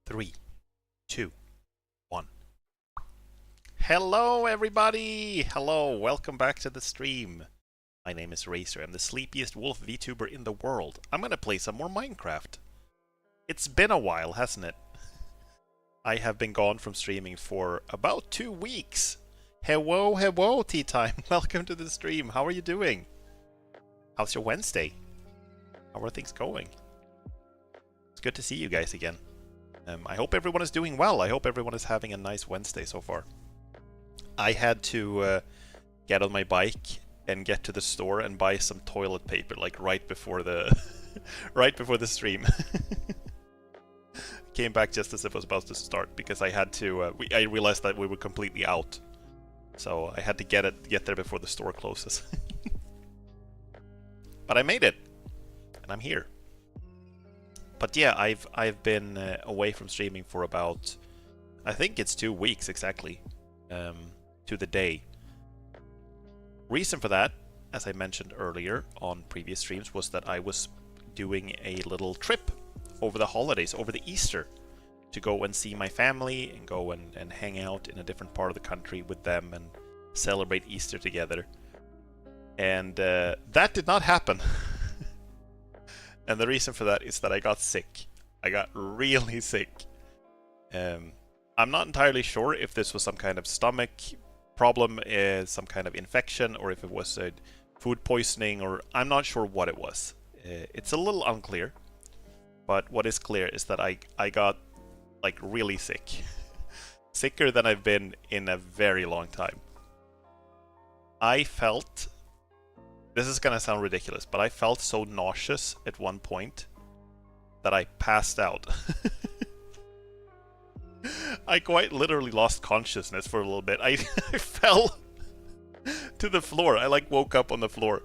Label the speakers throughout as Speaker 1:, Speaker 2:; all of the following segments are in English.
Speaker 1: Three, two, one. Hello, everybody! Hello, welcome back to the stream. My name is Racer. I'm the sleepiest wolf VTuber in the world. I'm gonna play some more Minecraft. It's been a while, hasn't it? I have been gone from streaming for about 2 weeks. Hello, Tea Time. Welcome to the stream. How are you doing? How's your Wednesday? How are things going? It's good to see you guys again. I hope everyone is doing well. I hope everyone is having a nice Wednesday so far. I had to get on my bike and get to the store and buy some toilet paper, like right before the right before the stream. Came back just as it was about to start because I had to. I realized that we were completely out, so I had to get there before the store closes. But I made it, and I'm here. But yeah, I've been away from streaming for about, I think it's 2 weeks exactly, to the day. Reason for that, as I mentioned earlier on previous streams, was that I was doing a little trip over the holidays, over the Easter, to go and see my family and go and hang out in a different part of the country with them and celebrate Easter together. And that did not happen. And the reason for that is that I got sick. I got really sick. I'm not entirely sure if this was some kind of stomach problem, some kind of infection, or if it was a food poisoning, or I'm not sure what it was. It's a little unclear. But what is clear is that I got like really sick. Sicker than I've been in a very long time. I felt... This is gonna sound ridiculous, but I felt so nauseous at one point that I passed out. I quite literally lost consciousness for a little bit. I fell to the floor. I like woke up on the floor.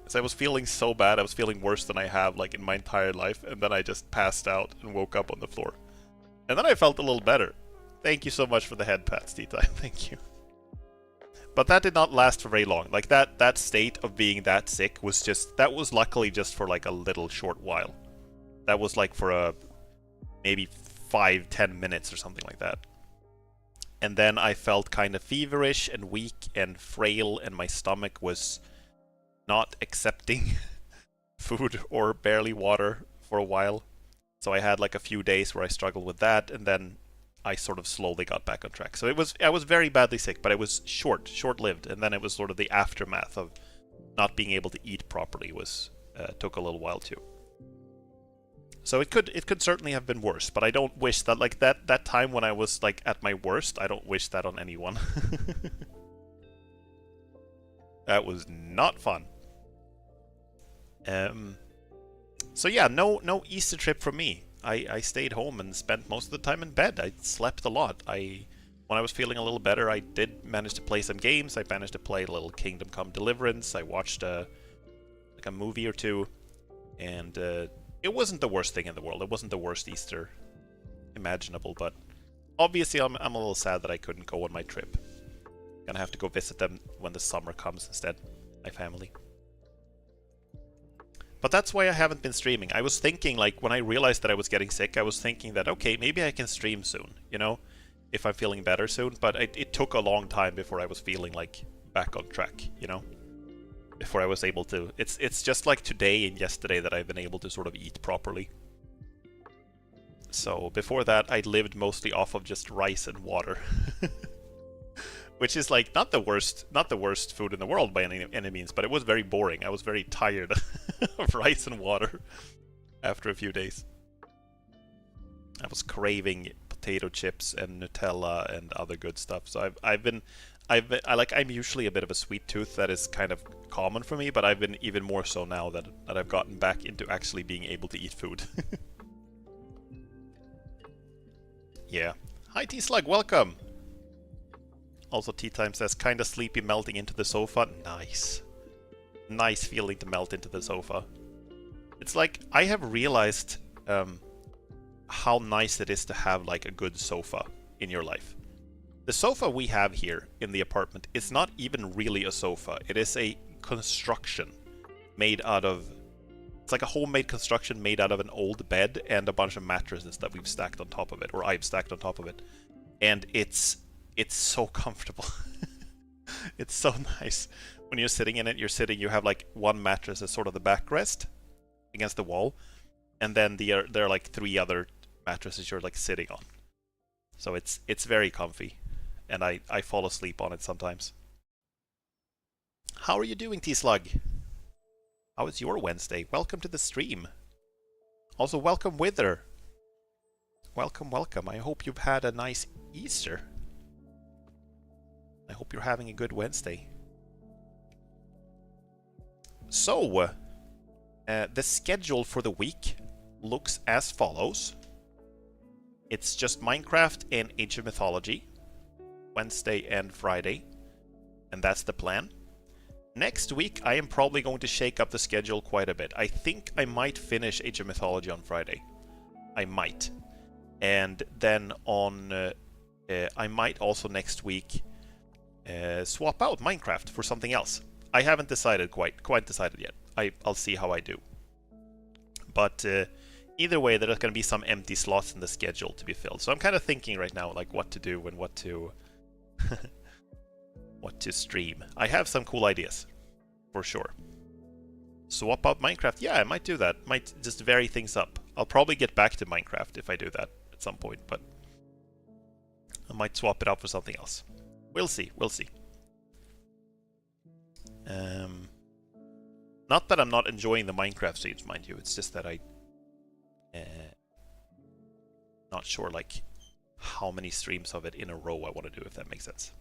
Speaker 1: So I was feeling so bad. I was feeling worse than I have like in my entire life, and then I just passed out and woke up on the floor. And then I felt a little better. Thank you so much for the head pats, Tita. Thank you. But that did not last for very long. Like that state of being that sick was just, that was luckily just for like a little short while. That was like for a maybe 5-10 minutes or something like that. And then I felt kind of feverish and weak and frail, and my stomach was not accepting food or barely water for a while. So I had like a few days where I struggled with that, and then I sort of slowly got back on track. So I was very badly sick, but it was short-lived, and then it was sort of the aftermath of not being able to eat properly took a little while too. So it could certainly have been worse, but I don't wish that, like that time when I was like at my worst, I don't wish that on anyone. That was not fun. So yeah, no Easter trip for me. I stayed home and spent most of the time in bed. I slept a lot. When I was feeling a little better, I did manage to play some games. I managed to play a little Kingdom Come Deliverance. I watched like a movie or two, and it wasn't the worst thing in the world. It wasn't the worst Easter imaginable, but obviously I'm a little sad that I couldn't go on my trip. Gonna have to go visit them when the summer comes instead, my family. But that's why I haven't been streaming. I was thinking, like, when I realized that I was getting sick, I was thinking that, okay, maybe I can stream soon, you know? If I'm feeling better soon. But it took a long time before I was feeling, like, back on track, you know? Before I was able to... It's just like today and yesterday that I've been able to sort of eat properly. So, before that, I lived mostly off of just rice and water. Which is like not the worst food in the world by any means, but it was very boring. I was very tired of rice and water after a few days. I was craving potato chips and Nutella and other good stuff. So I'm usually a bit of a sweet tooth. That is kind of common for me, but I've been even more so now that I've gotten back into actually being able to eat food. Yeah. Hi T-Slug, welcome! Also, Tea Time says, kinda sleepy melting into the sofa. Nice. Nice feeling to melt into the sofa. It's like, I have realized how nice it is to have like a good sofa in your life. The sofa we have here in the apartment is not even really a sofa. It is a construction made out of It's like a homemade construction made out of an old bed and a bunch of mattresses that we've stacked on top of it, or I've stacked on top of it. And it's so comfortable. It's so nice. When you're sitting in it, you have like one mattress as sort of the backrest against the wall, and then there are like 3 other mattresses you're like sitting on. So it's very comfy, and I fall asleep on it sometimes. How are you doing, T-Slug? How is your Wednesday? Welcome to the stream. Also, welcome Wither. Welcome, welcome. I hope you've had a nice Easter. I hope you're having a good Wednesday. So, the schedule for the week looks as follows. It's just Minecraft and Age of Mythology, Wednesday and Friday, and that's the plan. Next week, I am probably going to shake up the schedule quite a bit. I think I might finish Age of Mythology on Friday. I might. And then on... I might also next week swap out Minecraft for something else. I haven't decided quite decided yet. I'll see how I do. But either way, there's going to be some empty slots in the schedule to be filled. So I'm kind of thinking right now, like, what to do and what to... what to stream. I have some cool ideas, for sure. Swap out Minecraft. Yeah, I might do that. Might just vary things up. I'll probably get back to Minecraft if I do that at some point, but I might swap it out for something else. We'll see. We'll see. Not that I'm not enjoying the Minecraft streams, mind you. It's just that not sure like how many streams of it in a row I want to do, if that makes sense.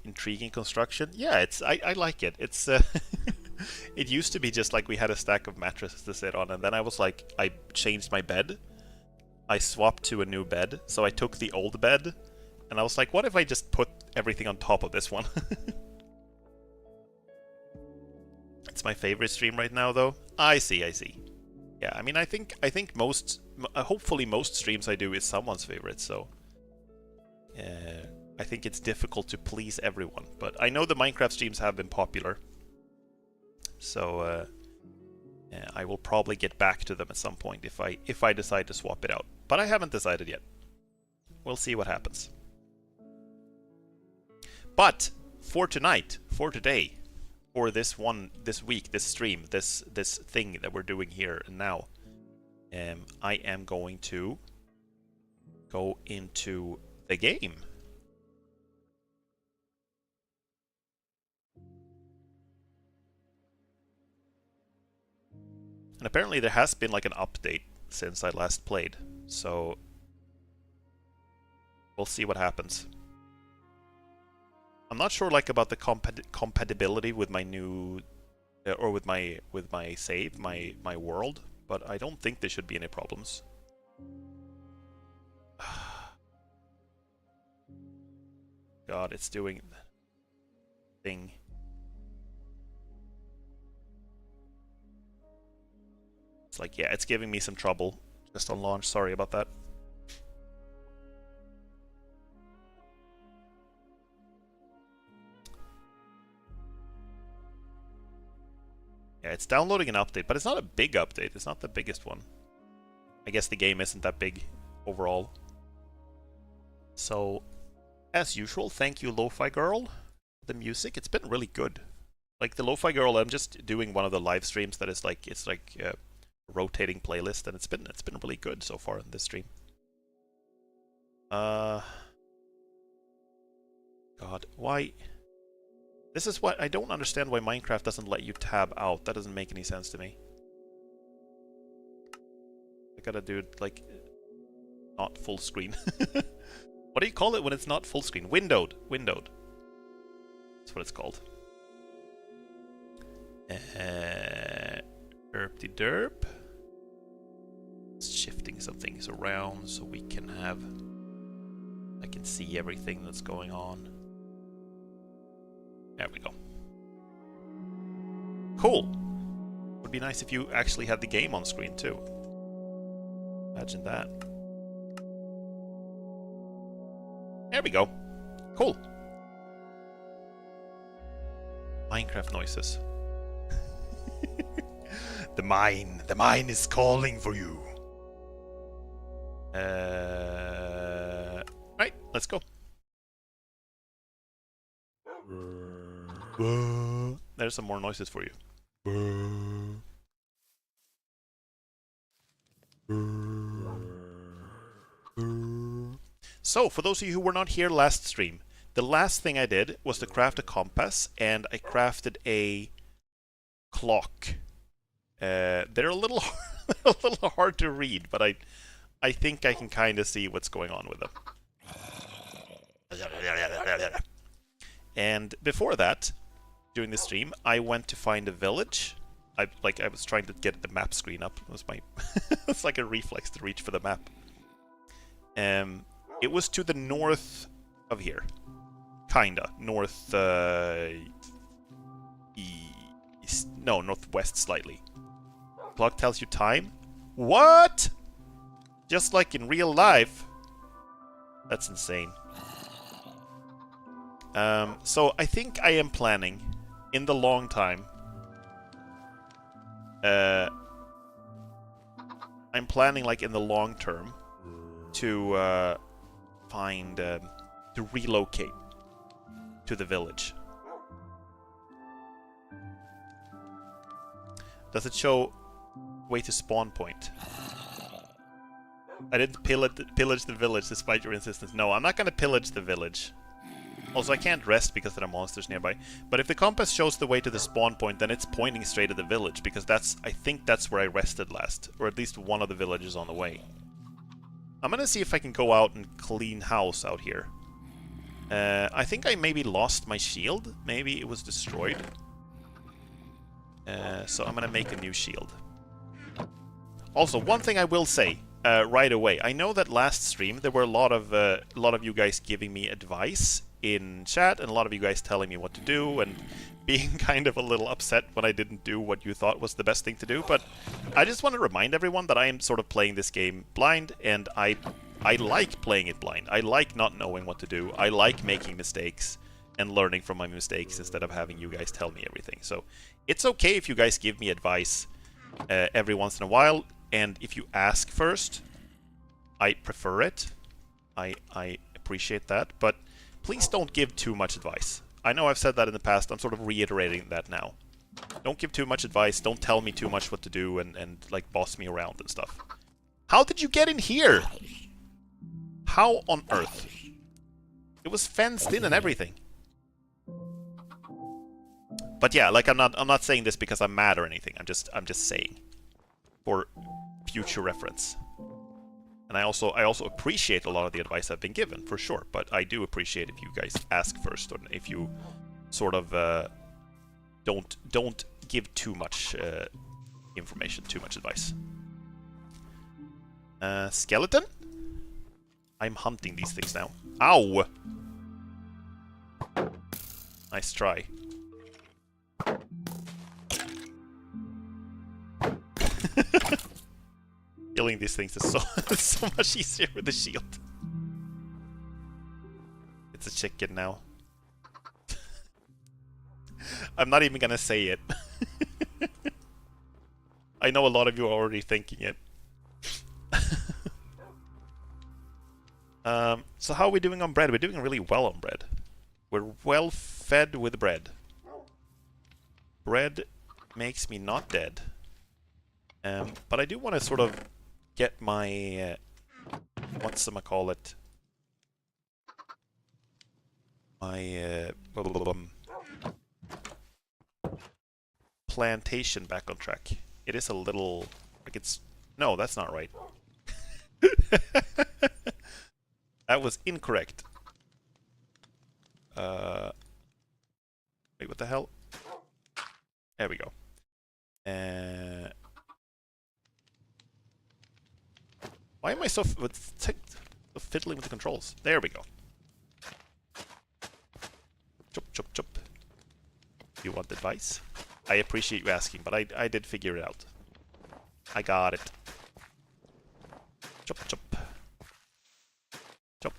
Speaker 1: Intriguing construction. Yeah, I like it. It's it used to be just like we had a stack of mattresses to sit on, and then I was like, I changed my bed. I swapped to a new bed, so I took the old bed, and I was like, what if I just put everything on top of this one? It's my favorite stream right now, though. I see. Yeah, I mean, I think most, hopefully most streams I do is someone's favorite, so I think it's difficult to please everyone. But I know the Minecraft streams have been popular, so I will probably get back to them at some point if I decide to swap it out. But I haven't decided yet. We'll see what happens. But for tonight, for today, for this week, this stream, this thing that we're doing here and now, I am going to go into the game. And apparently there has been like an update since I last played, so we'll see what happens. I'm not sure like about the compatibility with my new or with my save, my world, but I don't think there should be any problems. God, it's doing thing. It's like, yeah, it's giving me some trouble just on launch. Sorry about that. Yeah, it's downloading an update, but it's not a big update. It's not the biggest one. I guess the game isn't that big overall. So, as usual, thank you, Lo-Fi Girl. The music, it's been really good. Like the Lo-Fi Girl, I'm just doing one of the live streams that is like, it's like a rotating playlist, and it's been really good so far in this stream. God, why? This is what I don't understand, why Minecraft doesn't let you tab out. That doesn't make any sense to me. I gotta do it like not full screen. What do you call it when it's not full screen? Windowed. Windowed. That's what it's called. Derp-de-derp. Shifting some things around so we can have... I can see everything that's going on. There we go. Cool. Would be nice if you actually had the game on screen too. Imagine that. There we go. Cool. Minecraft noises. The mine is calling for you. Right, let's go. There's some more noises for you. So, for those of you who were not here last stream, the last thing I did was to craft a compass, and I crafted a clock. They're a little a little hard to read, but I think I can kind of see what's going on with them. And before that, during the stream, I went to find a village. I was trying to get the map screen up. It was my it's like a reflex to reach for the map. It was to the north of here. Kinda. North east. No, northwest slightly. Clock tells you time. What? Just like in real life. That's insane. So I think I am planning in the long time. I'm planning like in the long term to to relocate to the village. Does it show way to spawn point? I didn't pillage the village despite your insistence. No, I'm not going to pillage the village. Also, I can't rest because there are monsters nearby. But if the compass shows the way to the spawn point, then it's pointing straight at the village, because I think that's where I rested last. Or at least one of the villages on the way. I'm gonna see if I can go out and clean house out here. I think I maybe lost my shield. Maybe it was destroyed. So I'm gonna make a new shield. Also, one thing I will say right away. I know that last stream there were a lot of you guys giving me advice in chat, and a lot of you guys telling me what to do, and being kind of a little upset when I didn't do what you thought was the best thing to do. But I just want to remind everyone that I am sort of playing this game blind, and I like playing it blind. I like not knowing what to do. I like making mistakes and learning from my mistakes instead of having you guys tell me everything. So it's okay if you guys give me advice every once in a while, and if you ask first, I prefer it. I appreciate that, but please don't give too much advice. I know I've said that in the past. I'm sort of reiterating that now. Don't give too much advice. Don't tell me too much what to do and like boss me around and stuff. How did you get in here? How on earth? It was fenced in and everything. But yeah, like I'm not saying this because I'm mad or anything. I'm just saying for future reference. And I also appreciate a lot of the advice I've been given, for sure. But I do appreciate if you guys ask first, or if you sort of don't give too much information, too much advice. Skeleton? I'm hunting these things now. Ow! Nice try. Killing these things is so much easier with the shield. It's a chicken now. I'm not even gonna say it. I know a lot of you are already thinking it. So how are we doing on bread? We're doing really well on bread. We're well fed with bread. Bread makes me not dead. But I do want to sort of get my whatchamacallit, my plantation back on track. It is a little like it's no, that's not right. That was incorrect. Wait, what the hell? There we go. Why am I so fiddling with the controls? There we go. Chop, chop, chop. You want advice? I appreciate you asking, but I did figure it out. I got it. Chop, chop. Chop.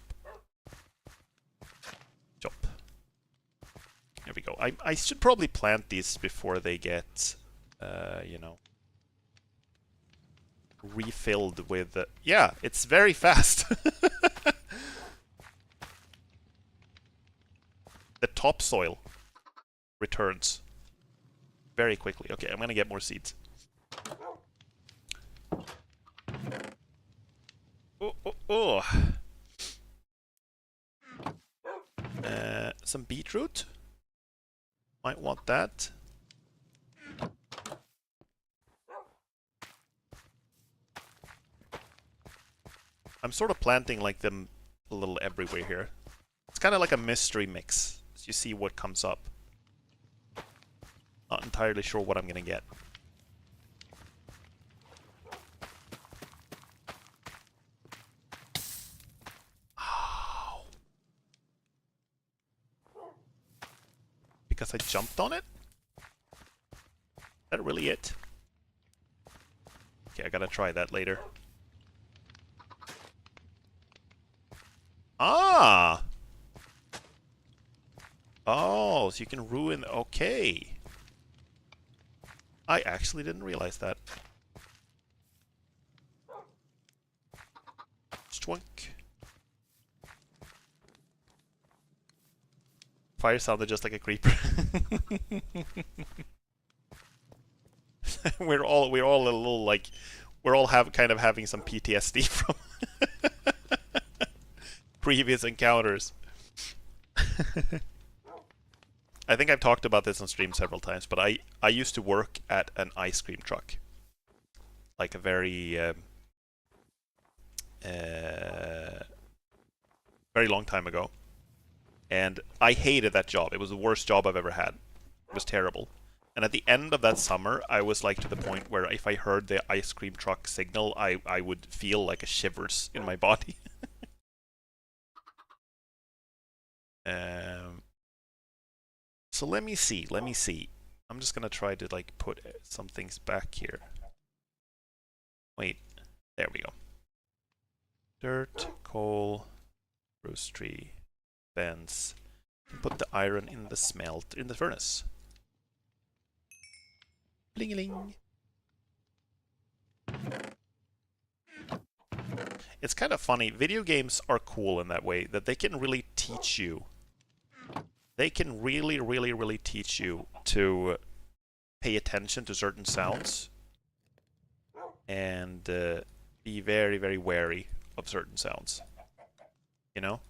Speaker 1: Chop. There we go. I should probably plant these before they get, you know, refilled with... yeah, it's very fast. The topsoil returns very quickly. Okay, I'm gonna get more seeds. Oh, oh, oh. Some beetroot. Might want that. I'm sort of planting like them a little everywhere here. It's kind of like a mystery mix. So you see what comes up. Not entirely sure what I'm gonna get. Ow. Because I jumped on it? Is that really it? Okay, I gotta try that later. Ah! Oh, so you can ruin... Okay. I actually didn't realize that. Stwunk. Fire sounded just like a creeper. we're all a little like... We're all kind of having some PTSD from previous encounters. I think I've talked about this on stream several times, but I used to work at an ice cream truck. Like a very very long time ago. And I hated that job. It was the worst job I've ever had. It was terrible. And at the end of that summer, I was like to the point where if I heard the ice cream truck signal, I would feel like a shivers in my body. So let me see. I'm just gonna try to like put some things back here. Wait, there we go. Dirt, coal, spruce tree, fence. Put the iron in the furnace. Bling-a-ling. It's kind of funny. Video games are cool in that way that they can really teach you. They can really teach you to pay attention to certain sounds and be very wary of certain sounds. You know?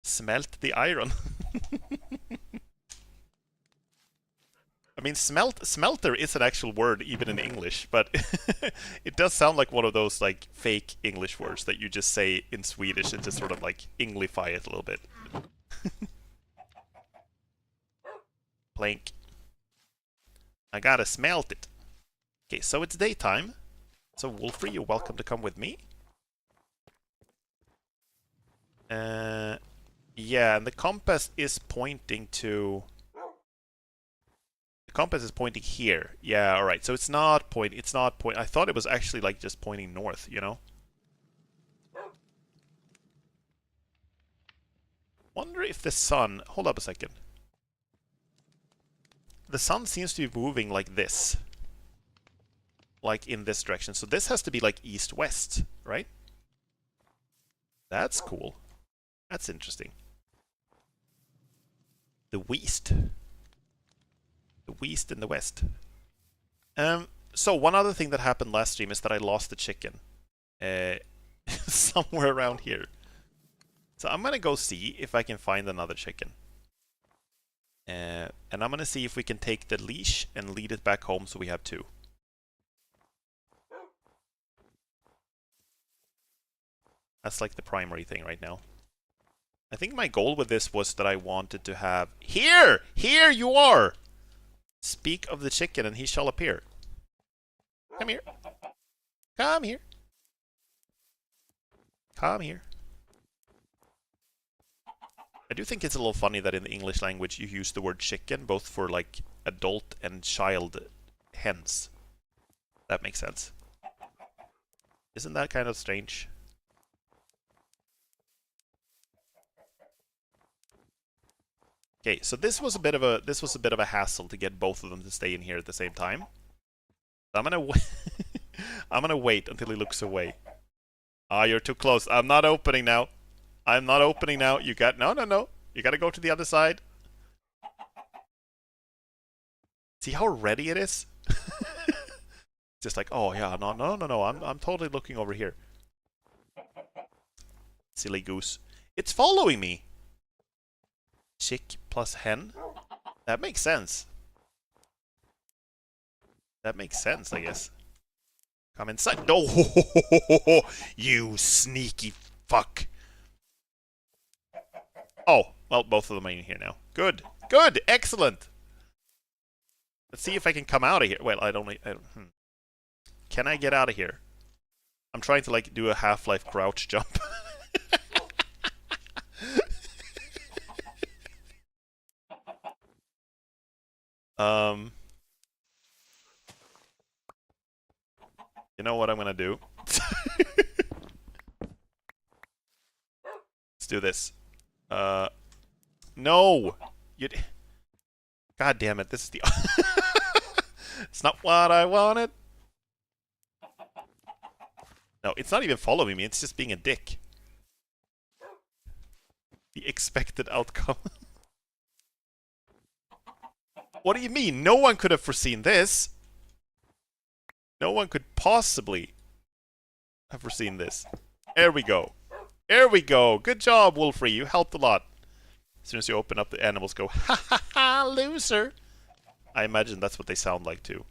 Speaker 1: Smelt the iron. I mean, smelter is an actual word even in English, but it does sound like one of those like fake English words that you just say in Swedish and just sort of like Englify it a little bit. Plank. I gotta smelt it. Okay, so it's daytime. So Wolfrey, you're welcome to come with me. Yeah, and the compass is pointing to... The compass is pointing here. Yeah, alright. So it's not point. I thought it was actually like just pointing north, you know? Wonder if the sun... Hold up a second. The sun seems to be moving like this. Like in this direction. So this has to be like east-west, right? That's cool. That's interesting. The west. The west and the west. So one other thing that happened last stream is that I lost the chicken. Somewhere around here. So I'm gonna go see if I can find another chicken. And I'm gonna see if we can take the leash and lead it back home so we have two. That's like the primary thing right now. I think my goal with this was that I wanted to have... Here! Here you are! Speak of the chicken and he shall appear. Come here. Come here. Come here. I do think it's a little funny that in the English language you use the word chicken both for like adult and child hens. That makes sense. Isn't that kind of strange? Okay, so this was a bit of a hassle to get both of them to stay in here at the same time. I'm gonna I'm gonna wait until he looks away. Ah, you're too close. I'm not opening now. I'm not opening now. You got no. You gotta go to the other side. See how ready it is? Just like, oh yeah, no. I'm totally looking over here. Silly goose. It's following me. Chick plus hen. That makes sense. That makes sense, I guess. Come inside. Oh, you sneaky fuck. Oh, well, both of them are in here now. Good. Good. Excellent. Let's see if I can come out of here. Well, Can I get out of here? I'm trying to, like, do a Half-Life crouch jump. You know what I'm gonna do? Let's do this. No! God damn it, this is the... It's not what I wanted. No, it's not even following me, it's just being a dick. The expected outcome. What do you mean? No one could have foreseen this. No one could possibly have foreseen this. There we go. There we go. Good job, Wolfrey. You helped a lot. As soon as you open up, the animals go, ha ha ha, loser. I imagine that's what they sound like too.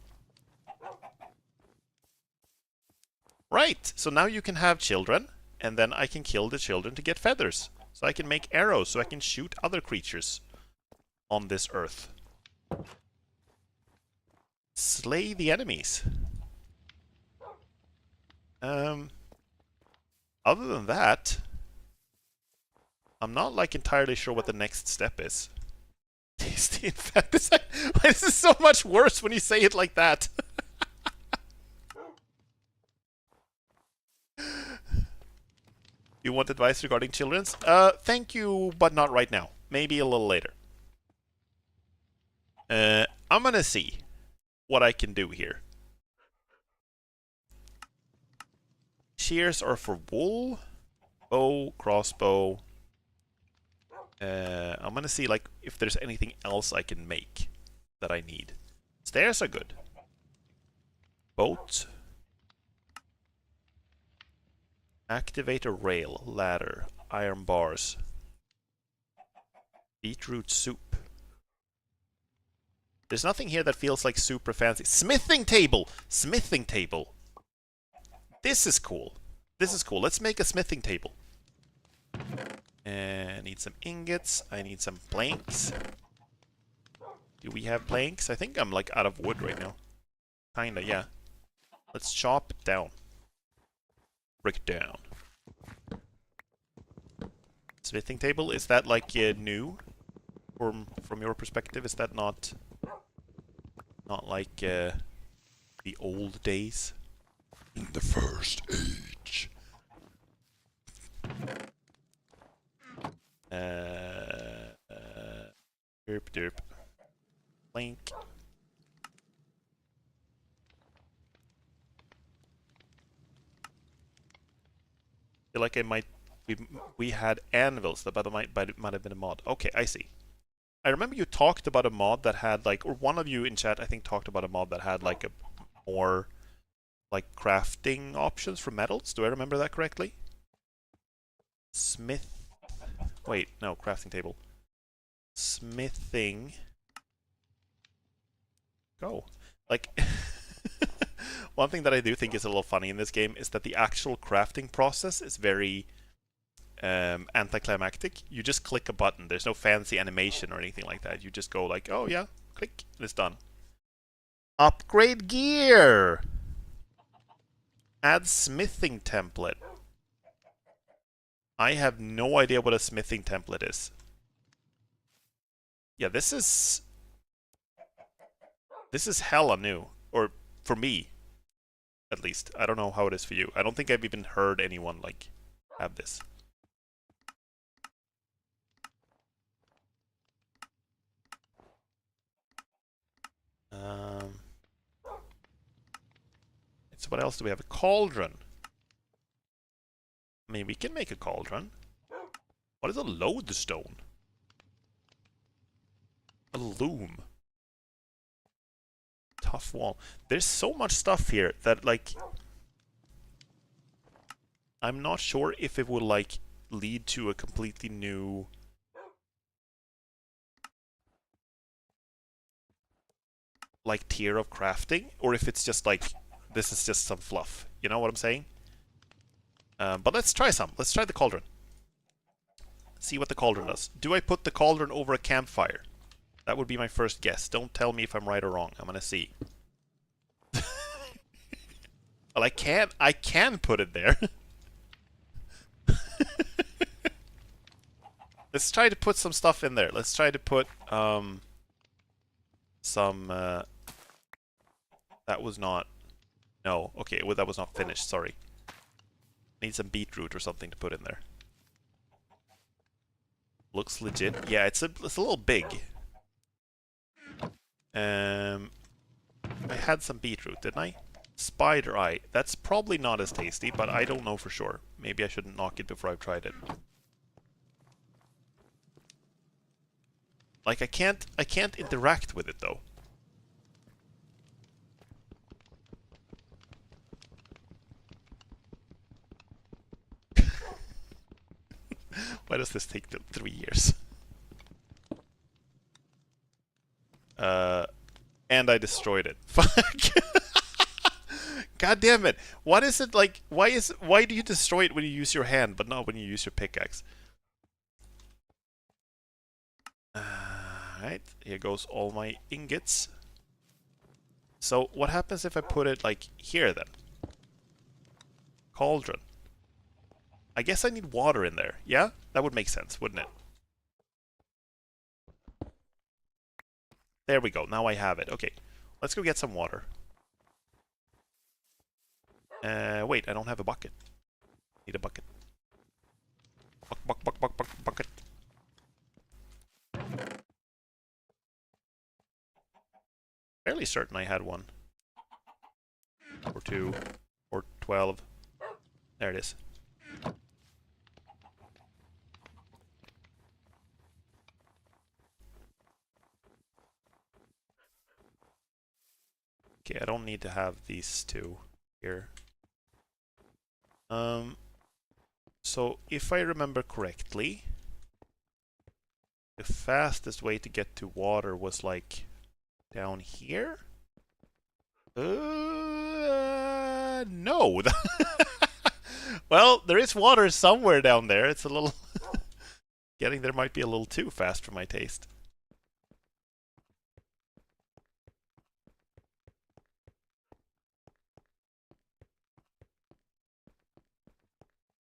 Speaker 1: Right. So now you can have children, and then I can kill the children to get feathers. So I can make arrows, so I can shoot other creatures on this earth. Slay the enemies. Other than that, I'm not like entirely sure what the next step is. Tasty infanticide. This is so much worse when you say it like that. You want advice regarding children's? Thank you, but not right now. Maybe a little later. I'm gonna see what I can do here. Shears are for wool. Bow, crossbow. I'm gonna see like if there's anything else I can make that I need. Stairs are good. Boat. Activate a rail, ladder, iron bars. Beetroot soup. There's nothing here that feels like super fancy. Smithing table! Smithing table! This is cool. This is cool. Let's make a smithing table. I need some ingots. I need some planks. Do we have planks? I think I'm like out of wood right now. Kinda, yeah. Let's chop it down. Break it down. Smithing table, is that like new? From your perspective, is that not like the old days? In the first age. Derp derp. Link. Feel like I might. We had anvils that might have been a mod. Okay, I see. I remember you talked about a mod that had like, or one of you in chat I think talked about a mod that had like a more like crafting options for metals. Do I remember that correctly? Smith. Wait, no, crafting table. Smithing. Go. Like, one thing that I do think is a little funny in this game is that the actual crafting process is very anticlimactic. You just click a button. There's no fancy animation or anything like that. You just go like, oh yeah, click, and it's done. Upgrade gear! Add smithing template. I have no idea what a smithing template is. Yeah, this is hella new. Or, for me, at least. I don't know how it is for you. I don't think I've even heard anyone, like, have this. Um, so what else do we have? A cauldron. I mean, we can make a cauldron. What is a lodestone? A loom. Tough wall. There's so much stuff here that, like, I'm not sure if it will, like, lead to a completely new... like, tier of crafting, or if it's just, like, this is just some fluff. You know what I'm saying? But let's try some. Let's try the cauldron. See what the cauldron does. Do I put the cauldron over a campfire? That would be my first guess. Don't tell me if I'm right or wrong. I'm gonna see. Well, I can put it there. Let's try to put some stuff in there. Let's try to put some that was not... No, okay, well, that was not finished, sorry. Need some beetroot or something to put in there. Looks legit. Yeah, it's a little big. I had some beetroot, didn't I? Spider eye. That's probably not as tasty, but I don't know for sure. Maybe I shouldn't knock it before I've tried it. Like, I can't interact with it though. Why does this take 3 years? And I destroyed it. Fuck. God damn it. What is it like? Why do you destroy it when you use your hand, but not when you use your pickaxe? Alright, here goes all my ingots. So, what happens if I put it, like, here, then? Cauldron. I guess I need water in there. Yeah? That would make sense, wouldn't it? There we go. Now I have it. Okay. Let's go get some water. Wait, I don't have a bucket. Need a bucket. Bucket. Fairly certain I had one. Or 2. Or 12. There it is. Okay, I don't need to have these two here. So if I remember correctly, the fastest way to get to water was like down here? No. Well, there is water somewhere down there. It's a little... Getting there might be a little too fast for my taste.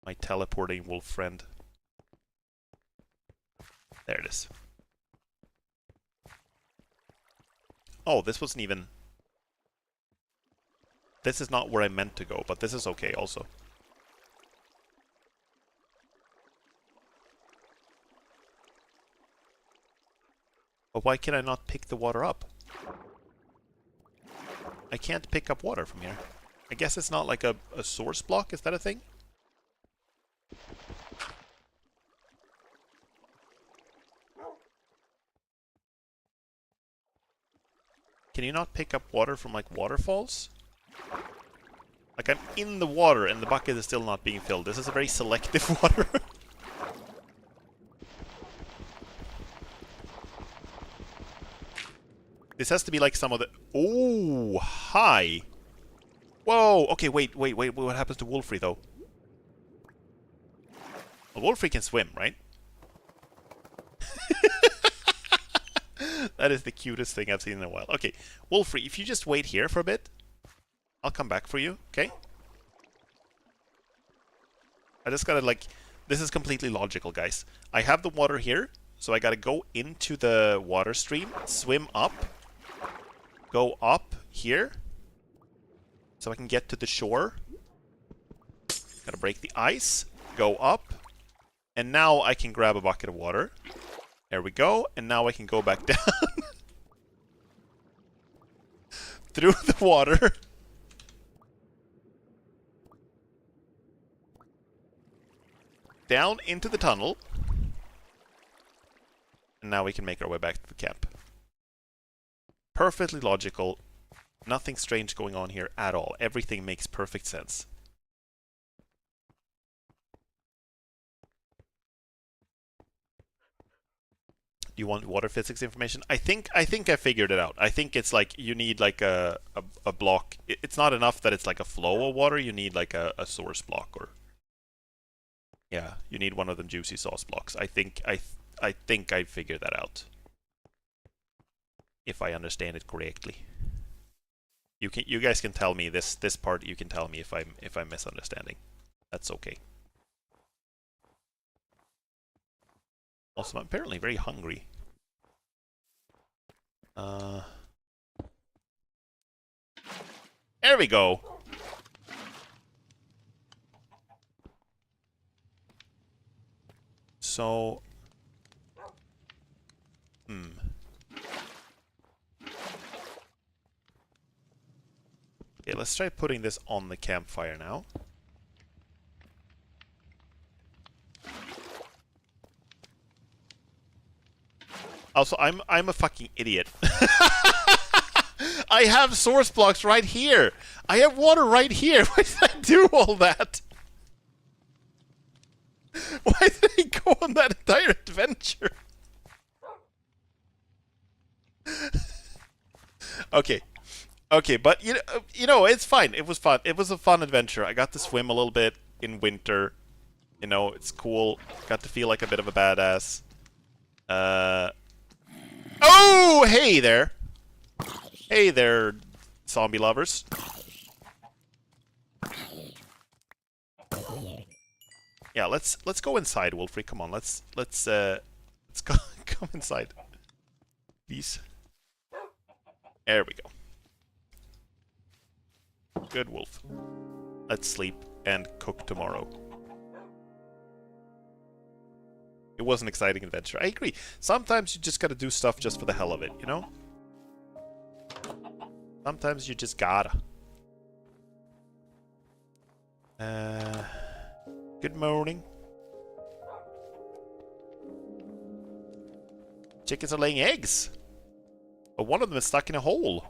Speaker 1: My teleporting wolf friend. There it is. Oh, this wasn't even... This is not where I meant to go, but this is okay also. But why can I not pick the water up? I can't pick up water from here. I guess it's not like a source block, is that a thing? Can you not pick up water from, like, waterfalls? Like, I'm in the water and the bucket is still not being filled. This is a very selective water. This has to be like some of the... Oh, hi! Whoa! Okay, wait. What happens to Wolfrey, though? Well, Wolfrey can swim, right? That is the cutest thing I've seen in a while. Okay, Wolfrey, if you just wait here for a bit, I'll come back for you, okay? I just gotta, like... This is completely logical, guys. I have the water here, so I gotta go into the water stream, swim up, go up here, so I can get to the shore. Gotta break the ice, go up, and now I can grab a bucket of water. There we go, and now I can go back down. through the water. Down into the tunnel. And now we can make our way back to the camp. Perfectly logical. Nothing strange going on here at all. Everything makes perfect sense. Do you want water physics information? I think I figured it out. I think it's like you need like a block. It's not enough that it's like a flow of water. You need like a source block, or yeah, you need one of them juicy sauce blocks. I think I figured that out. If I understand it correctly. You guys can tell me this part. You can tell me if I'm misunderstanding. That's okay. Also, I'm apparently very hungry. There we go. So, okay, let's try putting this on the campfire now. Also, I'm a fucking idiot. I have source blocks right here. I have water right here. Why did I do all that? Why did I go on that entire adventure? Okay. Okay, but you know, it's fine. It was fun. It was a fun adventure. I got to swim a little bit in winter. You know, it's cool. Got to feel like a bit of a badass. Oh, hey there. Hey there, zombie lovers. Yeah, let's go inside, Wolfrey. Come on, let's go come inside. Please. There we go. Good wolf. Let's sleep and cook tomorrow. It was an exciting adventure. I agree. Sometimes you just gotta do stuff just for the hell of it, you know? Sometimes you just gotta. Good morning. Chickens are laying eggs. But one of them is stuck in a hole.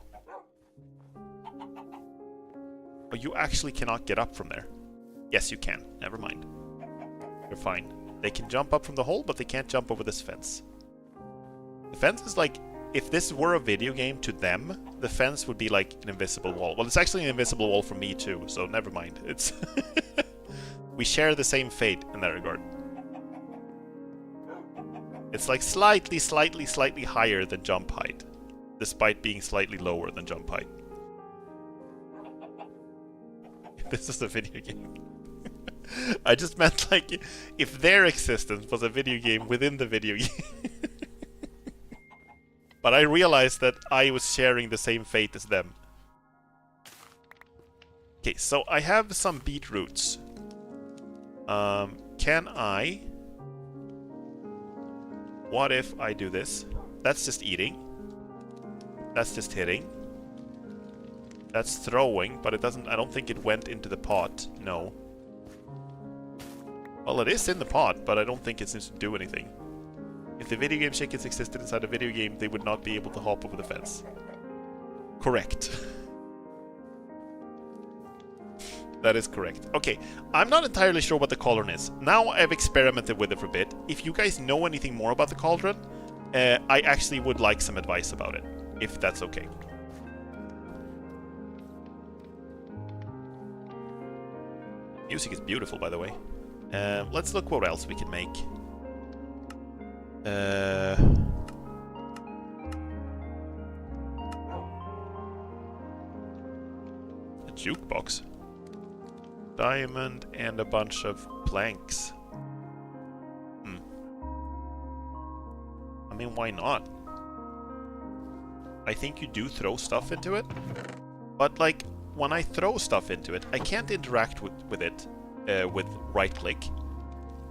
Speaker 1: Oh, you actually cannot get up from there. Yes, you can. Never mind. You're fine. They can jump up from the hole, but they can't jump over this fence. The fence is like, if this were a video game to them, the fence would be like an invisible wall. Well, it's actually an invisible wall for me too, so never mind. It's we share the same fate in that regard. It's like slightly higher than jump height, despite being slightly lower than jump height. This is a video game. I just meant like if their existence was a video game within the video game. But I realized that I was sharing the same fate as them. Okay, so I have some beetroots. Can I... What if I do this? That's just eating. That's just hitting. That's throwing, but it doesn't... I don't think it went into the pot. No. Well, it is in the pot, but I don't think it seems to do anything. If the video game chickens existed inside a video game, they would not be able to hop over the fence. Correct. That is correct. Okay, I'm not entirely sure what the cauldron is. Now I've experimented with it for a bit. If you guys know anything more about the cauldron, I actually would like some advice about it, if that's okay. Music is beautiful, by the way. Let's look what else we can make. A jukebox. Diamond and a bunch of planks. I mean, why not? I think you do throw stuff into it. But, like, when I throw stuff into it, I can't interact with it with right-click.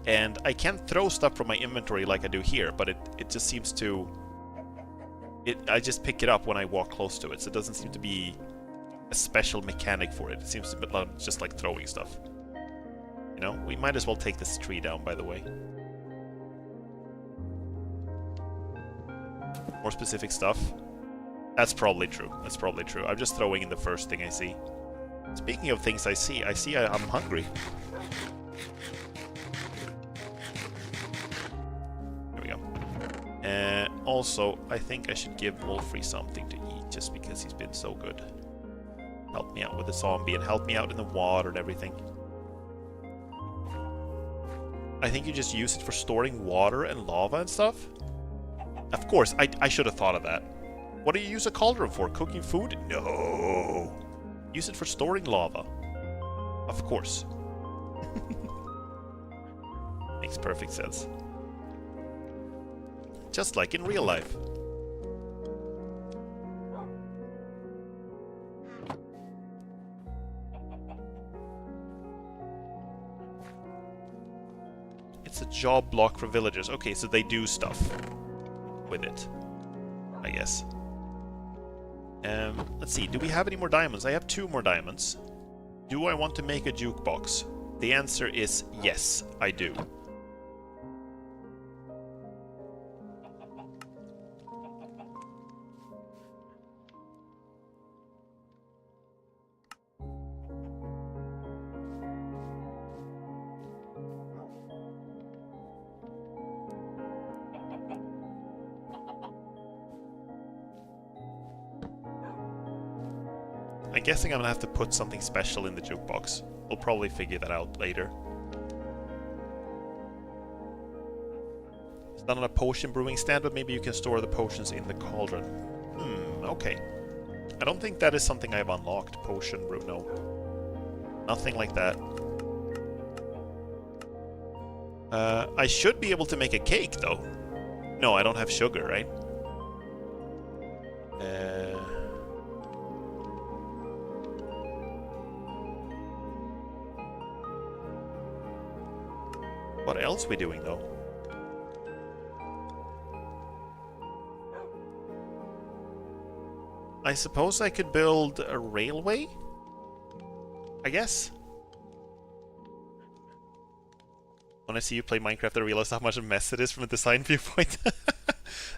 Speaker 1: And I can't throw stuff from my inventory like I do here, but it just seems to... I just pick it up when I walk close to it, so it doesn't seem to be a special mechanic for it. It seems to be just like throwing stuff. You know, we might as well take this tree down, by the way. More specific stuff. That's probably true. That's probably true. I'm just throwing in the first thing I see. Speaking of things I see I'm hungry. There we go. Also, I think I should give Wolfrey something to eat just because he's been so good. Help me out with the zombie and help me out in the water and everything. I think you just use it for storing water and lava and stuff? Of course, I should have thought of that. What do you use a cauldron for? Cooking food? No! Use it for storing lava. Of course. Makes perfect sense. Just like in real life. It's a job block for villagers. Okay, so they do stuff with it, I guess. Let's see, do we have any more diamonds? I have 2 more diamonds. Do I want to make a jukebox? The answer is yes, I do. I'm guessing I'm gonna have to put something special in the jukebox. We'll probably figure that out later. It's not on a potion brewing stand, but maybe you can store the potions in the cauldron. Okay. I don't think that is something I've unlocked. Potion brew, no. Nothing like that. I should be able to make a cake, though. No, I don't have sugar, right? What else are we doing, though? I suppose I could build a railway? I guess? When I see you play Minecraft, I realize how much of a mess it is from a design viewpoint.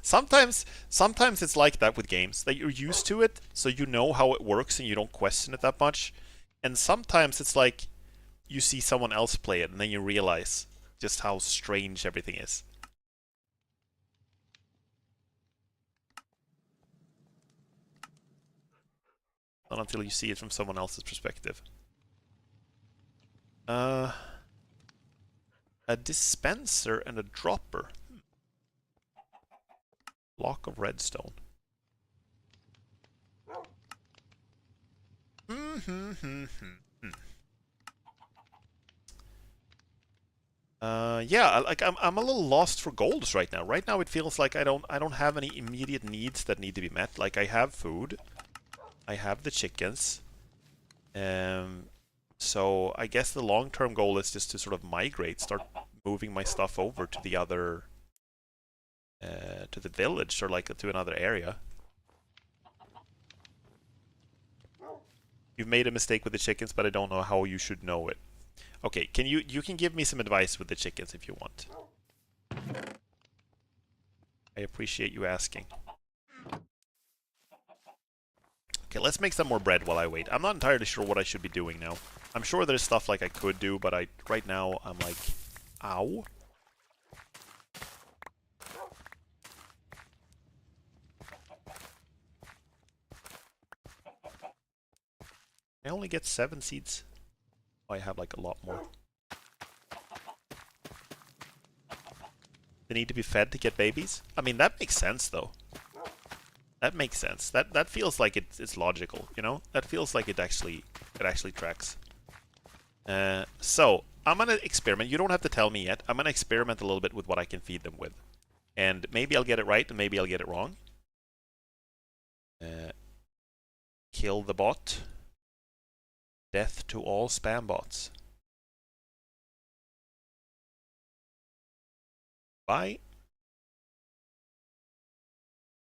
Speaker 1: Sometimes it's like that with games, that you're used to it, so you know how it works and you don't question it that much. And sometimes it's like you see someone else play it and then you realize just how strange everything is. Not until you see it from someone else's perspective. A dispenser and a dropper. Block of redstone. Yeah, like I'm a little lost for golds right now. Right now it feels like I don't have any immediate needs that need to be met. Like I have food. I have the chickens. So I guess the long-term goal is just to sort of migrate, start moving my stuff over to the other to the village or like to another area. You've made a mistake with the chickens, but I don't know how you should know it. Okay, can you can give me some advice with the chickens if you want. I appreciate you asking. Okay, let's make some more bread while I wait. I'm not entirely sure what I should be doing now. I'm sure there's stuff like I could do, but right now I'm like, ow. I only get 7 seeds. Oh, I have like a lot more. They need to be fed to get babies? I mean, that makes sense though. That makes sense. That feels like it's logical, you know? That feels like it actually tracks. So I'm gonna experiment. You don't have to tell me yet. I'm gonna experiment a little bit with what I can feed them with. And maybe I'll get it right and maybe I'll get it wrong. Kill the bot. Death to all spam bots. Bye.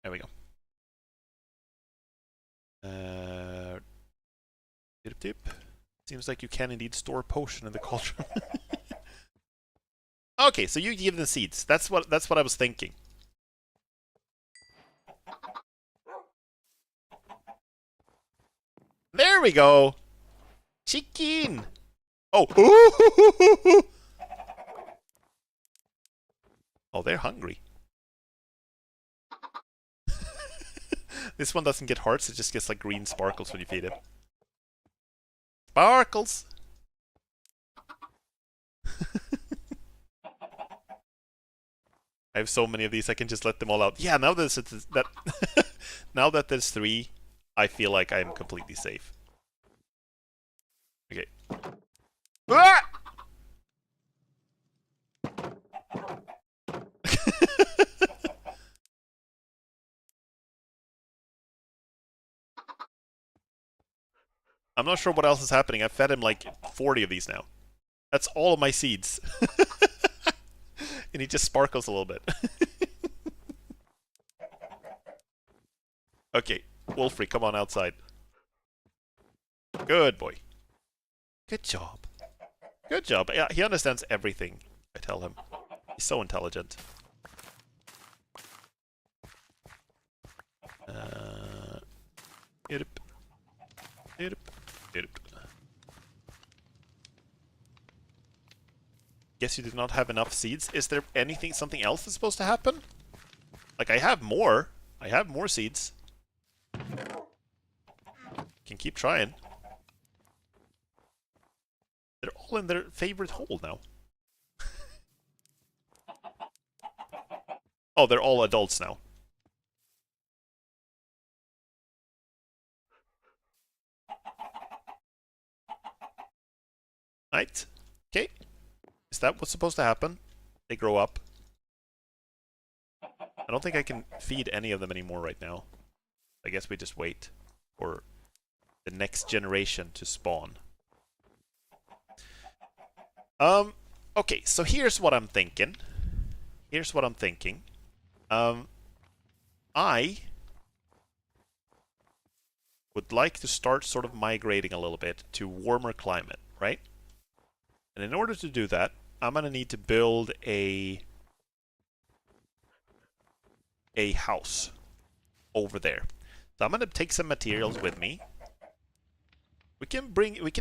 Speaker 1: There we go. Tip tip. Seems like you can indeed store potion in the cauldron. Okay, so you give them seeds. That's what I was thinking. There we go. Chicken. Oh. Oh, they're hungry. This one doesn't get hearts, it just gets like green sparkles when you feed it. Sparkles! I have so many of these, I can just let them all out. Yeah, now that now that there's 3, I feel like I'm completely safe. Okay. Ah! I'm not sure what else is happening. I've fed him like 40 of these now. That's all of my seeds. And he just sparkles a little bit. Okay, Wolfrey, come on outside. Good boy. Good job. Good job. Yeah, he understands everything I tell him. He's so intelligent. Guess you did not have enough seeds. Is there something else that's supposed to happen? Like, I have more. I have more seeds. Can keep trying. They're all in their favorite hole now. Oh, they're all adults now. Right? Okay. Is that what's supposed to happen? They grow up. I don't think I can feed any of them anymore right now. I guess we just wait for the next generation to spawn. Okay, so here's what I'm thinking. I would like to start sort of migrating a little bit to warmer climate, right? And in order to do that, I'm gonna need to build a house over there. So I'm gonna take some materials with me. We can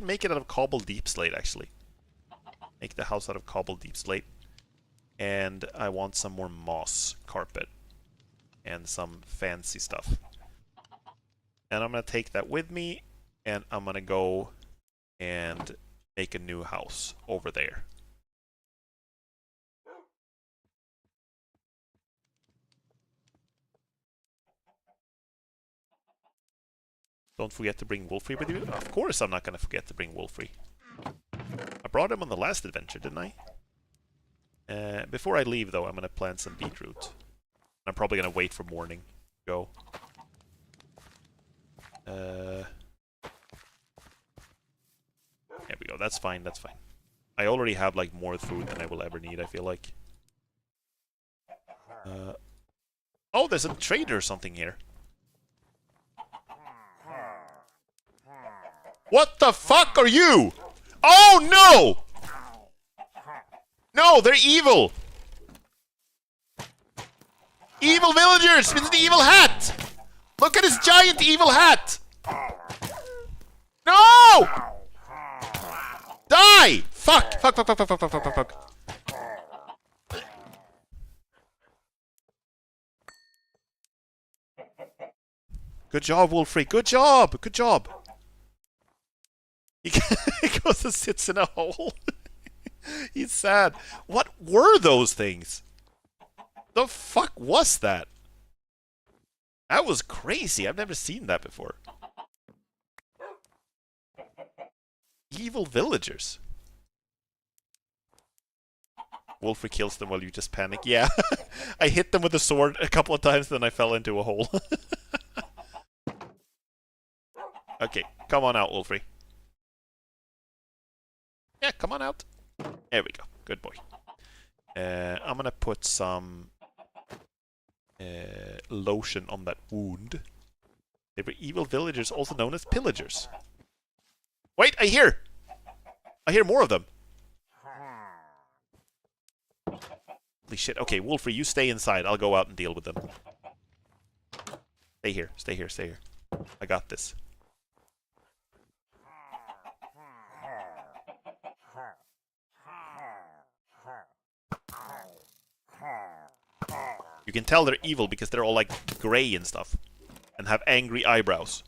Speaker 1: make it out of cobbled deep slate actually. Make the house out of cobbled deep slate. And I want some more moss carpet. And some fancy stuff. And I'm gonna take that with me, and I'm gonna go and make a new house over there. Don't forget to bring Wolfrey with you. Of course I'm not gonna forget to bring Wolfrey. I brought him on the last adventure, didn't I? Before I leave though, I'm gonna plant some beetroot. I'm probably gonna wait for morning. Go. There we go. That's fine. That's fine. I already have like more food than I will ever need, I feel like. Oh, there's a trader or something here. What the fuck are you? Oh no! No, they're evil! Evil villagers with the evil hat! Look at his giant evil hat! No! Die! Fuck! Fuck, fuck, fuck, fuck, fuck, fuck, fuck, fuck. Good job, Wolfrey. Good job! Good job! He goes and sits in a hole. He's sad. What were those things? The fuck was that? That was crazy. I've never seen that before. Evil villagers. Wolfrey kills them while you just panic. Yeah. I hit them with a sword a couple of times, then I fell into a hole. Okay, come on out, Wolfrey. Yeah, come on out. There we go. Good boy. I'm gonna put some lotion on that wound. They were evil villagers, also known as pillagers. Wait, I hear more of them. Holy shit. Okay, Wolfrey, you stay inside. I'll go out and deal with them. Stay here, stay here, stay here. I got this. You can tell they're evil because they're all like gray and stuff. And have angry eyebrows.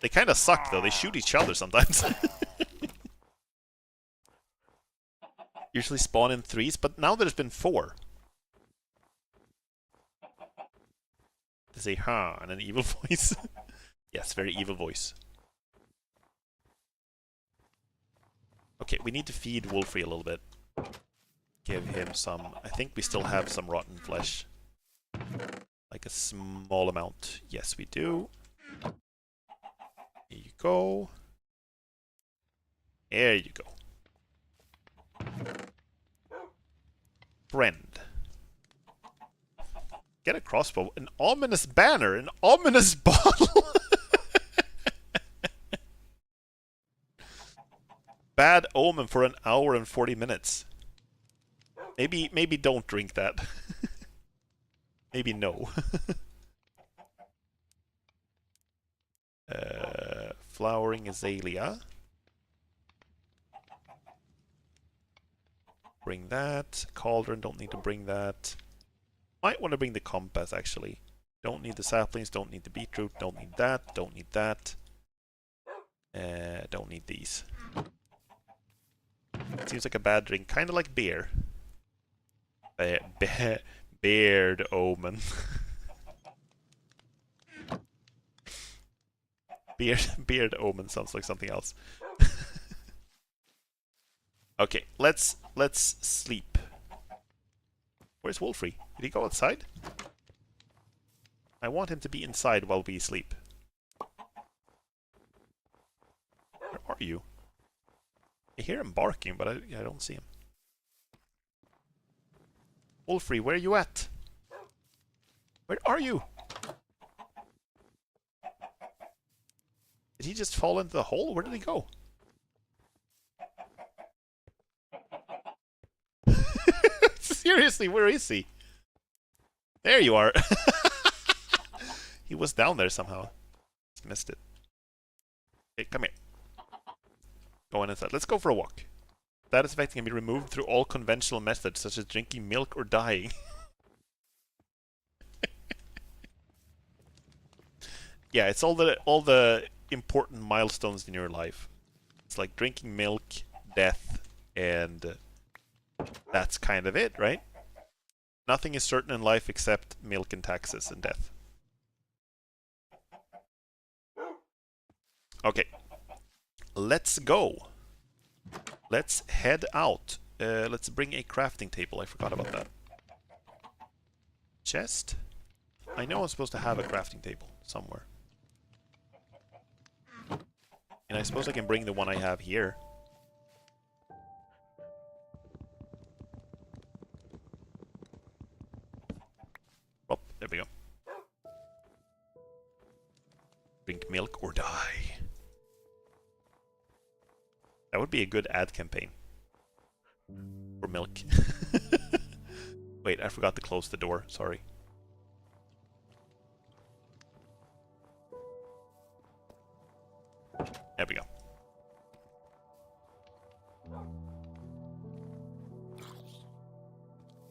Speaker 1: They kind of suck though, they shoot each other sometimes. Usually spawn in 3s, but now there's been 4. They say, huh, and an evil voice. Yes, very evil voice. Okay, we need to feed Wolfrey a little bit. Give him some... I think we still have some rotten flesh. Like a small amount. Yes, we do. Here you go. There you go. Friend. Get a crossbow. An ominous banner. An ominous bottle. Bad omen for an hour and 40 minutes. Maybe don't drink that. Maybe no. Flowering azalea. Bring that. Cauldron, don't need to bring that. Might want to bring the compass, actually. Don't need the saplings, don't need the beetroot, don't need that, don't need that. Don't need these. Seems like a bad drink, kind of like beer. Beard omen. Beard omen sounds like something else. Okay, let's sleep. Where's Wolfrey? Did he go outside? I want him to be inside while we sleep. Where are you? I hear him barking, but I don't see him. Wolfrey, where are you at? Where are you? Did he just fall into the hole? Where did he go? Seriously, where is he? There you are. He was down there somehow. Just missed it. Hey, come here. Go on inside. Let's go for a walk. Status effect can be removed through all conventional methods, such as drinking milk or dying. Yeah, it's all the important milestones in your life. It's like drinking milk, death, and that's kind of it, right? Nothing is certain in life except milk and taxes and death. Okay. Let's go. Let's head out. Let's bring a crafting table. I forgot about that. Chest. I know I'm supposed to have a crafting table somewhere. And I suppose I can bring the one I have here. Oh, there we go. Drink milk or die. That would be a good ad campaign. For milk. Wait, I forgot to close the door. Sorry. There we go.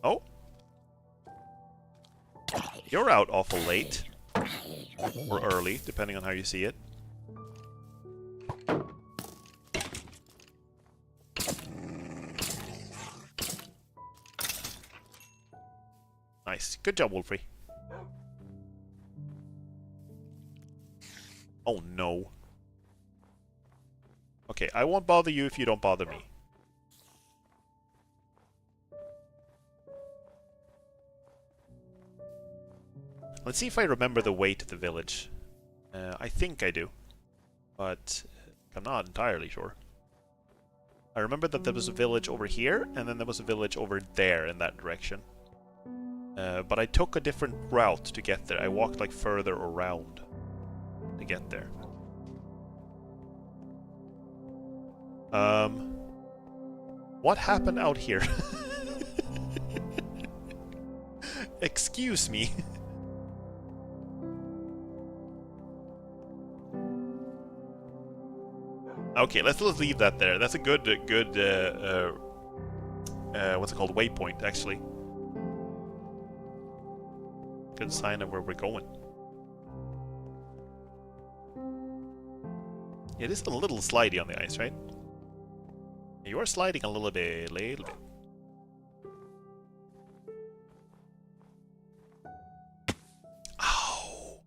Speaker 1: Oh. You're out awful late. Or early, depending on how you see it. Nice. Good job, Wolfrey. Oh no. Okay, I won't bother you if you don't bother me. Let's see if I remember the way to the village. I think I do. But I'm not entirely sure. I remember that there was a village over here, and then there was a village over there in that direction. But I took a different route to get there. I walked like further around to get there. What happened out here? Excuse me. Okay, let's leave that there. That's a good what's it called? Waypoint, actually. Good sign of where we're going. It is a little slidey on the ice, right? You are sliding a little bit. Ow!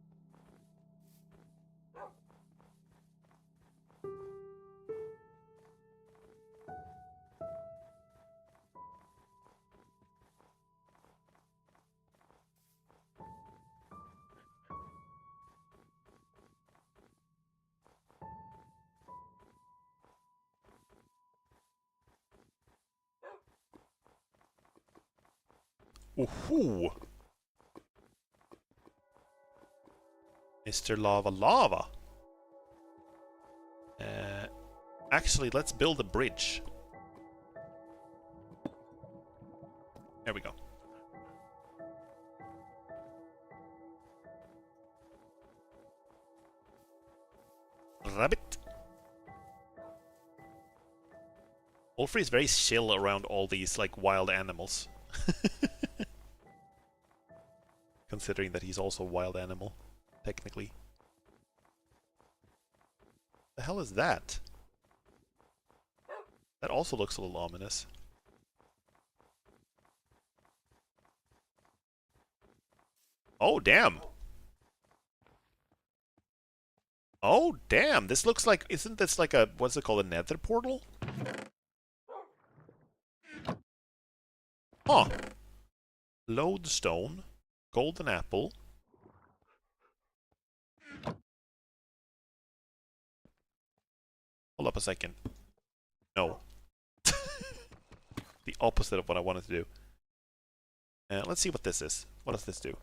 Speaker 1: Woohoo! Mr. Lava Lava. Actually, let's build a bridge. There we go. Rabbit. Wolfrey is very chill around all these like wild animals. Considering that he's also a wild animal, technically. The hell is that? That also looks a little ominous. Oh, damn! Oh, damn! This looks like... Isn't this like a... What's it called? A nether portal? Huh. Lodestone. Golden apple. Hold up a second. No. The opposite of what I wanted to do. Let's see what this is. What does this do?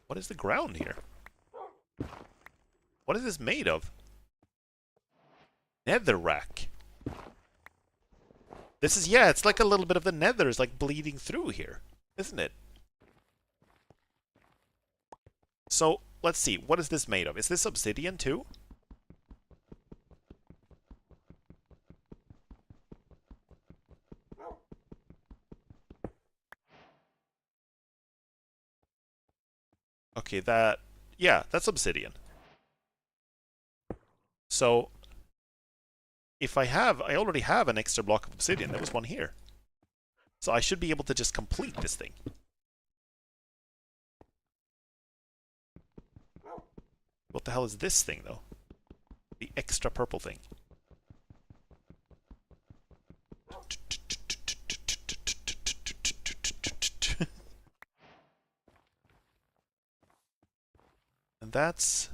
Speaker 1: What is the ground here? What is this made of? Netherrack. This is, yeah, it's like a little bit of the nether is like bleeding through here, isn't it? So, let's see. What is this made of? Is this obsidian too? Okay, that... Yeah, that's obsidian. So... If I already have an extra block of obsidian. There was one here. So I should be able to just complete this thing. What the hell is this thing, though? The extra purple thing. And that's...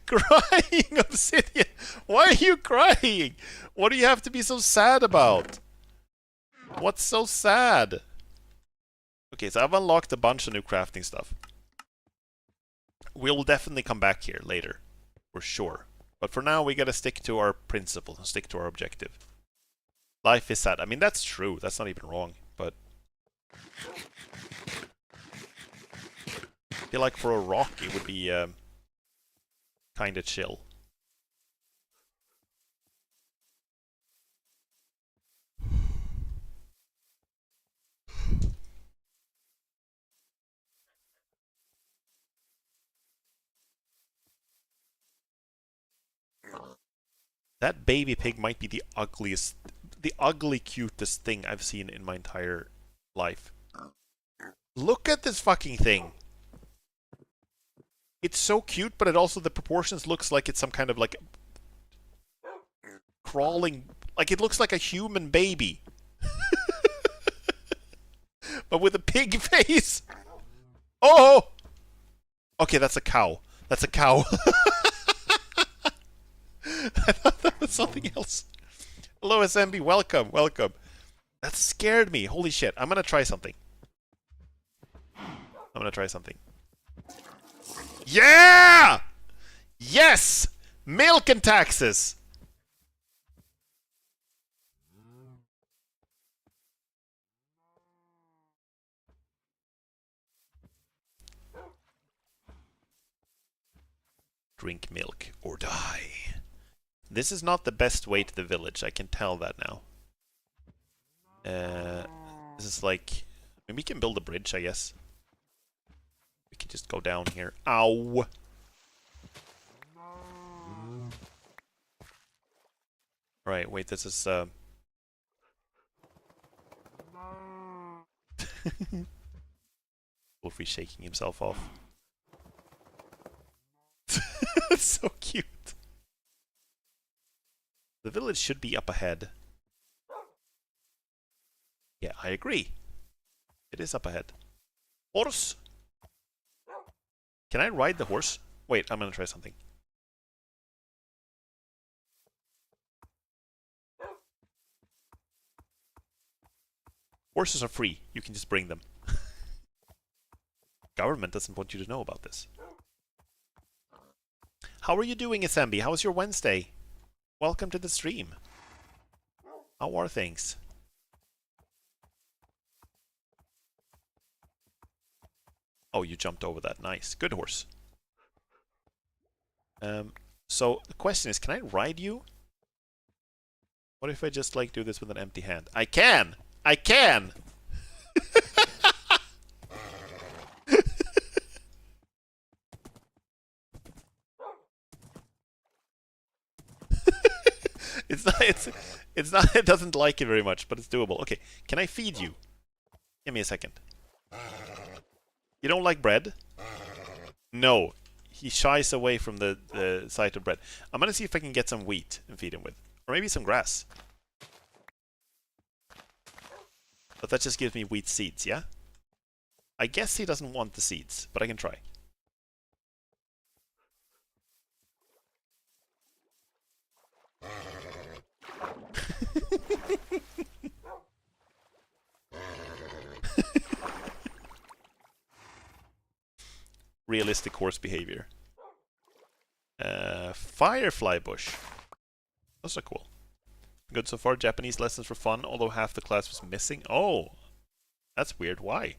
Speaker 1: Crying obsidian! Why are you crying? What do you have to be so sad about? What's so sad? Okay, so I've unlocked a bunch of new crafting stuff. We'll definitely come back here later, for sure. But for now, we gotta stick to our principles and stick to our objective. Life is sad. I mean, that's true. That's not even wrong, but... I feel like for a rock, it would be kinda chill. That baby pig might be the ugliest, the ugly cutest thing I've seen in my entire life. Look at this fucking thing! It's so cute, but it also, the proportions looks like it's some kind of like crawling, like it looks like a human baby. But with a pig face! Oh! Okay, that's a cow. That's a cow. I thought that was something else. Hello, SMB. Welcome, welcome. That scared me. Holy shit. I'm gonna try something. I'm gonna try something. Yeah! Yes! Milk and taxes! Drink milk or die. This is not the best way to the village, I can tell that now. This is like... I mean, we can build a bridge, I guess. We can just go down here. Ow! Right, wait, this is... Wolfie shaking himself off. So cute. The village should be up ahead. Yeah, I agree. It is up ahead. Horse! Can I ride the horse? Wait, I'm gonna try something. Horses are free. You can just bring them. Government doesn't want you to know about this. How are you doing, Asembi? How was your Wednesday? Welcome to the stream. How are things? Oh, you jumped over that. Nice. Good horse. So the question is, can I ride you? What if I just like do this with an empty hand? I can! I can! it's not, it doesn't like it very much, but it's doable. Okay, can I feed you? Give me a second. You don't like bread? No. He shies away from the sight of bread. I'm gonna see if I can get some wheat and feed him with. Or maybe some grass. But that just gives me wheat seeds, yeah? I guess he doesn't want the seeds, but I can try. Realistic horse behavior. Firefly bush. Those are cool. Good so far. Japanese lessons were fun, although half the class was missing. Oh, that's weird. Why?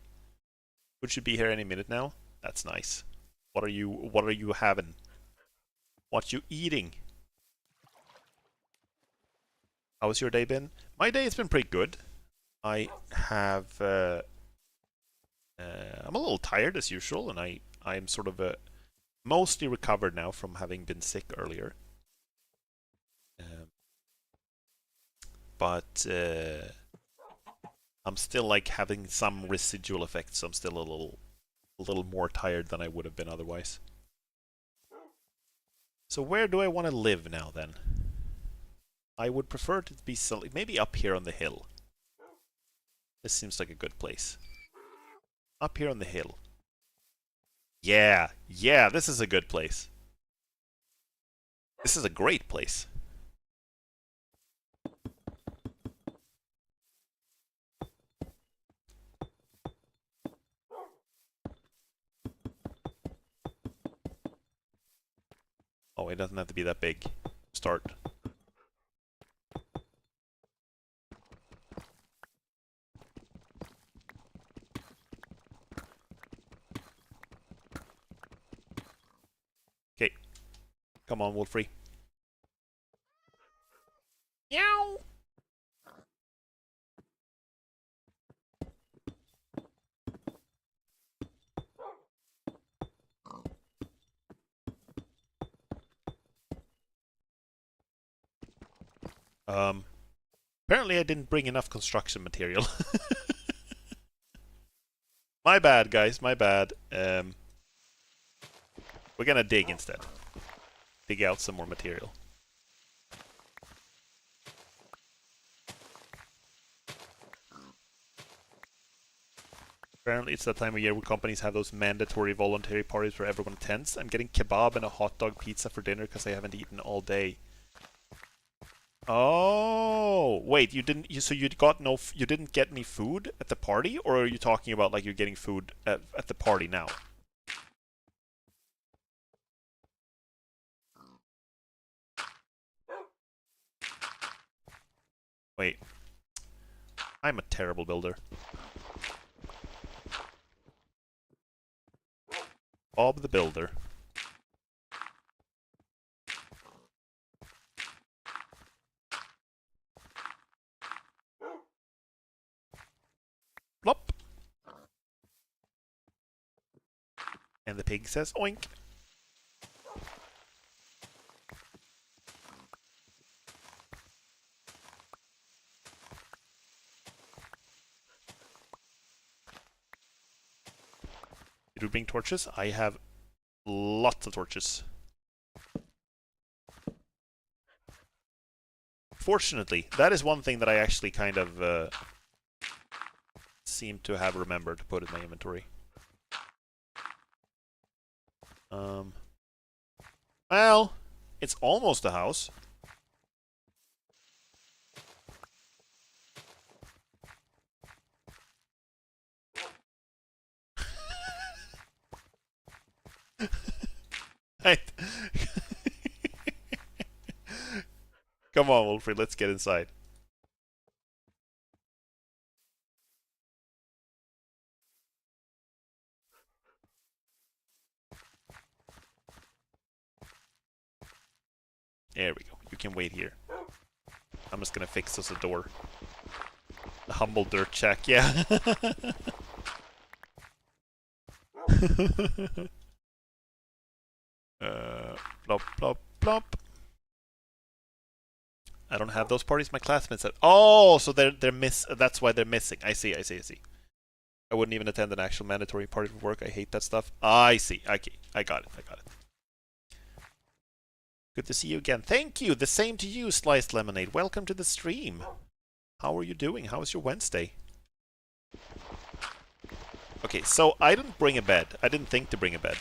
Speaker 1: Food should be here any minute now. That's nice. What are you having? What you eating? How's your day been? My day has been pretty good. I have I'm a little tired as usual, and I'm sort of mostly recovered now from having been sick earlier. But I'm still like having some residual effects, so I'm still a little more tired than I would have been otherwise. So where do I want to live now then? I would prefer to be maybe up here on the hill. This seems like a good place. Up here on the hill. Yeah, yeah, this is a good place. This is a great place. Oh, it doesn't have to be that big. Start. Okay. Come on, Wolfrey. Meow. Apparently I didn't bring enough construction material. My bad, guys. My bad. We're gonna dig instead. Dig out some more material. Apparently it's that time of year where companies have those mandatory voluntary parties where everyone attends. I'm getting kebab and a hot dog pizza for dinner because I haven't eaten all day. Oh, wait, you didn't. So you got no. You didn't get any food at the party, or are you talking about like you're getting food at the party now? Wait, I'm a terrible builder. Bob the Builder. Plop. And the pig says oink. Did we bring torches? I have lots of torches. Fortunately, that is one thing that I actually kind of seem to have remembered to put in my inventory. Well, it's almost a house. Come on, Wolfrey, let's get inside. There we go. You can wait here. I'm just gonna fix us a door. A humble dirt check, yeah. Plop, plop, plop. I don't have those parties. My classmates said. Oh, so they're that's why they're missing. I see. I wouldn't even attend an actual mandatory party for work. I hate that stuff. I see. Okay, I got it. Good to see you again. Thank you. The same to you, Sliced Lemonade. Welcome to the stream. How are you doing? How was your Wednesday? Okay, so I didn't bring a bed. I didn't think to bring a bed.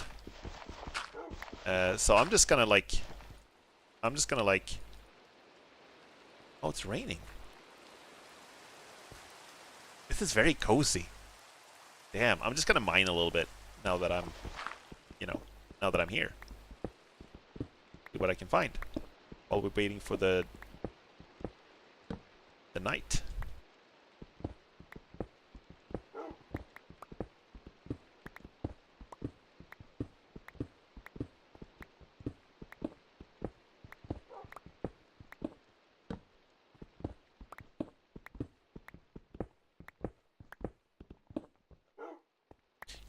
Speaker 1: So I'm just gonna like... Oh, it's raining. This is very cozy. Damn, I'm just gonna mine a little bit now that I'm, now that I'm here. See what I can find while we're waiting for the night.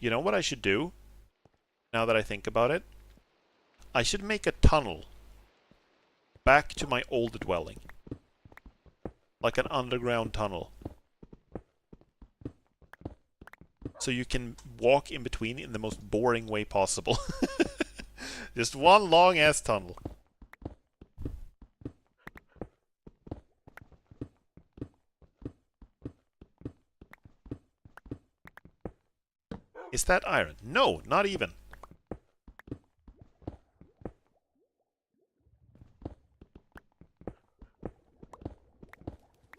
Speaker 1: You know what I should do? Now that I think about it? I should make a tunnel back to my old dwelling. Like an underground tunnel. So you can walk in between in the most boring way possible. Just one long-ass tunnel. Is that iron? No, not even.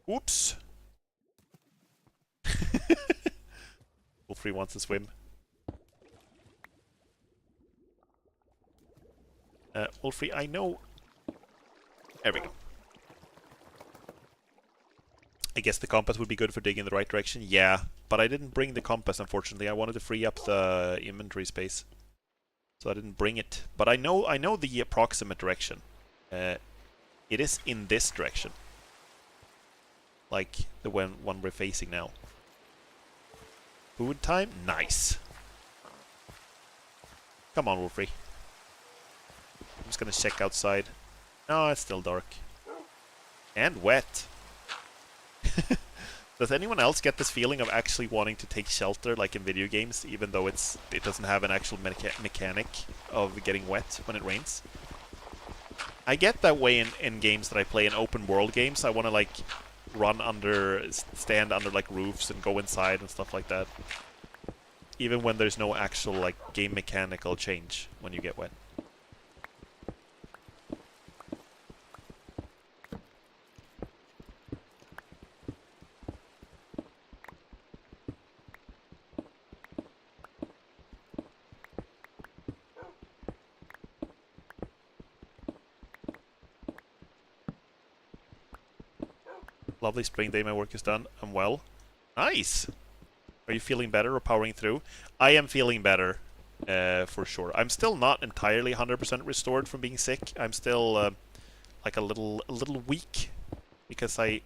Speaker 1: Oops. Wolfrey wants to swim. Wolfrey, I know... There we go. I guess the compass would be good for digging in the right direction. Yeah, but I didn't bring the compass, unfortunately. I wanted to free up the inventory space. So I didn't bring it. But I know the approximate direction. It is in this direction. Like the one we're facing now. Food time? Nice. Come on, Wolfrey. I'm just gonna check outside. No, it's still dark. And wet. Does anyone else get this feeling of actually wanting to take shelter like in video games, even though it doesn't have an actual mechanic of getting wet when it rains? I get that way in games that I play, in open world games. I want to like stand under like roofs and go inside and stuff like that. even when there's no actual like game mechanical change when you get wet. Lovely spring day, my work is done. I'm well. Nice! Are you feeling better or powering through? I am feeling better, for sure. I'm still not entirely 100% restored from being sick. I'm still, like a little weak, because I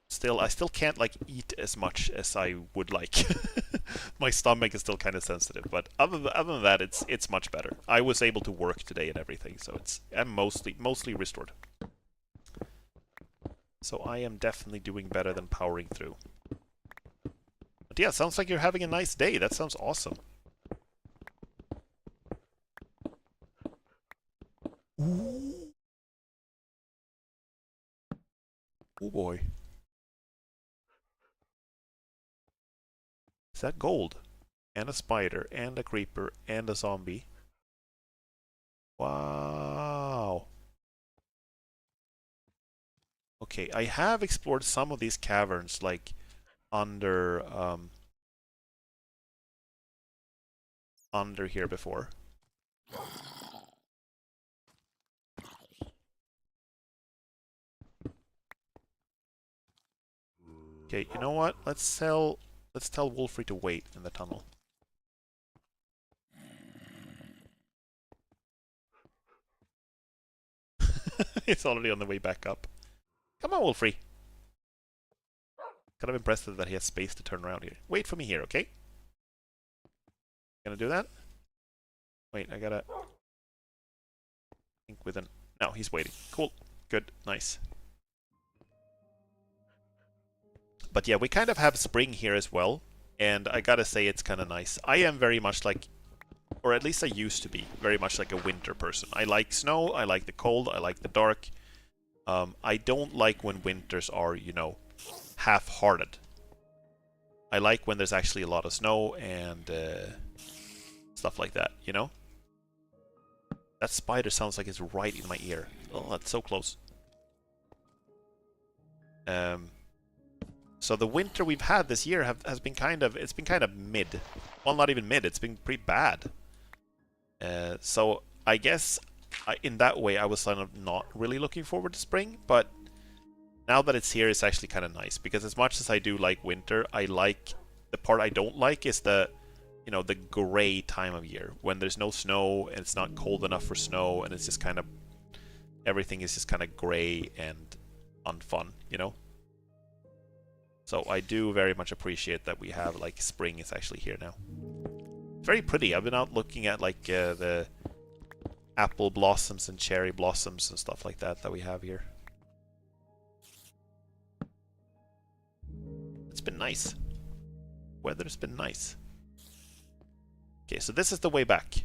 Speaker 1: still can't like eat as much as I would like. My stomach is still kind of sensitive, but other than that, it's much better. I was able to work today and everything, so I'm mostly restored. So I am definitely doing better than powering through. But yeah, sounds like you're having a nice day. That sounds awesome. Ooh. Oh boy. Is that gold? And a spider, and a creeper, and a zombie. Wow. Okay, I have explored some of these caverns, like under here before. Okay, you know what? Let's tell Wolfrey to wait in the tunnel. It's already on the way back up. Come on, Wolfrey. Kind of impressed that he has space to turn around here. Wait for me here, okay? Gonna do that? Wait, I gotta think with an... No, he's waiting. Cool. Good. Nice. But yeah, we kind of have spring here as well. And I gotta say it's kind of nice. I am very much like... Or at least I used to be very much like a winter person. I like snow, I like the cold, I like the dark. I don't like when winters are, you know, half-hearted. I like when there's actually a lot of snow and stuff like that, you know? That spider sounds like it's right in my ear. Oh, that's so close. So the winter we've had this year has been kind of mid. Well, not even mid. It's been pretty bad. So I guess in that way I was kind of not really looking forward to spring, but now that it's here, it's actually kind of nice, because as much as I do like winter, I like the part I don't like is the, you know, the gray time of year when there's no snow and it's not cold enough for snow, and it's just kind of everything is just kind of gray and unfun, you know. So I do very much appreciate that we have like spring is actually here now. Very pretty. I've been out looking at like the apple blossoms and cherry blossoms and stuff like that we have here. It's been nice. Weather's been nice. Okay, so this is the way back.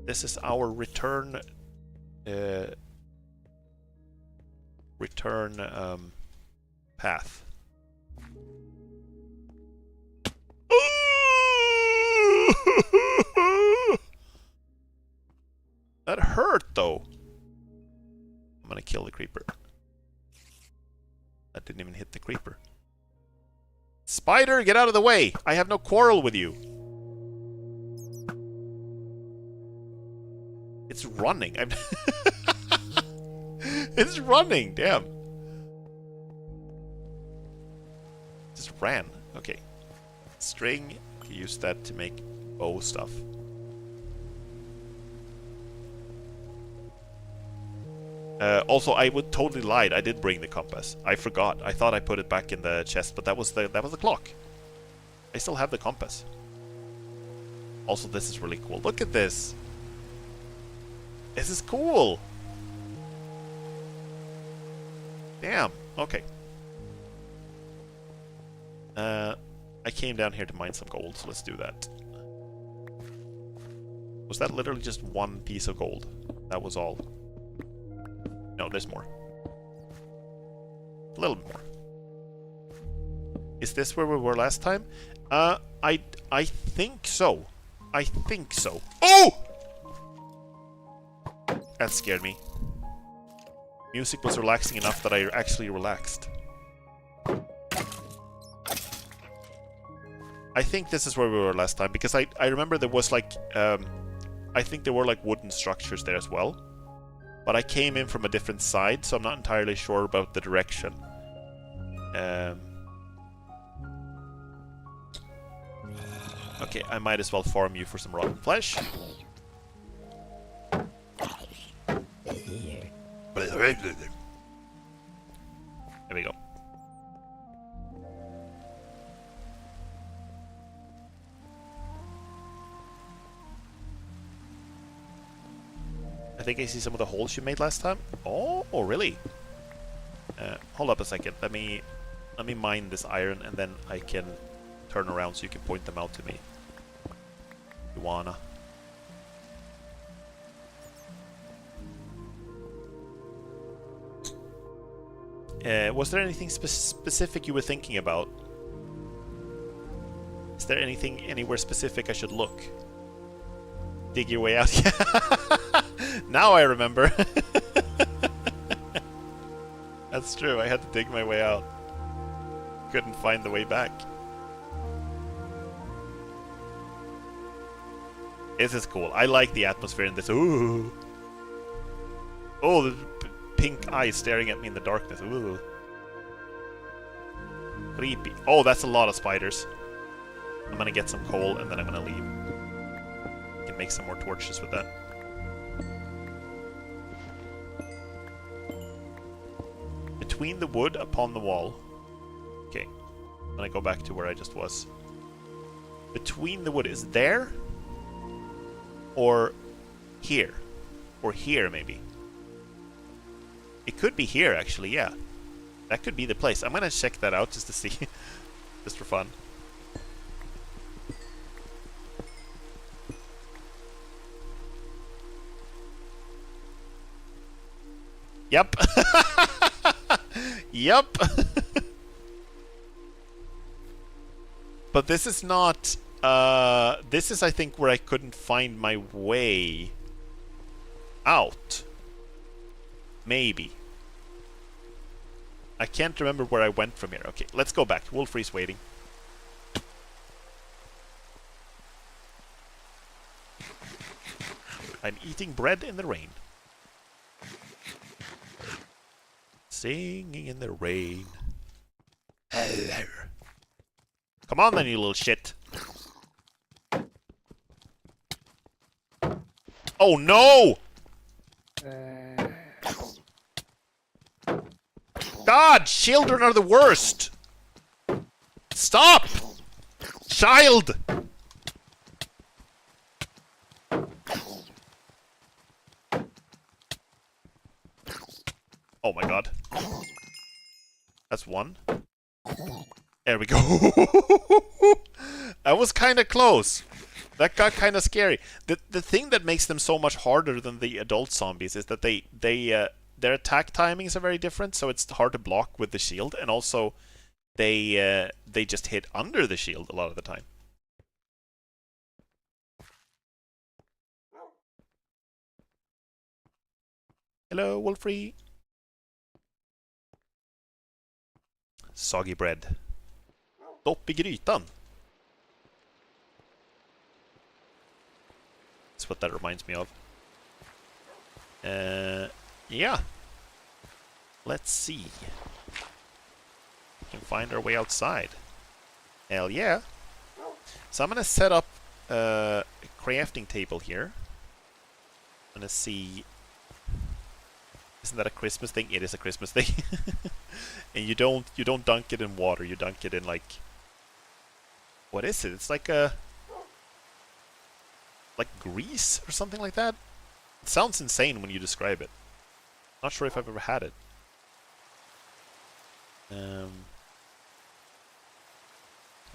Speaker 1: This is our return path. That hurt, though. I'm gonna kill the creeper. That didn't even hit the creeper. Spider, get out of the way! I have no quarrel with you. It's running. It's running, damn. Just ran. Okay. String. Use that to make bow stuff. Also, I would totally lied. I did bring the compass. I forgot. I thought I put it back in the chest, but that was the clock. I still have the compass. Also, this is really cool. Look at this. This is cool. Damn. Okay. I came down here to mine some gold, so let's do that. Was that literally just one piece of gold? That was all. No, there's more. A little bit more. Is this where we were last time? I think so. I think so. Oh! That scared me. Music was relaxing enough that I actually relaxed. I think this is where we were last time, because I remember there was like, I think there were like wooden structures there as well. But I came in from a different side, so I'm not entirely sure about the direction. Okay, I might as well farm you for some rotten flesh. There we go. I think I see some of the holes you made last time. Oh, really? Hold up a second. Let me mine this iron, and then I can turn around so you can point them out to me. You wanna? Was there anything specific you were thinking about? Is there anything anywhere specific I should look? Dig your way out. Now I remember. That's true. I had to dig my way out. Couldn't find the way back. This is cool. I like the atmosphere in this. Ooh. Oh, the pink eyes staring at me in the darkness. Ooh. Creepy. Oh, that's a lot of spiders. I'm gonna get some coal and then I'm gonna leave. I can make some more torches with that. Between the wood upon the wall. Okay. I'm gonna go back to where I just was. Between the wood is there? Or here? Or here, maybe? It could be here, actually, yeah. That could be the place. I'm gonna check that out just to see. Just for fun. Yep. Yep. But this is not... this is, I think, where I couldn't find my way out. Maybe. I can't remember where I went from here. Okay, let's go back. Wolfrey's waiting. I'm eating bread in the rain. Singing in the rain. Hello. Come on then, you little shit. Oh no! God, children are the worst! Stop! Child! Oh my god. That's one. There we go. That was kind of close. That got kind of scary. The thing that makes them so much harder than the adult zombies is that their attack timings are very different, so it's hard to block with the shield, and also they just hit under the shield a lot of the time. Hello, Wolfrey. Soggy bread. Dopp i grytan. That's what that reminds me of. Yeah. Let's see. We can find our way outside. Hell yeah. So I'm gonna set up a crafting table here. I'm gonna see. Isn't that a Christmas thing? It is a Christmas thing. And you don't dunk it in water. You dunk it in like. What is it? It's like a. Like grease or something like that. It sounds insane when you describe it. Not sure if I've ever had it. I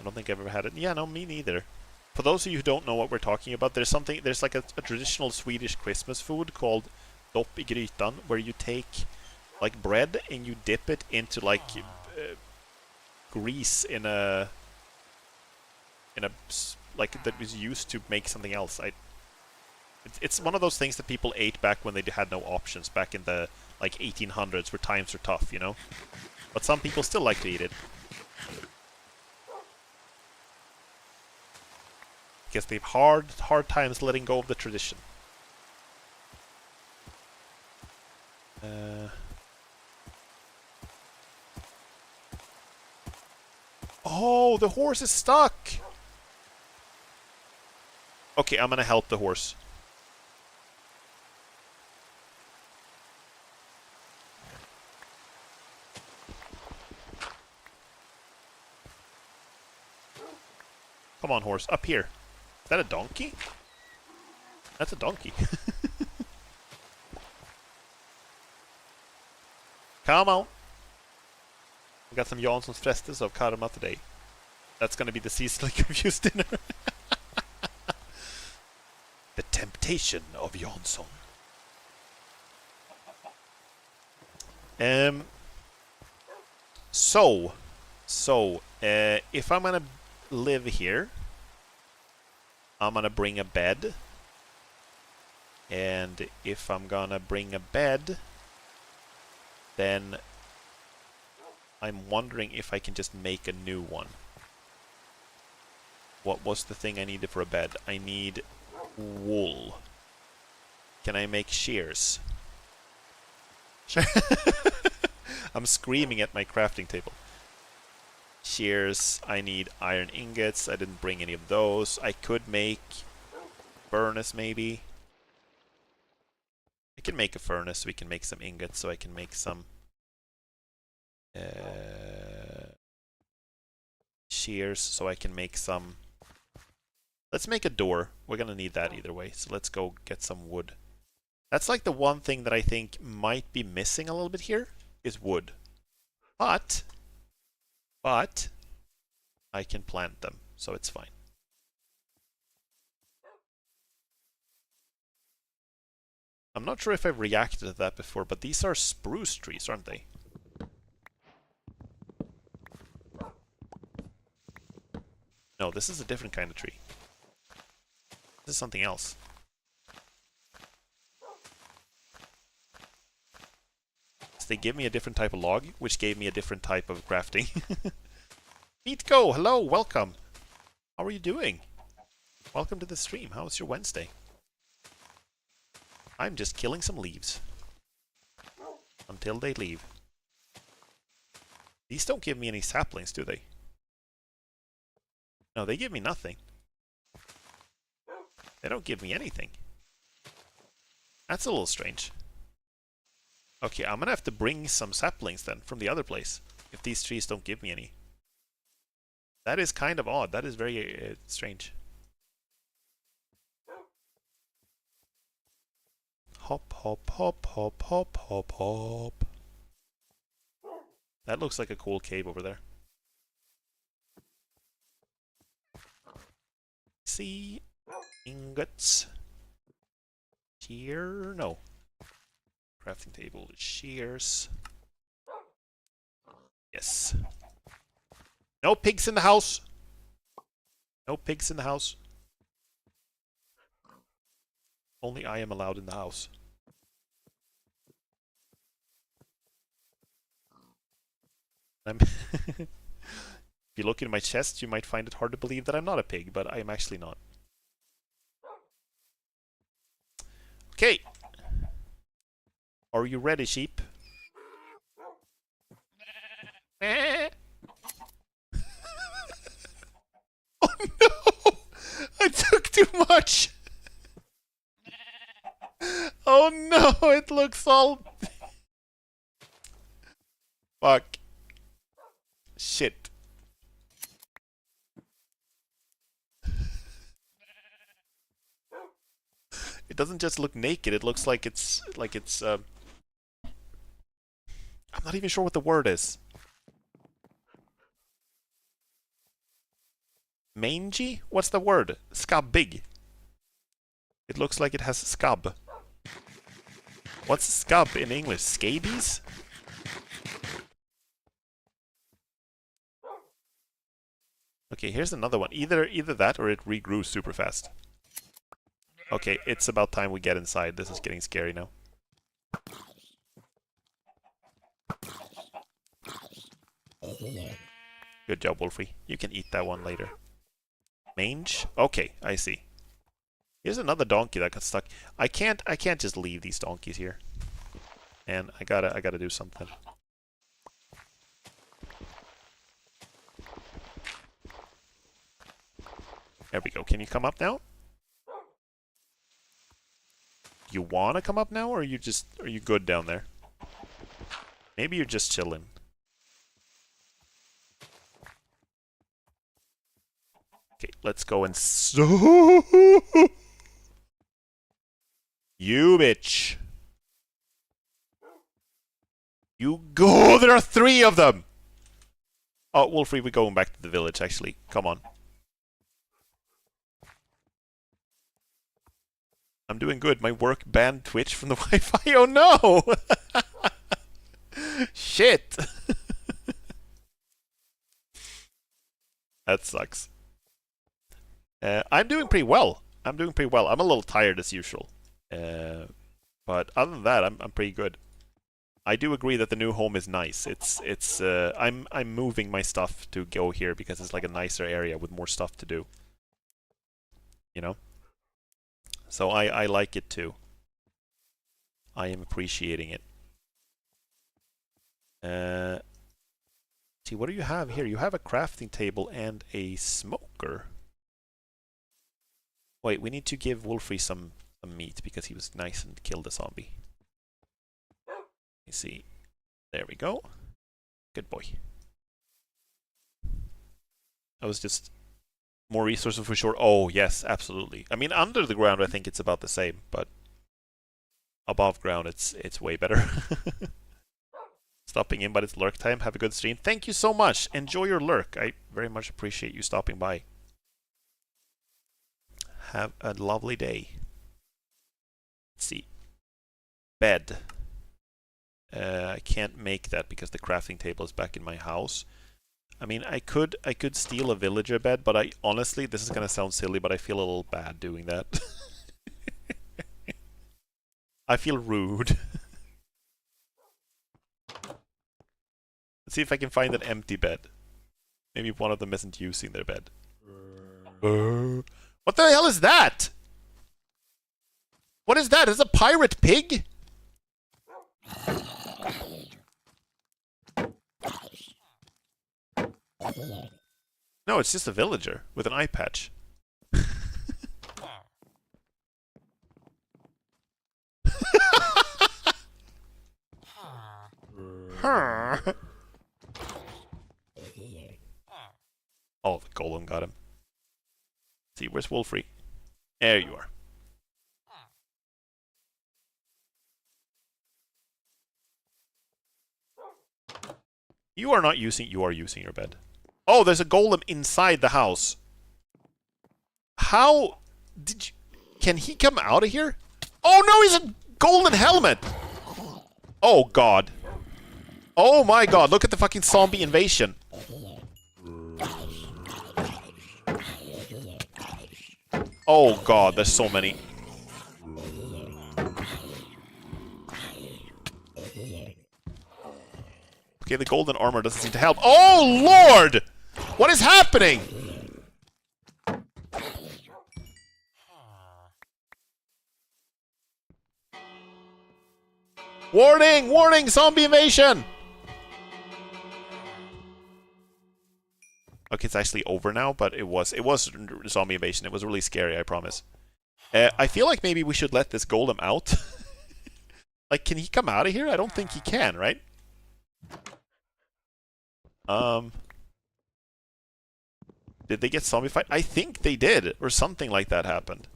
Speaker 1: don't think I've ever had it. Yeah, no, me neither. For those of you who don't know what we're talking about, there's like a traditional Swedish Christmas food called dopp i grytan, where you take like bread and you dip it into like grease in a like that was used to make something else. It's one of those things that people ate back when they had no options, back in the like 1800s, where times were tough, you know. But some people still like to eat it. Because they've hard times letting go of the tradition. Oh, the horse is stuck! Okay, I'm gonna help the horse. Come on, horse, up here. Is that a donkey? That's a donkey. Come on! We got some Janssons frestes of karma today. That's gonna be the seasonally confused dinner. The temptation of Jansson. If I'm gonna live here, I'm gonna bring a bed. And if I'm gonna bring a bed, then I'm wondering if I can just make a new one. What was the thing I needed for a bed? I need wool. Can I make shears? I'm screaming at my crafting table. Shears, I need iron ingots. I didn't bring any of those. I could make furnace maybe. I can make a furnace. We can make some ingots, so I can make some shears, so I can make some. Let's make a door. We're gonna need that either way, so let's go get some wood. That's like the one thing that I think might be missing a little bit here, is wood. But I can plant them, so it's fine. I'm not sure if I've reacted to that before, but these are spruce trees, aren't they? No, this is a different kind of tree. This is something else. So they give me a different type of log, which gave me a different type of crafting. Meatgo, hello, welcome. How are you doing? Welcome to the stream. How was your Wednesday? I'm just killing some leaves. Until they leave. These don't give me any saplings, do they? No, they give me nothing. They don't give me anything. That's a little strange. Okay, I'm gonna have to bring some saplings then from the other place, if these trees don't give me any. That is kind of odd. That is very strange. Hop, hop, hop, hop, hop, hop, hop. That looks like a cool cave over there. See? Ingots. Shear? No. Crafting table. Shears. Yes. No pigs in the house! No pigs in the house. Only I am allowed in the house. If you look in my chest, you might find it hard to believe that I'm not a pig, but I am actually not. Okay. Are you ready, sheep? Oh no! I took too much! Oh no, it looks all... Fuck. Shit. It doesn't just look naked, it looks like it's... I'm not even sure what the word is. Mangy? What's the word? Scabbig. It looks like it has scab. What's scab in English? Scabies? Okay, here's another one. Either that or it regrew super fast. Okay, it's about time we get inside. This is getting scary now. Good job, Wolfie. You can eat that one later. Mange? Okay, I see. Here's another donkey that got stuck. I can't just leave these donkeys here. And I gotta do something. There we go. Can you come up now? You wanna come up now, or are you good down there? Maybe you're just chilling. Okay, let's go and you bitch. You go! There are 3 of them! Oh, Wolfie, we're going back to the village, actually. Come on. I'm doing good. My work banned Twitch from the Wi-Fi. Oh no! Shit! That sucks. I'm doing pretty well. I'm a little tired as usual. But other than that, I'm pretty good. I do agree that the new home is nice. I'm moving my stuff to go here because it's like a nicer area with more stuff to do. You know? So I like it too. I am appreciating it. See, what do you have here? You have a crafting table and a smoker. Wait, we need to give Wolfie some meat because he was nice and killed the zombie. Let me see. There we go. Good boy. I was just more resources for sure. Oh, yes, absolutely. I mean, under the ground, I think it's about the same, but above ground, it's way better. Stopping in, but it's lurk time. Have a good stream. Thank you so much. Enjoy your lurk. I very much appreciate you stopping by. Have a lovely day. Let's see. Bed. I can't make that because the crafting table is back in my house. I mean, I could steal a villager bed, but I honestly, this is gonna sound silly, but I feel a little bad doing that. I feel rude. Let's see if I can find an empty bed. Maybe one of them isn't using their bed. What the hell is that? What is that? Is it a pirate pig? No, it's just a villager with an eye patch. Oh, the golem got him. Let's see, where's Wolfrey? There you are. You are using your bed. Oh, there's a golem inside the house. How did you... Can he come out of here? Oh no, he's a golden helmet! Oh god. Oh my god, look at the fucking zombie invasion. Oh god, there's so many. Okay, the golden armor doesn't seem to help. Oh lord! What is happening? Warning! Warning! Zombie invasion! Okay, it's actually over now, but it was zombie invasion. It was really scary, I promise. I feel like maybe we should let this golem out. Like, can he come out of here? I don't think he can, right? Did they get zombified? I think they did, or something like that happened.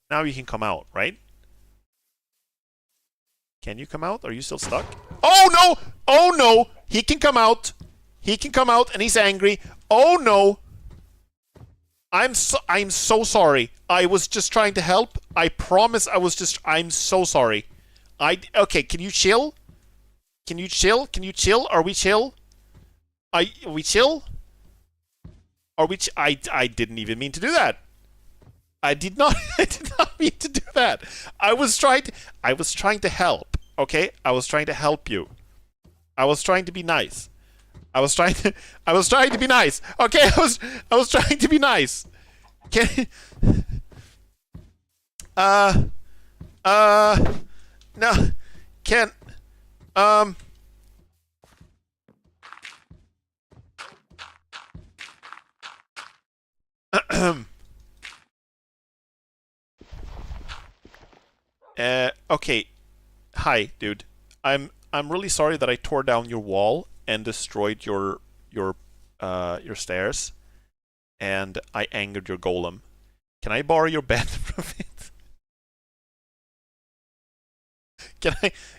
Speaker 1: Now you can come out, right? Can you come out? Are you still stuck? Oh no! Oh no! He can come out! He can come out and he's angry. Oh no! I'm so sorry. I was just trying to help. I promise I'm so sorry. Okay, can you chill? Can you chill? Can you chill? Are we chill? Are we chill? Are we I didn't even mean to do that. I did not I did not mean to do that. I was trying to help, okay? I was trying to help you. I was trying to be nice. I was trying to be nice. Okay, I was trying to be nice. Can no can okay. Hi, dude. I'm really sorry that I tore down your wall and destroyed your stairs, and I angered your golem. Can I borrow your bed from it?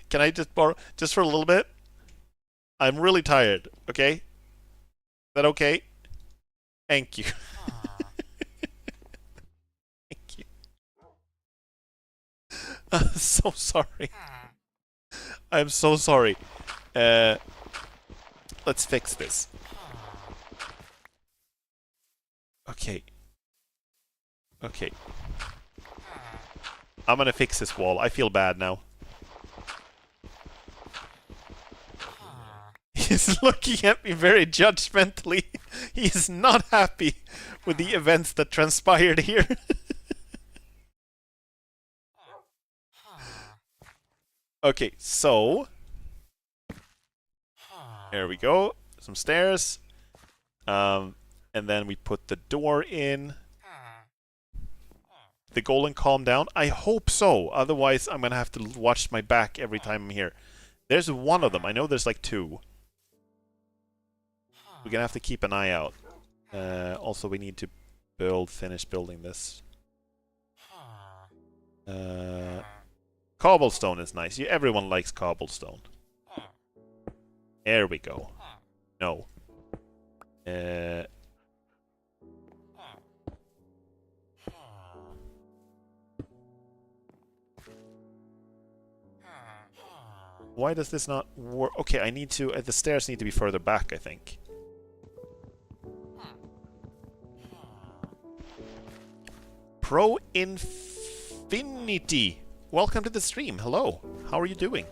Speaker 1: Can I just borrow just for a little bit? I'm really tired, okay? Is that okay? Thank you. Thank you. I'm so sorry. I'm so sorry. Let's fix this. Okay. Okay. I'm gonna fix this wall. I feel bad now. He's looking at me very judgmentally. He's not happy with the events that transpired here. Okay, so... There we go. Some stairs. And then we put the door in. The golem calm down? I hope so. Otherwise, I'm gonna have to watch my back every time I'm here. There's one of them. I know there's like two. We're gonna have to keep an eye out. Also, we need to finish building this. Cobblestone is nice. Everyone likes cobblestone. There we go. No. Why does this not work? Okay, I need to... the stairs need to be further back, I think. Pro Infinity! Welcome to the stream. Hello. How are you doing?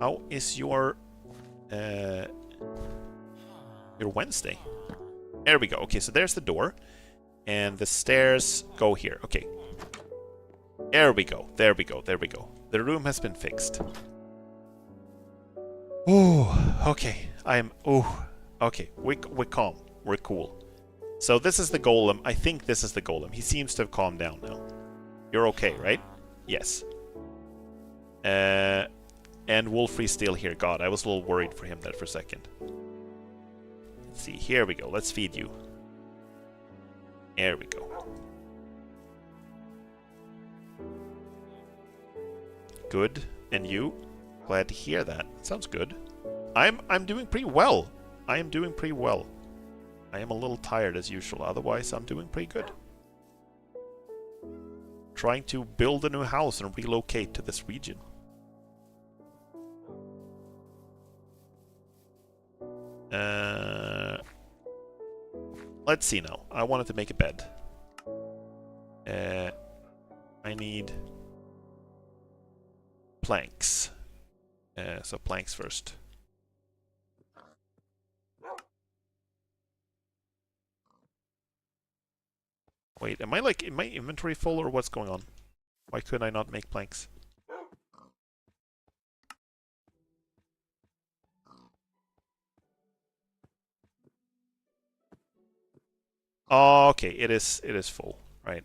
Speaker 1: How is your Wednesday? There we go. Okay, so there's the door. And the stairs go here. Okay. There we go. There we go. There we go. The room has been fixed. Oh, okay. Okay. We're calm. We're cool. So this is the golem. I think this is the golem. He seems to have calmed down now. You're okay, right? Yes. And Wolfrey's still here. God, I was a little worried for him there for a second. Let's see. Here we go. Let's feed you. There we go. Good. And you? Glad to hear that. Sounds good. I'm doing pretty well. I am doing pretty well. I am a little tired as usual. Otherwise, I'm doing pretty good. Trying to build a new house and relocate to this region. Let's see now. I wanted to make a bed. I need planks. So planks first. Wait, am I like in my inventory full or what's going on? Why couldn't I not make planks? Oh, okay, it is full, right?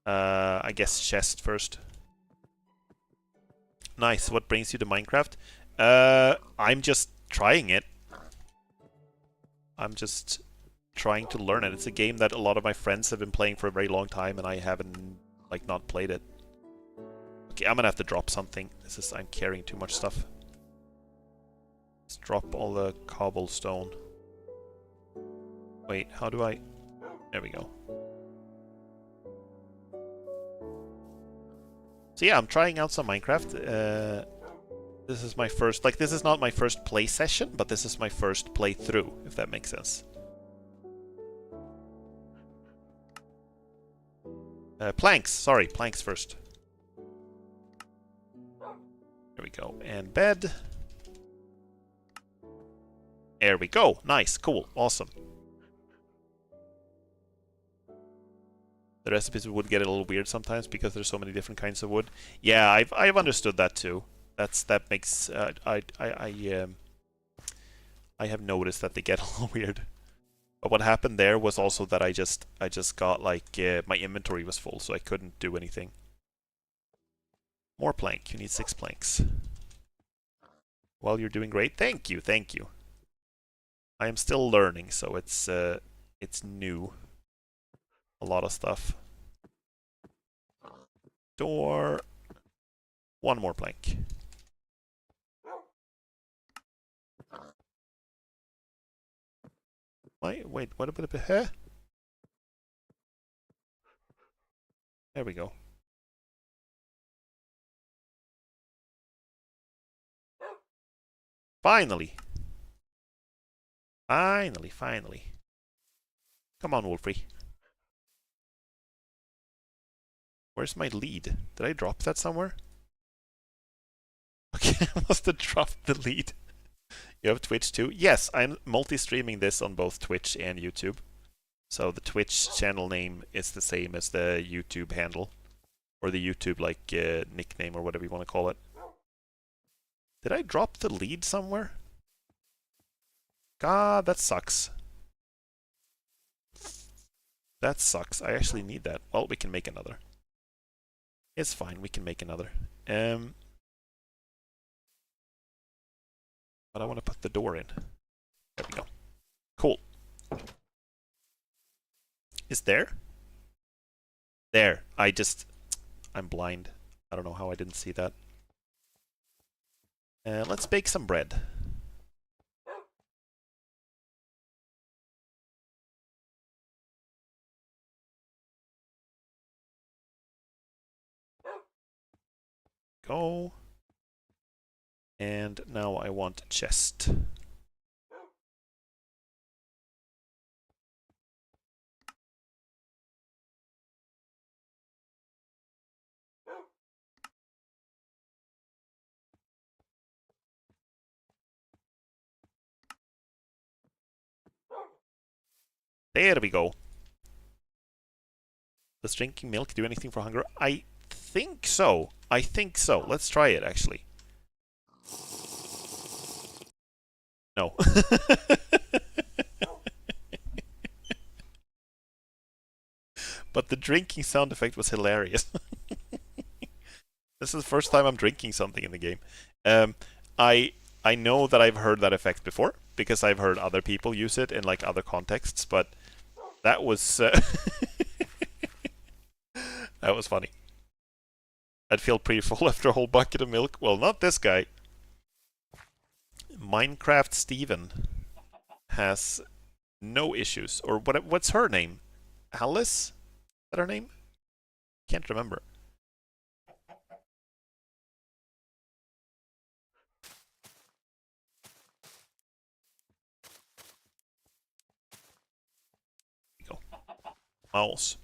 Speaker 1: I guess chest first. Nice. What brings you to Minecraft? I'm just trying it. I'm just trying to learn it. It's a game that a lot of my friends have been playing for a very long time, and I haven't like not played it. Okay, I'm gonna have to drop something. I'm carrying too much stuff. Let's drop all the cobblestone. Wait, how do I... There we go. So yeah, I'm trying out some Minecraft. This is my first... Like, this is not my first play session, but this is my first playthrough, if that makes sense. Planks, sorry, planks first. There we go, and bed. There we go, nice, cool, awesome. The recipes would get a little weird sometimes because there's so many different kinds of wood. Yeah, I've understood that too. That makes I have noticed that they get a little weird. But what happened there was also that I just got like my inventory was full, so I couldn't do anything. More plank. You need 6 planks. Well, you're doing great. Thank you, thank you. I am still learning, so it's new. A lot of stuff. Door. 1 more plank. Wait, what about the hair? There we go. Finally! Finally. Come on, Wolfie. Where's my lead? Did I drop that somewhere? Okay, I must have dropped the lead. You have Twitch too? Yes, I'm multi-streaming this on both Twitch and YouTube. So the Twitch channel name is the same as the YouTube handle. Or the YouTube, like, nickname or whatever you want to call it. Did I drop the lead somewhere? God, that sucks. That sucks. I actually need that. Well, we can make another. It's fine, we can make another. But I want to put the door in. There we go. Cool. Is there? There. I'm blind. I don't know how I didn't see that. Let's bake some bread. Go. And now I want a chest. There we go. Does drinking milk do anything for hunger? I think so. I think so. Let's try it, actually. No. But the drinking sound effect was hilarious. This is the first time I'm drinking something in the game. I know that I've heard that effect before, because I've heard other people use it in like other contexts, but that was that was funny. I'd feel pretty full after a whole bucket of milk. Well, not this guy. Minecraft Steven has no issues. Or what's her name? Alice? Is that her name? Can't remember. Go. Mouse.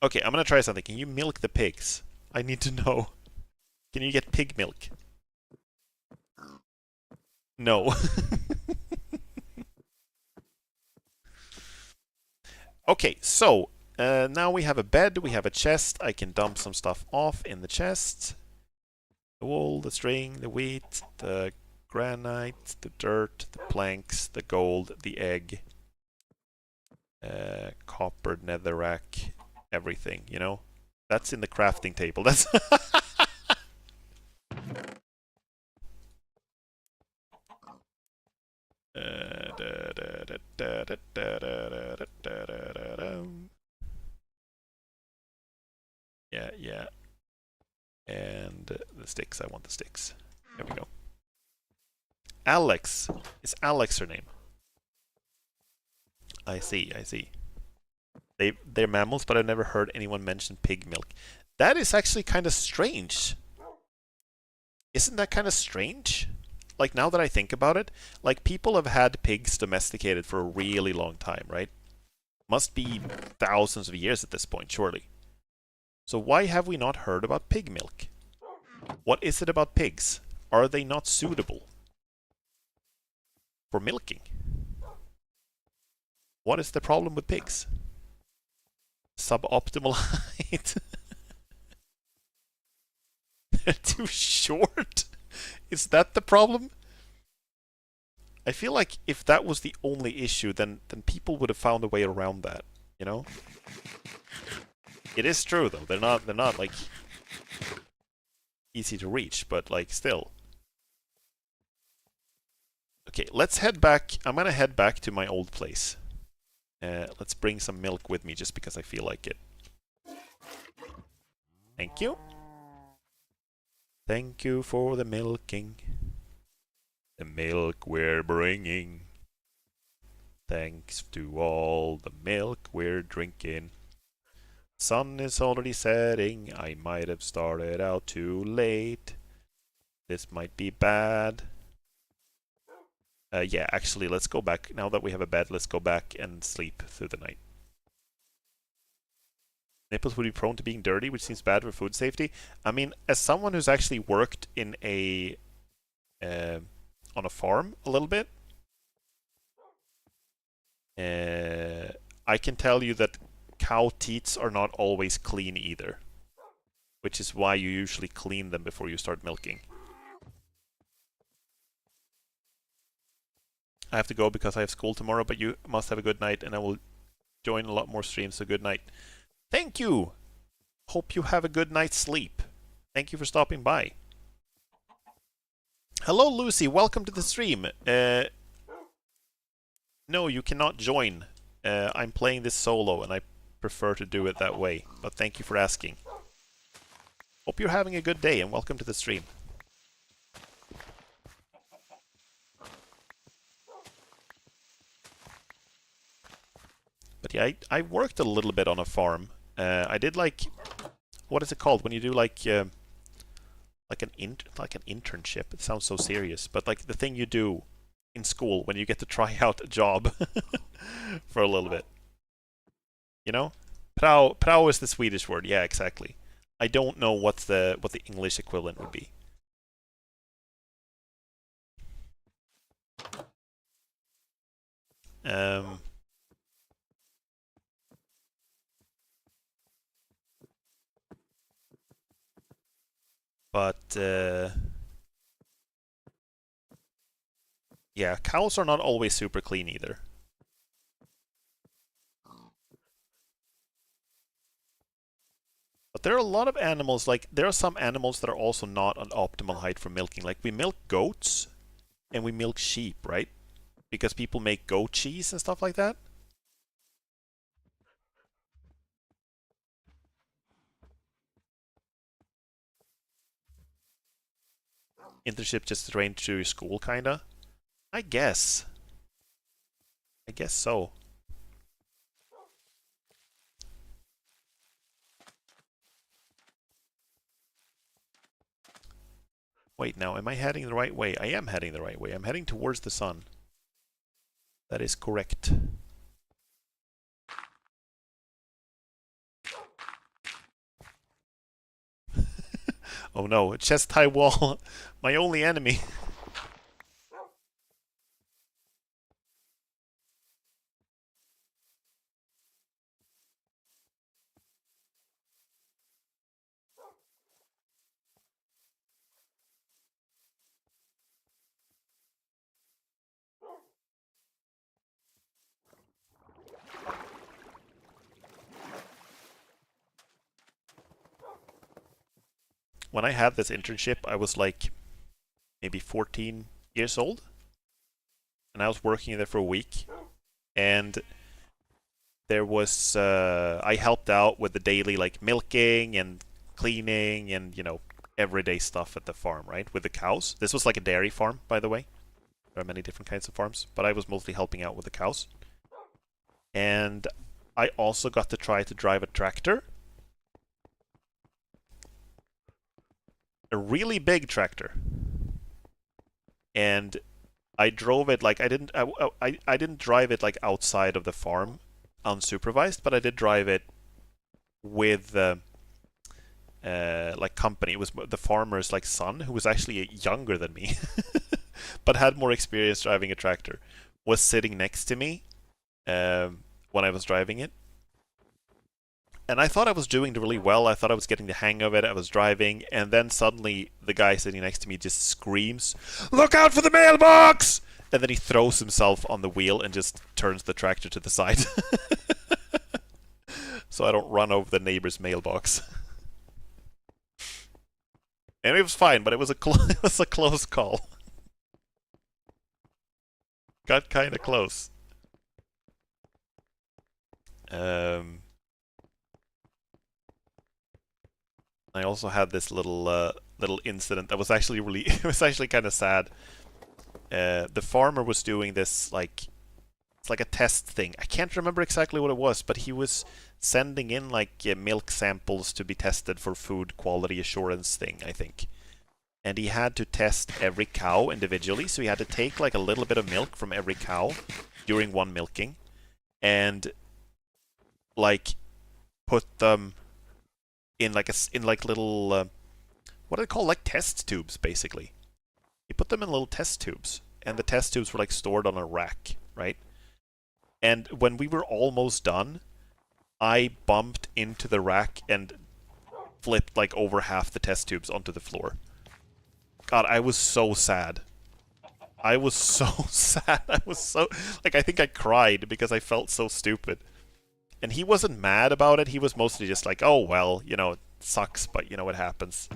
Speaker 1: Okay, I'm gonna try something. Can you milk the pigs? I need to know. Can you get pig milk? No. Okay, so now we have a bed, we have a chest. I can dump some stuff off in the chest. The wool, the string, the wheat, the granite, the dirt, the planks, the gold, the egg, copper, netherrack, everything, you know? That's in the crafting table. That's yeah. And sticks. I want the sticks. There we go. Alex. Is Alex her name? I see, I see. They're mammals, but I've never heard anyone mention pig milk. That is actually kind of strange. Isn't that kind of strange? Like, now that I think about it, like, people have had pigs domesticated for a really long time, right? Must be thousands of years at this point, surely. So why have we not heard about pig milk? What is it about pigs? Are they not suitable for milking? What is the problem with pigs? Suboptimal height. They're too short. Is that the problem? I feel like if that was the only issue, then people would have found a way around that, you know? It is true though. They're not like easy to reach, but like still. Okay, let's head back. I'm gonna head back to my old place. Let's bring some milk with me just because I feel like it. Thank you. Thank you for the milking. The milk we're bringing. Thanks to all the milk we're drinking. Sun is already setting. I might have started out too late. This might be bad. Yeah, actually, let's go back. Now that we have a bed, let's go back and sleep through the night. Nipples would be prone to being dirty, which seems bad for food safety. I mean, as someone who's actually worked in a on a farm a little bit, I can tell you that cow teats are not always clean either, which is why you usually clean them before you start milking. I have to go because I have school tomorrow, but you must have a good night, and I will join a lot more streams, so good night. Thank you! Hope you have a good night's sleep. Thank you for stopping by. Hello, Lucy. Welcome to the stream. No, you cannot join. I'm playing this solo, and I prefer to do it that way. But thank you for asking. Hope you're having a good day, and welcome to the stream. But yeah, I worked a little bit on a farm. I did like, what is it called when you do like an internship? It sounds so serious, but like the thing you do in school when you get to try out a job for a little bit. You know, prao is the Swedish word. Yeah, exactly. I don't know what the English equivalent would be. But yeah, cows are not always super clean either. But there are a lot of animals, like there are some animals that are also not an optimal height for milking. Like we milk goats and we milk sheep, right? Because people make goat cheese and stuff like that. Internship just trained through your school, kinda? I guess. I guess so. Wait, now, am I heading the right way? I am heading the right way. I'm heading towards the sun. That is correct. Oh no, a chest high wall. My only enemy. When I had this internship, I was like maybe 14 years old. And I was working there for a week. And there was, I helped out with the daily like milking and cleaning and, you know, everyday stuff at the farm, right? With the cows. This was like a dairy farm, by the way. There are many different kinds of farms, but I was mostly helping out with the cows. And I also got to try to drive a tractor. A really big tractor. And I drove it like I didn't drive it like outside of the farm unsupervised, but I did drive it with like company. It was the farmer's like son, who was actually younger than me, but had more experience driving a tractor, was sitting next to me when I was driving it. And I thought I was doing really well. I thought I was getting the hang of it. I was driving, and then suddenly the guy sitting next to me just screams, "Look out for the mailbox!" And then he throws himself on the wheel and just turns the tractor to the side. So I don't run over the neighbor's mailbox. And it was fine, but it was a close call. Got kind of close. I also had this little incident that was actually really it was actually kind of sad. The farmer was doing this like it's like a test thing. I can't remember exactly what it was, but he was sending in like milk samples to be tested for food quality assurance thing, I think. And he had to test every cow individually, so he had to take like a little bit of milk from every cow during one milking and like put them in like little what are they called, like test tubes basically. He put them in little test tubes, and the test tubes were like stored on a rack, right? And when we were almost done, I bumped into the rack and flipped like over half the test tubes onto the floor. God, I was so sad. I was so sad. I was so like I think I cried because I felt so stupid. And he wasn't mad about it. He was mostly just like, "Oh well, you know, it sucks, but you know what happens."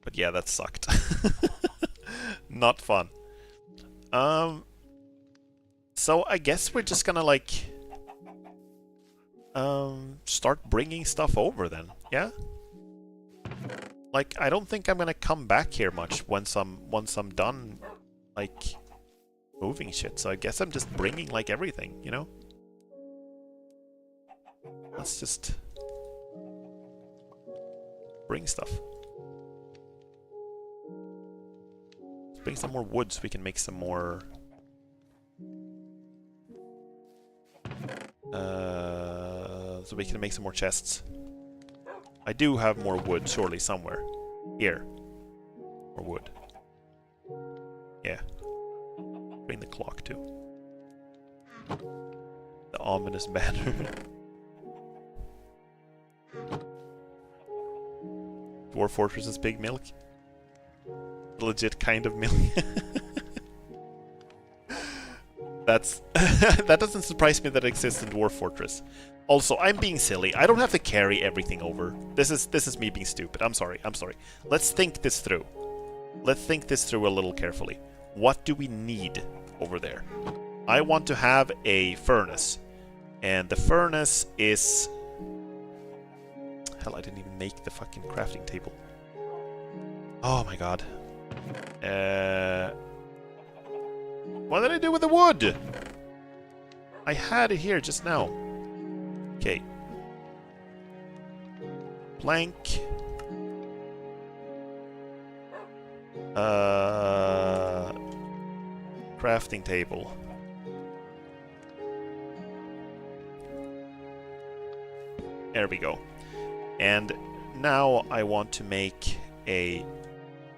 Speaker 1: But yeah, that sucked. Not fun. So I guess we're just gonna like start bringing stuff over then. Yeah? Like I don't think I'm gonna come back here much once I'm done like moving shit. So I guess I'm just bringing like everything, you know? Let's just bring stuff. Let's bring some more wood so we can make some more so we can make some more chests. I do have more wood, surely, somewhere. Here. More wood. Yeah. Bring the clock, too. The ominous banner. Dwarf Fortress's big milk. Legit kind of milk. That's that doesn't surprise me that it exists in Dwarf Fortress. Also, I'm being silly. I don't have to carry everything over. This is me being stupid. I'm sorry. I'm sorry. Let's think this through. Let's think this through a little carefully. What do we need over there? I want to have a furnace. And the furnace is... Hell, I didn't even make the fucking crafting table. Oh my god. What did I do with the wood? I had it here just now. Okay. Plank. Crafting table. There we go. And now I want to make a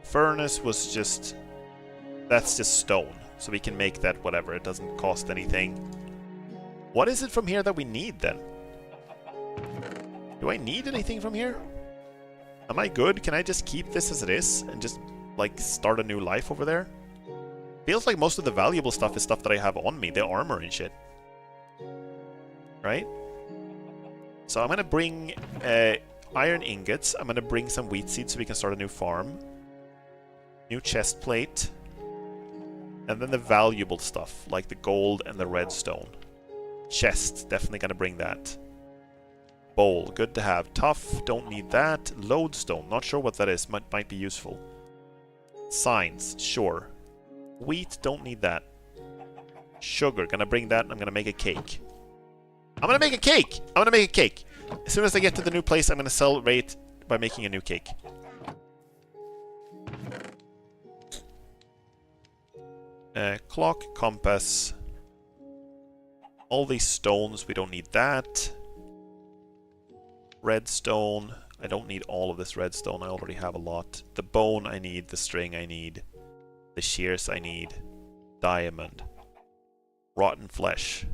Speaker 1: furnace was just... That's just stone. So we can make that whatever. It doesn't cost anything. What is it from here that we need then? Do I need anything from here? Am I good? Can I just keep this as it is and just like start a new life over there? Feels like most of the valuable stuff is stuff that I have on me. The armor and shit. Right? So I'm gonna bring iron ingots. I'm gonna bring some wheat seeds so we can start a new farm. New chest plate. And then the valuable stuff, like the gold and the redstone. Chest, definitely gonna bring that. Bowl, good to have. Tough, don't need that. Lodestone, not sure what that is. Might be useful. Signs, sure. Wheat, don't need that. Sugar, gonna bring that. I'm gonna make a cake. I'm gonna make a cake! I'm gonna make a cake! As soon as I get to the new place, I'm gonna celebrate by making a new cake. Clock, compass. All these stones, we don't need that. Redstone. I don't need all of this redstone, I already have a lot. The bone I need, the string I need. The shears I need. Diamond. Rotten flesh.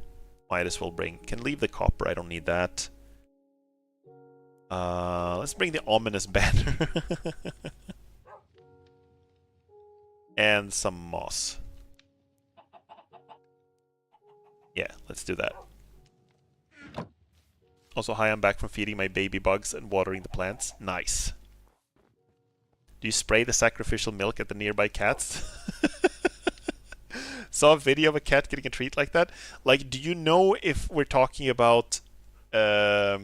Speaker 1: Might as well bring... Can leave the copper, I don't need that. Let's bring the ominous banner. And some moss. Yeah, let's do that. Also, hi, I'm back from feeding my baby bugs and watering the plants. Nice. Do you spray the sacrificial milk at the nearby cats? Saw a video of a cat getting a treat like that. Like, do you know if we're talking about... are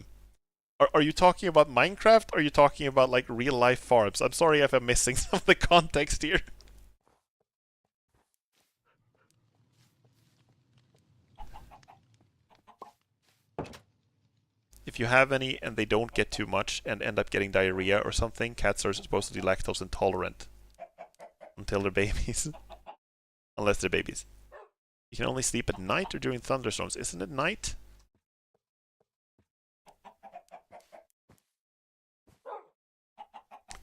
Speaker 1: you talking about Minecraft, or are you talking about, like, real-life farms? I'm sorry if I'm missing some of the context here. If you have any and they don't get too much and end up getting diarrhea or something, cats are supposed to be lactose intolerant until they're babies. Unless they're babies. You can only sleep at night or during thunderstorms. Isn't it night?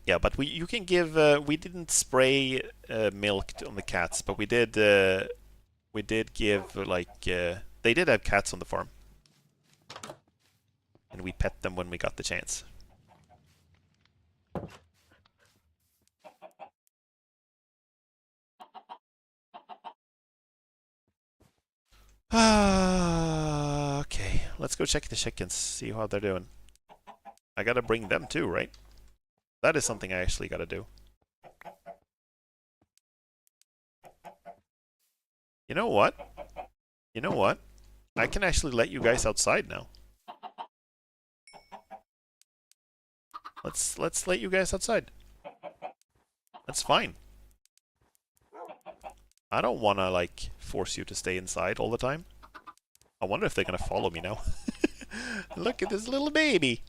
Speaker 1: Yeah, but you can give... we didn't spray milk on the cats, but we did give, like... they did have cats on the farm. And we pet them when we got the chance. Okay, let's go check the chickens, see how they're doing. I gotta bring them too, right? That is something I actually gotta do. You know what? You know what? I can actually let you guys outside now. Let's let you guys outside. That's fine. I don't wanna, like, force you to stay inside all the time. I wonder if they're gonna follow me now. Look at this little baby.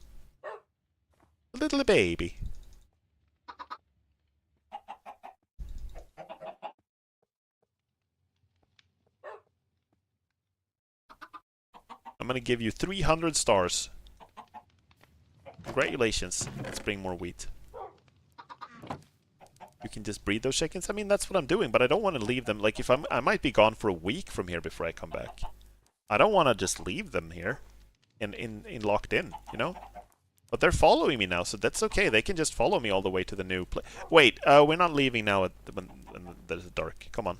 Speaker 1: Little baby. I'm gonna give you 300 stars. Congratulations. Let's bring more wheat. You can just breed those chickens? I mean, that's what I'm doing, but I don't want to leave them. Like, if I might be gone for a week from here before I come back. I don't want to just leave them here. In locked in, you know? But they're following me now, so that's okay. They can just follow me all the way to the new place. Wait, we're not leaving now when there's dark. Come on.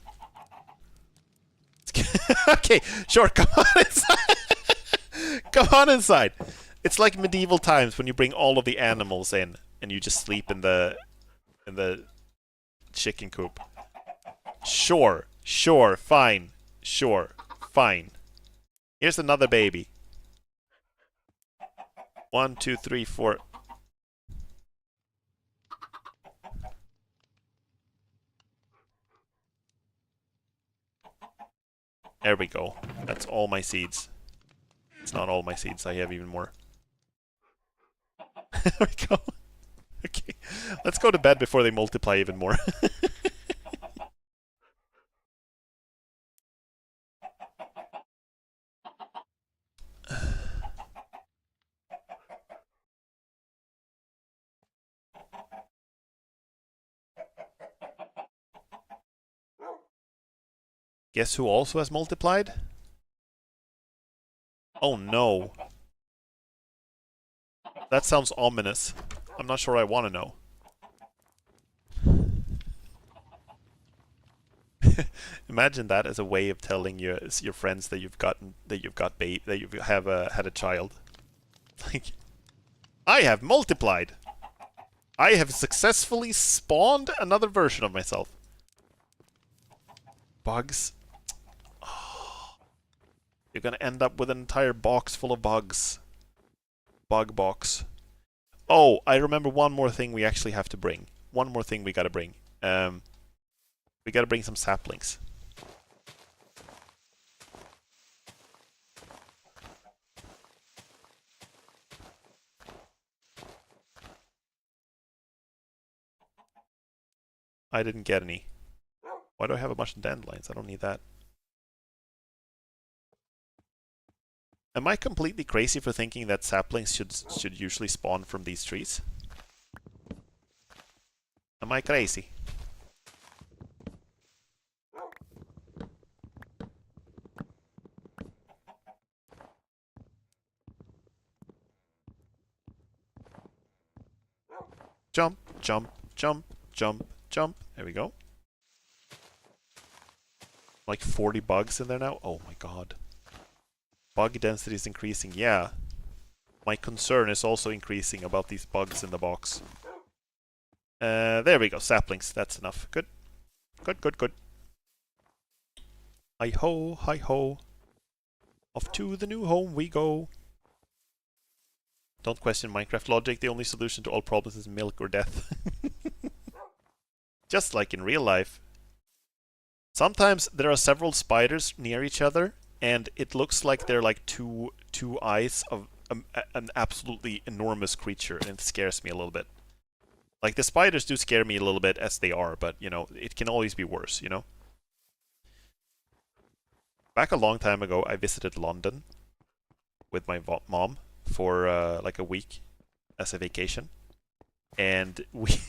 Speaker 1: Okay, sure, come on inside. Come on inside. It's like medieval times when you bring all of the animals in and you just sleep in the chicken coop. Sure, sure, fine. Sure, fine. Here's another baby. 1, 2, 3, 4. There we go. That's all my seeds. It's not all my seeds. I have even more. There we go. Okay. Let's go to bed before they multiply even more. Guess who also has multiplied? Oh no. That sounds ominous. I'm not sure I want to know. Imagine that as a way of telling your friends that you've got that you have had a child. Like, I have multiplied. I have successfully spawned another version of myself. Bugs. Oh, you're gonna end up with an entire box full of bugs. Bug box. Oh, I remember one more thing we actually have to bring. One more thing we gotta bring. We gotta bring some saplings. I didn't get any. Why do I have a bunch of dandelions? I don't need that. Am I completely crazy for thinking that saplings should usually spawn from these trees? Am I crazy? Jump, jump, jump, jump, jump. There we go. Like 40 bugs in there now? Oh my god. Bug density is increasing, yeah. My concern is also increasing about these bugs in the box. There we go, saplings, that's enough. Good. Good, good, good. Hi-ho, hi-ho. Off to the new home we go. Don't question Minecraft logic, the only solution to all problems is milk or death. Just like in real life. Sometimes there are several spiders near each other, and it looks like they're like two eyes of an absolutely enormous creature, and it scares me a little bit. Like, the spiders do scare me a little bit as they are, but, you know, it can always be worse, you know? Back a long time ago, I visited London with my mom for, like a week as a vacation. And we...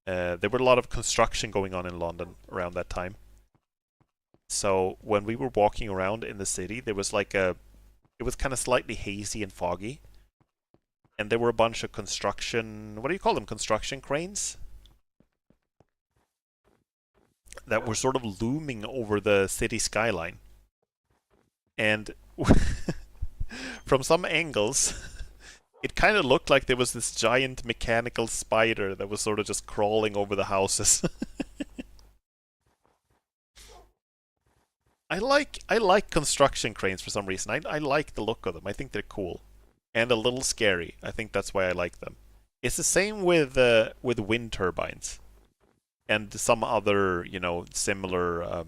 Speaker 1: there were a lot of construction going on in London around that time. So when we were walking around in the city, there was like a... It was kind of slightly hazy and foggy. And there were a bunch of construction... What do you call them? Construction cranes? That were sort of looming over the city skyline. And from some angles... It kind of looked like there was this giant mechanical spider that was sort of just crawling over the houses. I like construction cranes for some reason. I like the look of them. I think they're cool. And a little scary. I think that's why I like them. It's the same with wind turbines. And some other, you know, similar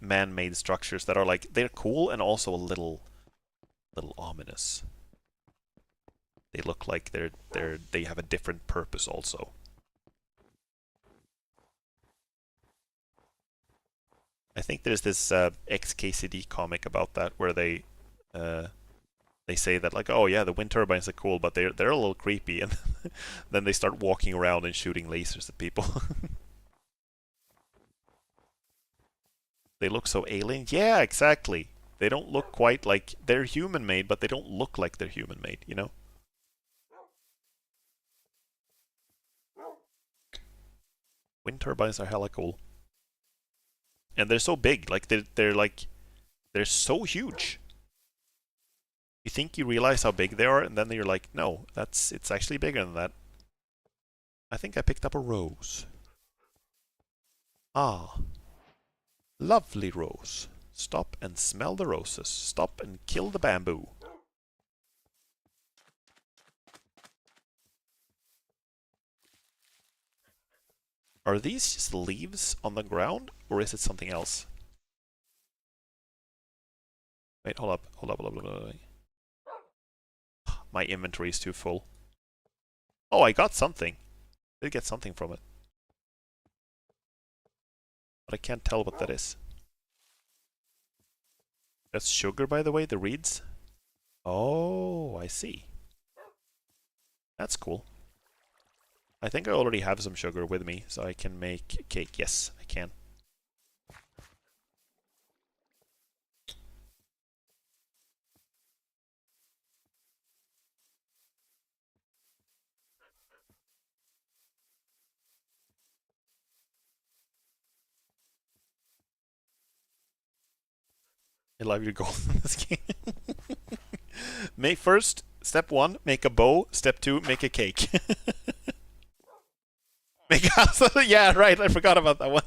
Speaker 1: man-made structures that are like, they're cool and also a little ominous. They look like they have a different purpose also. I think there's this XKCD comic about that where they say that like, oh yeah, the wind turbines are cool, but they're a little creepy, and then they start walking around and shooting lasers at people. They look so alien. Yeah, exactly. They don't look quite like they're human-made, but they don't look like they're human-made, you know? Wind turbines are hella cool. And they're so big, like they're so huge. You think you realize how big they are, and then you're like, no, it's actually bigger than that. I think I picked up a rose. Ah. Lovely rose. Stop and smell the roses. Stop and kill the bamboo. Are these just leaves on the ground, or is it something else? Wait, hold up. My inventory is too full. Oh, I got something. I did get something from it. But I can't tell what that is. That's sugar, by the way, the reeds. Oh, I see. That's cool. I think I already have some sugar with me, so I can make cake. Yes, I can. I love your goal in this game. First, step 1, make a bow. Step 2, make a cake. Make a house. Yeah, right. I forgot about that one.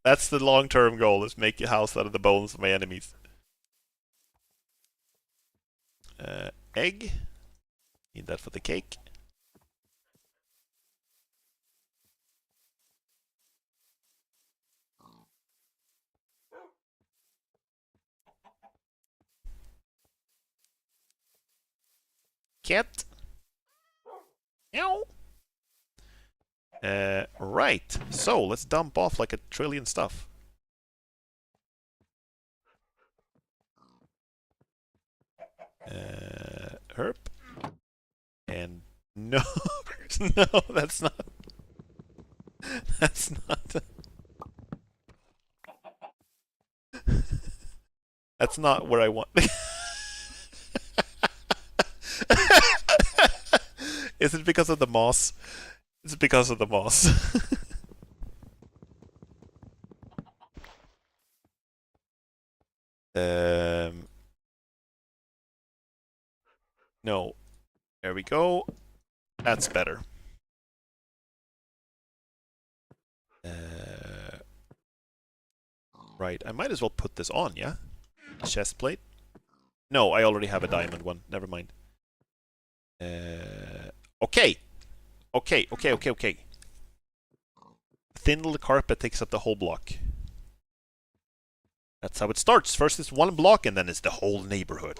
Speaker 1: That's the long-term goal: is make a house out of the bones of my enemies. Egg. Need that for the cake. Cat. Meow. Right. So let's dump off like a trillion stuff. Herp. And no, no, that's not. That's not. That's not where I want. Is it because of the moss? It's because of the moss. No. There we go. That's better. Right, I might as well put this on, yeah? Chest plate. No, I already have a diamond one. Never mind. Okay. Okay. Thin little carpet takes up the whole block. That's how it starts. First it's one block and then it's the whole neighborhood.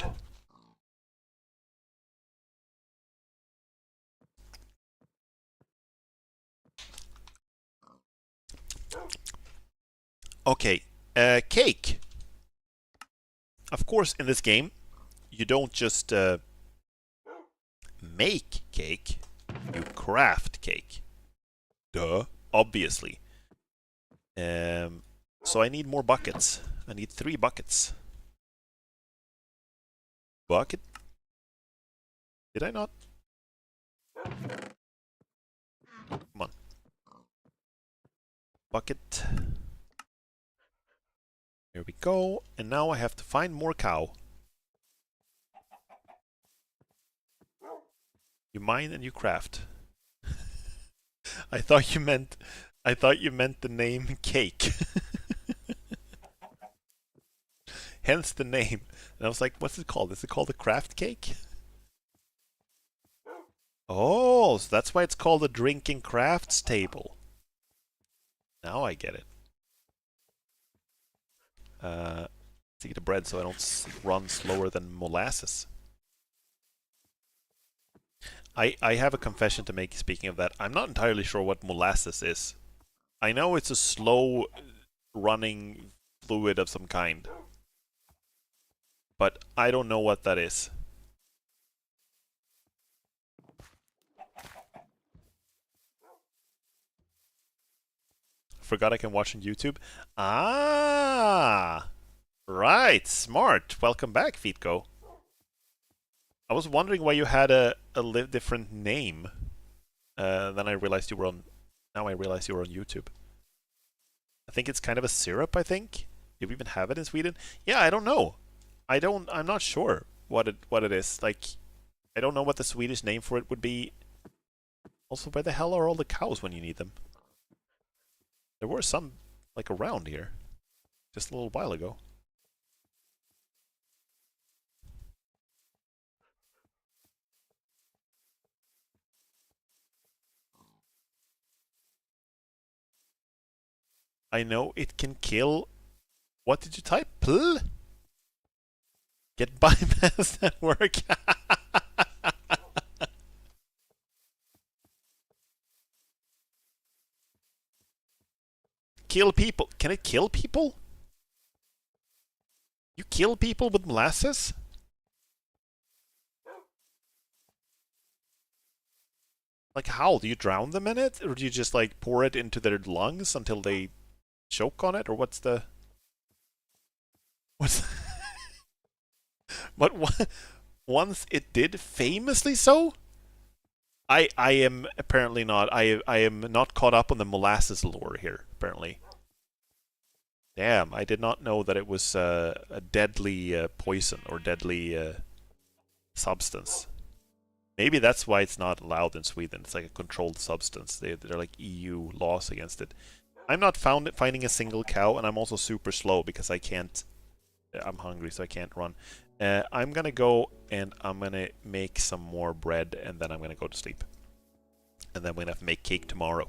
Speaker 1: Okay, cake. Of course, in this game, you don't just make cake, you craft cake. Duh, obviously. So I need more buckets. I need 3 buckets. Bucket? Did I not? Come on. Bucket. Here we go. And now I have to find more cow. You mine and you craft. I thought you meant the name cake. Hence the name. And I was like, what's it called? Is it called a craft cake? Oh, so that's why it's called a drinking crafts table. Now I get it. Let's eat the bread so I don't run slower than molasses. I have a confession to make speaking of that. I'm not entirely sure what molasses is. I know it's a slow running fluid of some kind. But I don't know what that is. Forgot I can watch on YouTube. Ah! Right, smart. Welcome back, Feetco. I was wondering why you had a different name. Then I realized you were on... Now I realize you were on YouTube. I think it's kind of a syrup, I think. Do you even have it in Sweden? Yeah, I don't know. I'm not sure what it is. Like, I don't know what the Swedish name for it would be. Also, where the hell are all the cows when you need them? There were some, like, around here. Just a little while ago. I know it can kill... What did you type? Pull? Get bypassed at work. Kill people. Can it kill people? You kill people with molasses? Like how? Do you drown them in it? Or do you just like pour it into their lungs until they choke on it? Or what's the... What's... What? Once it did famously so? I am apparently not. I am not caught up on the molasses lore here, apparently. Damn, I did not know that it was a deadly poison or deadly substance. Maybe that's why it's not allowed in Sweden. It's like a controlled substance. They're like EU laws against it. I'm not finding a single cow, and I'm also super slow because I can't... I'm hungry, so I can't run. I'm gonna go and I'm gonna make some more bread, and then I'm gonna go to sleep. And then we're gonna have to make cake tomorrow.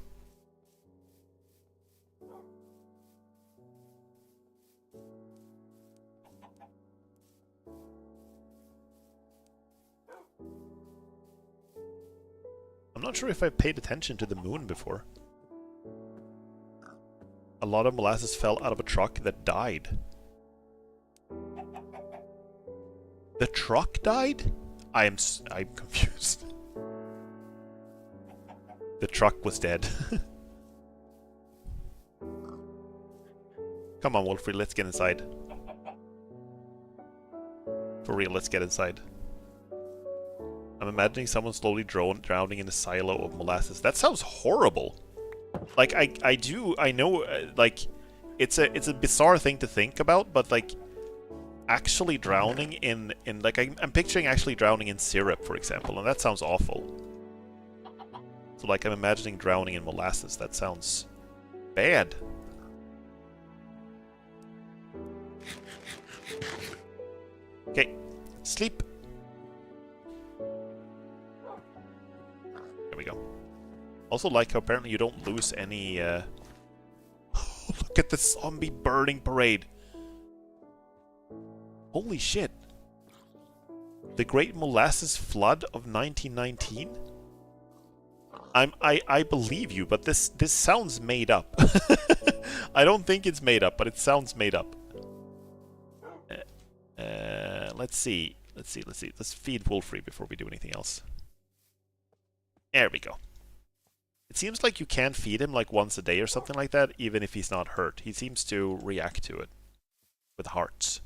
Speaker 1: I'm not sure if I've paid attention to the moon before. A lot of molasses fell out of a truck that died. The truck died? I'm confused. The truck was dead. Come on, Wolfrey, let's get inside. For real, let's get inside. I'm imagining someone slowly drowning in a silo of molasses. That sounds horrible. Like, I know, like, it's a bizarre thing to think about, but, like, actually drowning in like, I'm picturing actually drowning in syrup, for example, and that sounds awful. So, like, I'm imagining drowning in molasses. That sounds bad. Okay, sleep. There we go. Also like how apparently you don't lose any, Look at the zombie burning parade. Holy shit. The Great Molasses Flood of 1919? I believe you, but this sounds made up. I don't think it's made up, but it sounds made up. Let's see. Let's feed Wolfrey before we do anything else. There we go. It seems like you can feed him like once a day or something like that, even if he's not hurt. He seems to react to it with hearts.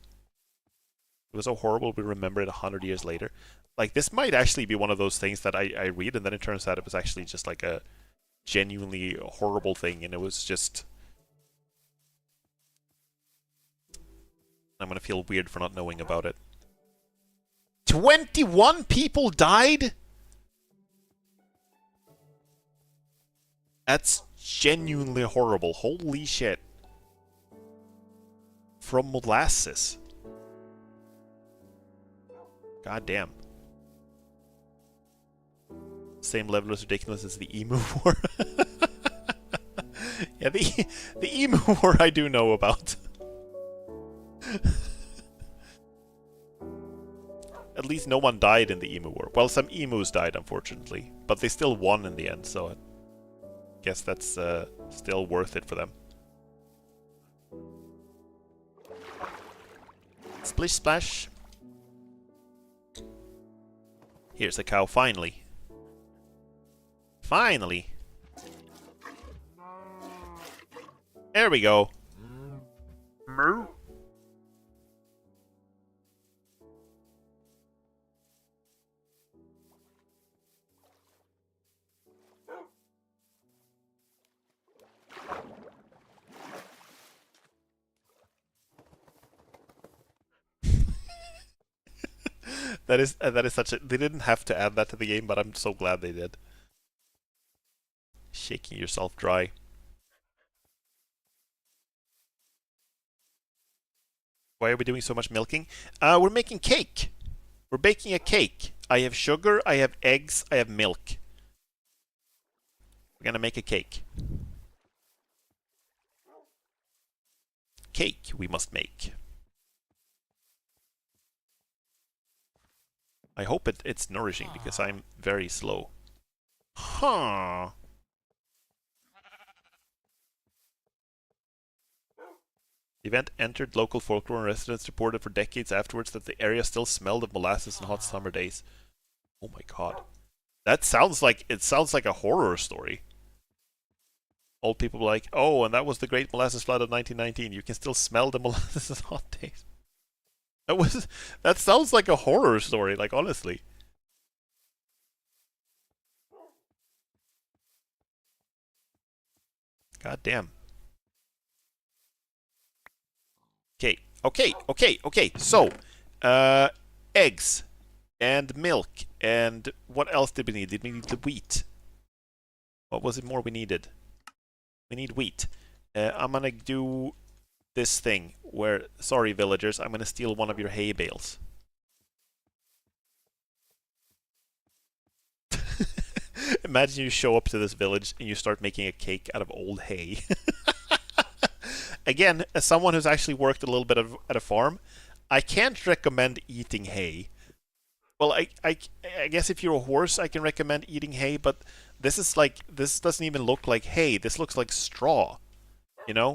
Speaker 1: It was so horrible we remember it 100 years later. Like, this might actually be one of those things that I read, and then it turns out it was actually just like a genuinely horrible thing, and it was just... I'm gonna feel weird for not knowing about it. 21 people died?! That's genuinely horrible. Holy shit. From molasses. God damn. Same level as ridiculous as the emu war. Yeah, the emu war I do know about. At least no one died in the emu war. Well, some emus died, unfortunately. But they still won in the end, so... guess that's still worth it for them. Splish splash. Here's a cow, finally. Finally! There we go. Moo. That is such a... They didn't have to add that to the game, but I'm so glad they did. Shaking yourself dry. Why are we doing so much milking? We're making cake. We're baking a cake. I have sugar, I have eggs, I have milk. We're gonna make a cake. Cake we must make. I hope it's nourishing, because I'm very slow. Huh. The event entered local folklore, and residents reported for decades afterwards that the area still smelled of molasses on hot summer days. Oh my god. That sounds like... It sounds like a horror story. Old people were like, oh, and that was the Great Molasses Flood of 1919. You can still smell the molasses on hot days. That sounds like a horror story, like, honestly. God damn. Okay. So, eggs and milk and what else did we need? Did we need the wheat? What was it more we needed? We need wheat. I'm gonna do this thing where, sorry villagers, I'm gonna steal one of your hay bales. Imagine you show up to this village and you start making a cake out of old hay. Again, as someone who's actually worked a little bit at a farm, I can't recommend eating hay. Well, I guess if you're a horse, I can recommend eating hay, but this doesn't even look like hay. This looks like straw,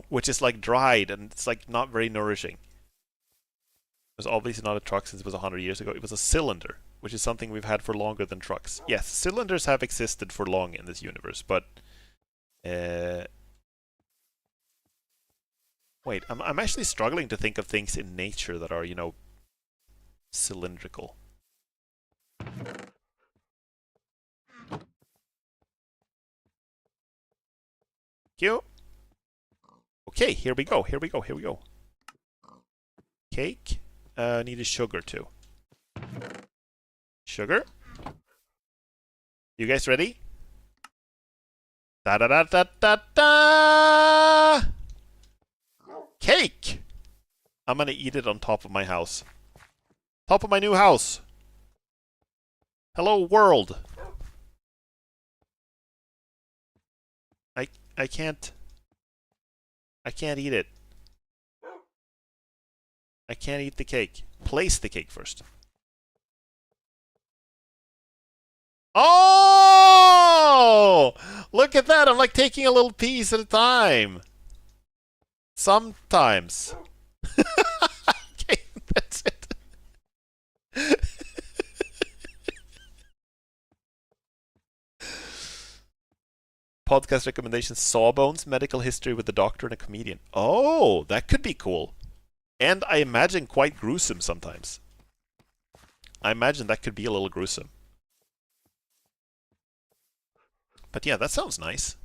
Speaker 1: which is like dried and it's like not very nourishing. It was obviously not a truck since it was 100 years ago. It was a cylinder, which is something we've had for longer than trucks. Yes, cylinders have existed for long in this universe, but wait, I'm actually struggling to think of things in nature that are, cylindrical. Cute. Okay, here we go. Cake. Need a sugar too. Sugar. You guys ready? Da da da da da da. Cake. I'm gonna eat it on top of my house. Top of my new house. Hello world. I can't eat it. I can't eat the cake. Place the cake first. Oh! Look at that. I'm like taking a little piece at a time. Sometimes. Okay, that's it. Podcast recommendations: Sawbones, medical history with a doctor and a comedian. Oh, that could be cool. And I imagine quite gruesome sometimes. I imagine that could be a little gruesome. But yeah, that sounds nice.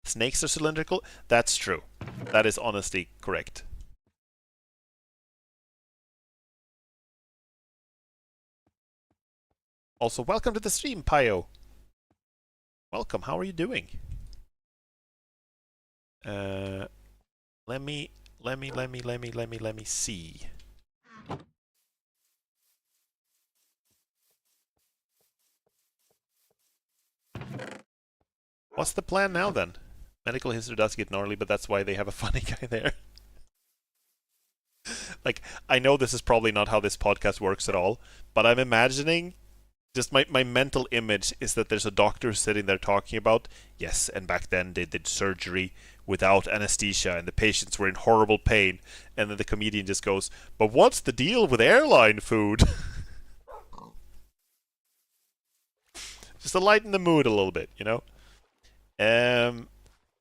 Speaker 1: Snakes are cylindrical? That's true. That is honestly correct. Also, welcome to the stream, Pio. Welcome, how are you doing? Let me see. What's the plan now then? Medical history does get gnarly, but that's why they have a funny guy there. Like, I know this is probably not how this podcast works at all, but I'm imagining, just my mental image is that there's a doctor sitting there talking about, yes, and back then they did surgery without anesthesia and the patients were in horrible pain, and then the comedian just goes, but what's the deal with airline food? Just to lighten the mood a little bit,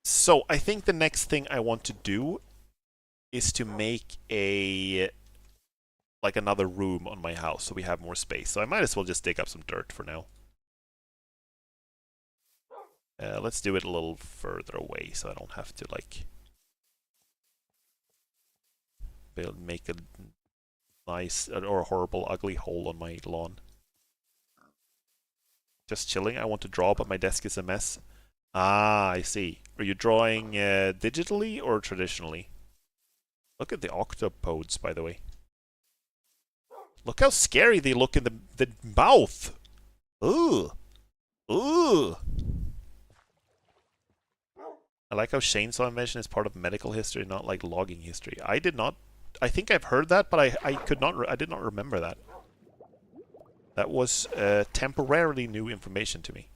Speaker 1: So I think the next thing I want to do is to make another room on my house so we have more space. So I might as well just dig up some dirt for now. Let's do it a little further away so I don't have to make a nice or a horrible ugly hole on my lawn. Just chilling. I want to draw, but my desk is a mess. Ah, I see. Are you drawing digitally or traditionally? Look at the octopodes, by the way. Look how scary they look in the mouth. Ooh. Ooh. I like how chainsaw invention is part of medical history, not like logging history. I did not. I think I've heard that, but I did not remember that. That was temporarily new information to me.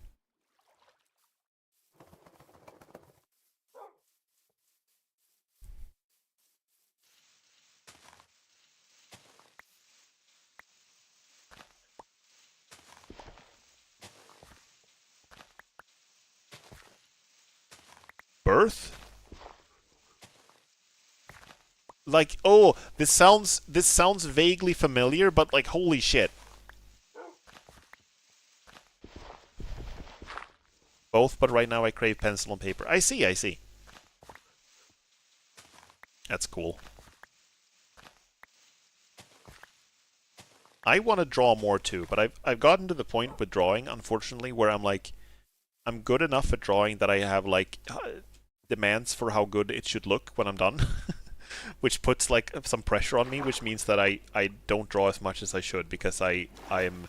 Speaker 1: Birth? Like, oh, this sounds vaguely familiar, but like, holy shit. Both, but right now I crave pencil and paper. I see. That's cool. I want to draw more too, but I've gotten to the point with drawing, unfortunately, where I'm like, I'm good enough at drawing that I have like demands for how good it should look when I'm done. Which puts like some pressure on me, which means that I don't draw as much as I should because I'm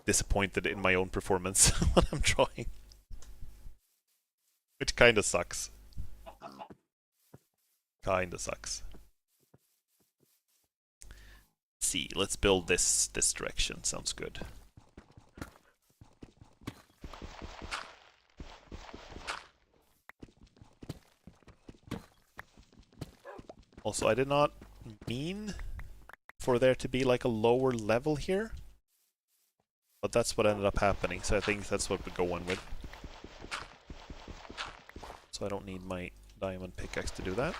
Speaker 1: disappointed in my own performance when I'm drawing. Which kinda sucks. Kinda sucks. Let's see, let's build this direction. Sounds good. Also, I did not mean for there to be like a lower level here. But that's what ended up happening, so I think that's what we're going with. So I don't need my diamond pickaxe to do that.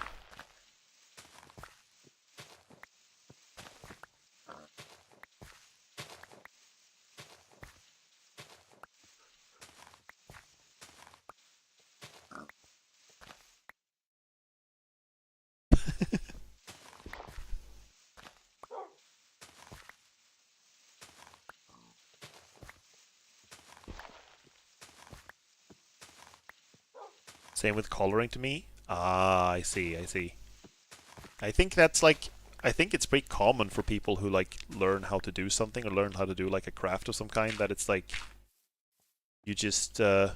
Speaker 1: Same with coloring to me. Ah, I see, I see. I think that's like, I think it's pretty common for people who like learn how to do something or learn how to do like a craft of some kind, that it's like, you just, you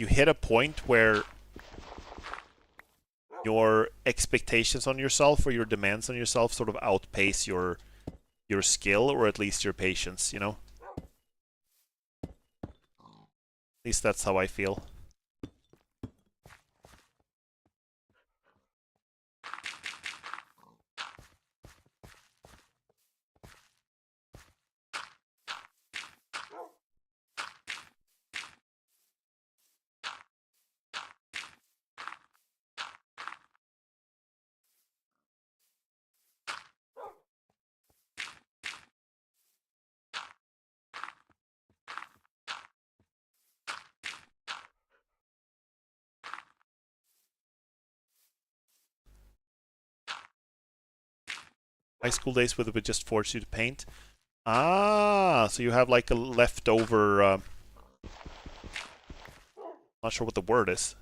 Speaker 1: hit a point where your expectations on yourself or your demands on yourself sort of outpace your skill, or at least your patience, you know? At least that's how I feel. High school days where they would just force you to paint. Ah, so you have like a leftover, not sure what the word is.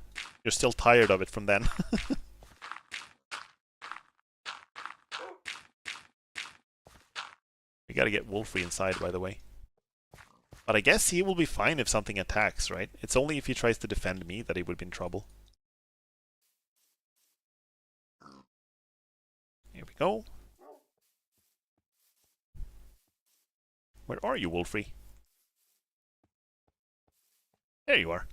Speaker 1: You're still tired of it from then. We gotta get Wolfrey inside, by the way. But I guess he will be fine if something attacks, right? It's only if he tries to defend me that he would be in trouble. Here we go. Where are you, Wolfrey? There you are.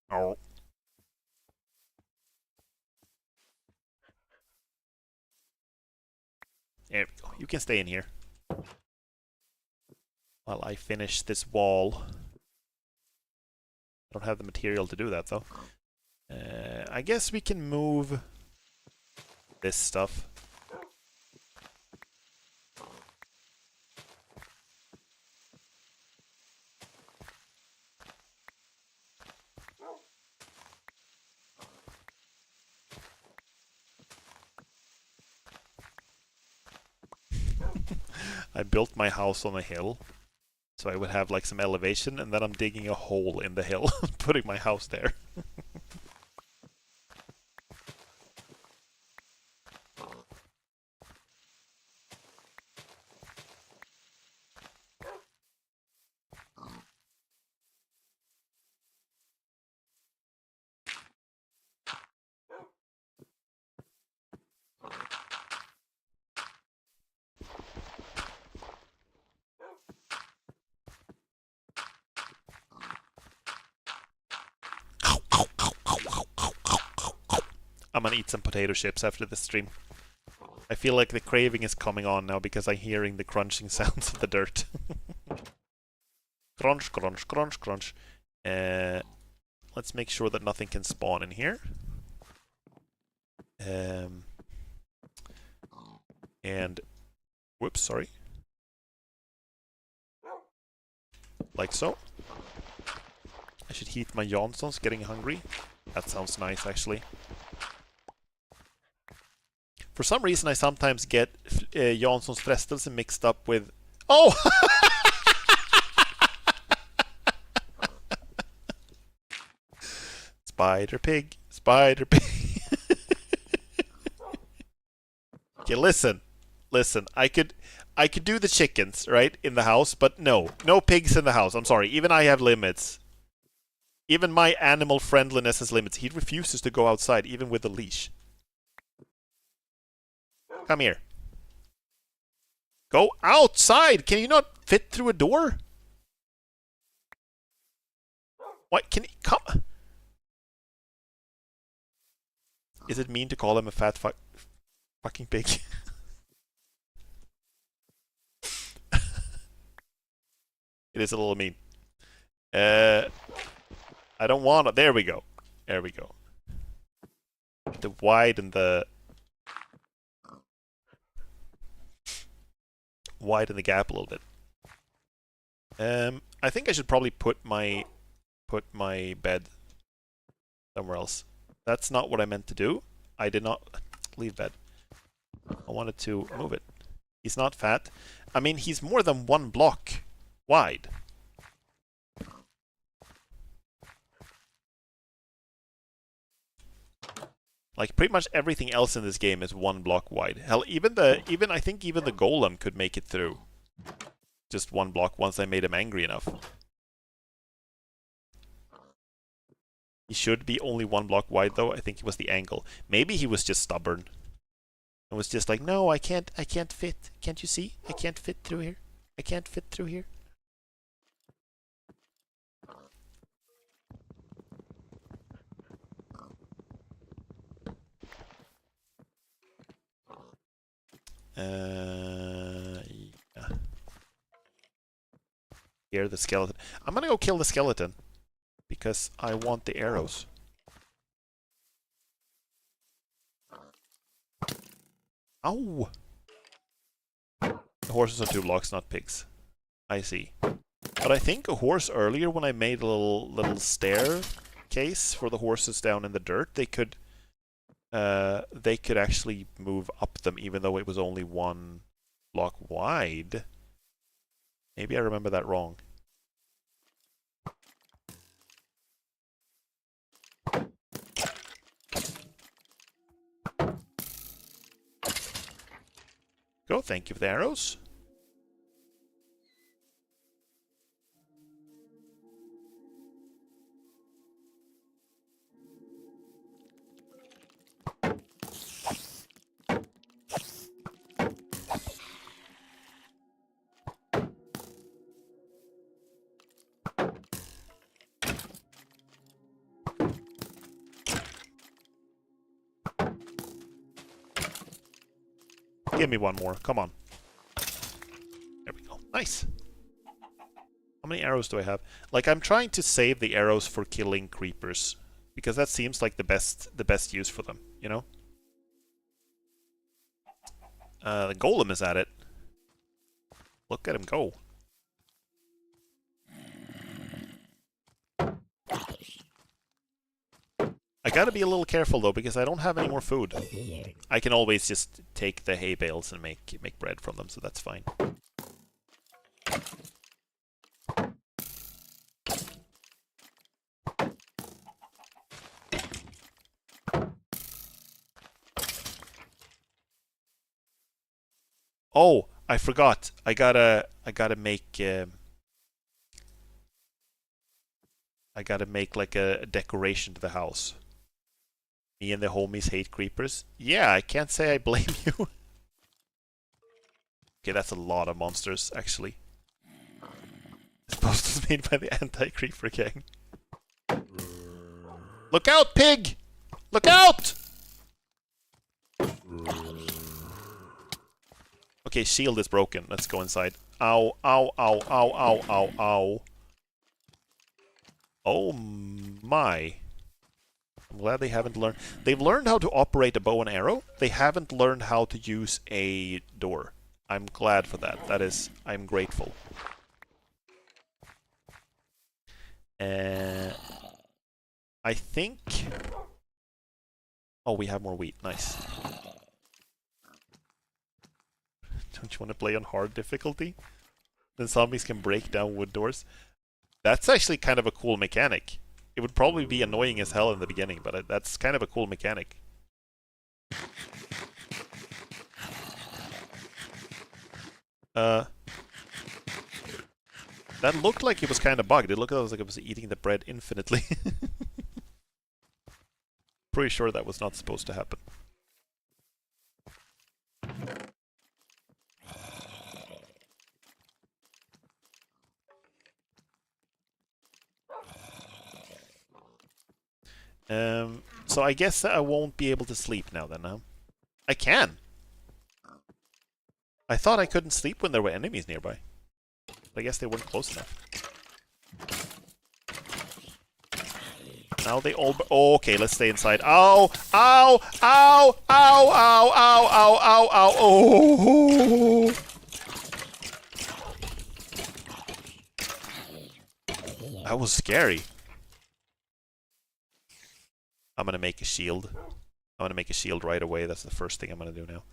Speaker 1: Oh. There we go. You can stay in here while I finish this wall. I don't have the material to do that, though. I guess we can move this stuff. I built my house on a hill, so I would have like some elevation, and then I'm digging a hole in the hill, putting my house there. I'm gonna eat some potato chips after this stream. I feel like the craving is coming on now because I'm hearing the crunching sounds of the dirt. Crunch, crunch, crunch, crunch. Let's make sure that nothing can spawn in here. And whoops, sorry. Like so. I should heat my Johnsons, getting hungry. That sounds nice, actually. For some reason, I sometimes get Janssons frestelse mixed up with... Oh! Spider pig, spider pig. Okay, listen. Listen, I could do the chickens, right, in the house, but no pigs in the house. I'm sorry. Even I have limits. Even my animal friendliness has limits. He refuses to go outside, even with a leash. Come here. Go outside! Can you not fit through a door? What? Can he come? Is it mean to call him a fat fucking pig? It is a little mean. I don't want to. There we go. There we go. To widen the gap a little bit. I think I should probably put my bed somewhere else. That's not what I meant to do. I did not leave bed. I wanted to move it. He's not fat. I mean, he's more than 1 block wide. Like, pretty much everything else in this game is 1 block wide. Hell, I think even the golem could make it through. Just 1 block once I made him angry enough. He should be only 1 block wide, though. I think it was the angle. Maybe he was just stubborn. It was just like, no, I can't fit. Can't you see? I can't fit through here. I can't fit through here. Yeah. Here, the skeleton. I'm gonna go kill the skeleton. Because I want the arrows. Ow! The horses are 2 blocks, not pigs. I see. But I think a horse earlier, when I made a little staircase for the horses down in the dirt, they could actually move up them, even though it was only 1 block wide. Maybe I remember that wrong. Go, thank you for the arrows. Give me 1 more, come on. There we go, nice. How many arrows do I have? Like, I'm trying to save the arrows for killing creepers, because that seems like the best use for them, you know? The golem is at it. Look at him go. I gotta be a little careful though, because I don't have any more food. I can always just take the hay bales and make bread from them, so that's fine. Oh, I forgot. I gotta make like a decoration to the house. Me and the homies hate creepers. Yeah, I can't say I blame you. Okay, that's a lot of monsters, actually. This post is made by the anti-creeper gang. Look out, pig! Look out! Okay, shield is broken. Let's go inside. Ow, ow, ow, ow, ow, ow, ow. Oh my. I'm glad they haven't learned. They've learned how to operate a bow and arrow. They haven't learned how to use a door. I'm glad for that. I'm grateful. I think... Oh, we have more wheat. Nice. Don't you want to play on hard difficulty? Then zombies can break down wood doors. That's actually kind of a cool mechanic. It would probably be annoying as hell in the beginning, but that's kind of a cool mechanic. That looked like it was kind of bugged. It looked like it was eating the bread infinitely. Pretty sure that was not supposed to happen. So I guess I won't be able to sleep now then, huh? I can! I thought I couldn't sleep when there were enemies nearby. But I guess they weren't close enough. Now they all... Oh, okay, let's stay inside. Ow! Ow! Ow! Ow! Ow! Ow! Ow! Ow! Ow! Oh! That was scary. I'm gonna make a shield. I'm gonna make a shield right away. That's the first thing I'm gonna do now.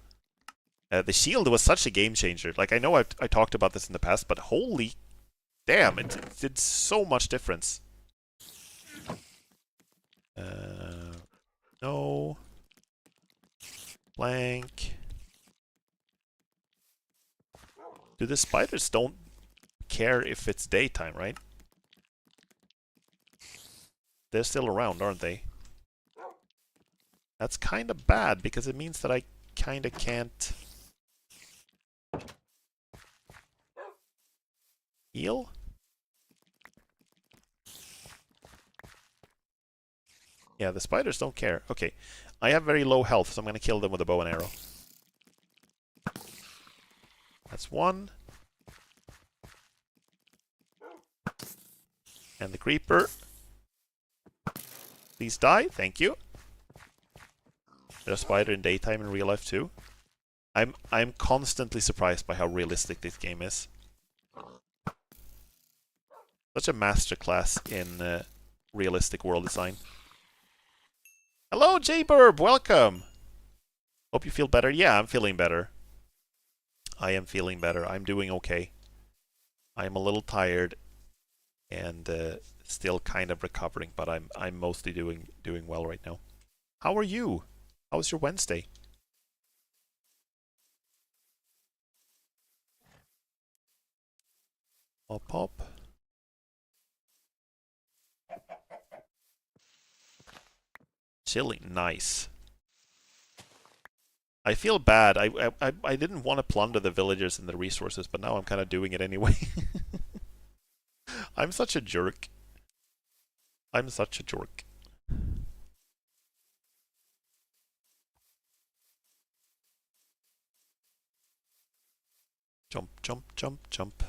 Speaker 1: The shield was such a game changer. Like, I know I talked about this in the past, but holy damn, it did so much difference. No. Blank. Do the spiders don't care if it's daytime, right? They're still around, aren't they? That's kind of bad, because it means that I kind of can't heal? Yeah, the spiders don't care. Okay, I have very low health, so I'm going to kill them with a bow and arrow. That's one. And the creeper. Please die, thank you. There's a spider in daytime in real life too. I'm constantly surprised by how realistic this game is. Such a masterclass in realistic world design. Hello, J-Burb! Welcome! Hope you feel better. Yeah, I'm feeling better. I am feeling better. I'm doing okay. I'm a little tired and still kind of recovering, but I'm mostly doing well right now. How are you? How was your Wednesday? Pop, pop. Chilling, nice. I feel bad. I didn't want to plunder the villagers and the resources, but now I'm kind of doing it anyway. I'm such a jerk. I'm such a jerk. Jump, jump, jump, jump.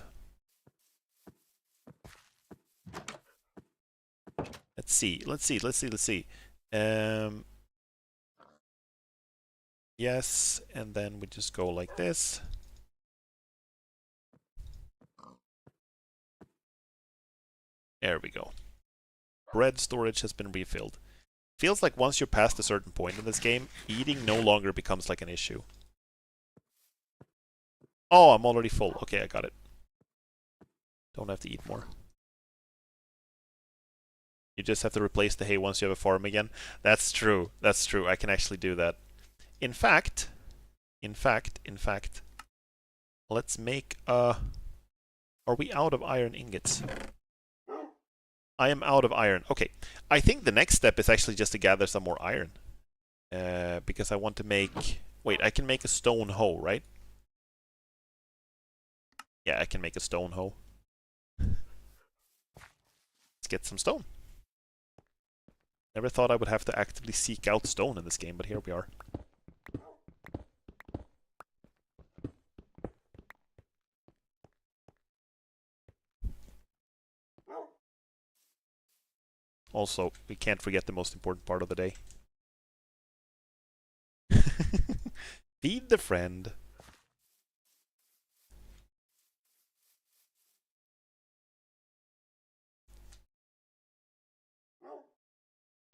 Speaker 1: Let's see. Yes, and then we just go like this. There we go. Bread storage has been refilled. Feels like once you're past a certain point in this game, eating no longer becomes like an issue. Oh, I'm already full. Okay, I got it. Don't have to eat more. You just have to replace the hay once you have a farm again. That's true. That's true. I can actually do that. In fact, let's make a... Are we out of iron ingots? I am out of iron. Okay. I think the next step is actually just to gather some more iron. Because I want to make... Wait, I can make a stone hoe, right? Yeah, I can make a stone hoe. Let's get some stone. Never thought I would have to actively seek out stone in this game, but here we are. Also, we can't forget the most important part of the day. Feed the friend.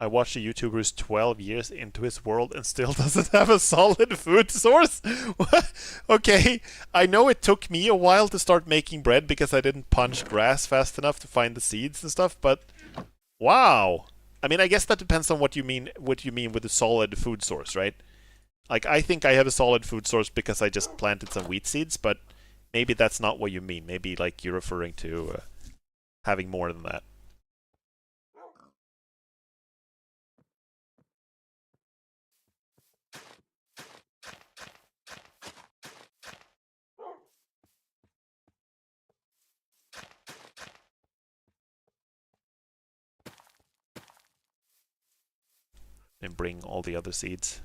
Speaker 1: I watched a YouTuber who's 12 years into his world and still doesn't have a solid food source. Okay, I know it took me a while to start making bread because I didn't punch grass fast enough to find the seeds and stuff, but wow. I mean, I guess that depends on what you mean with a solid food source, right? Like, I think I have a solid food source because I just planted some wheat seeds, but maybe that's not what you mean. Maybe like you're referring to having more than that. And bring all the other seeds.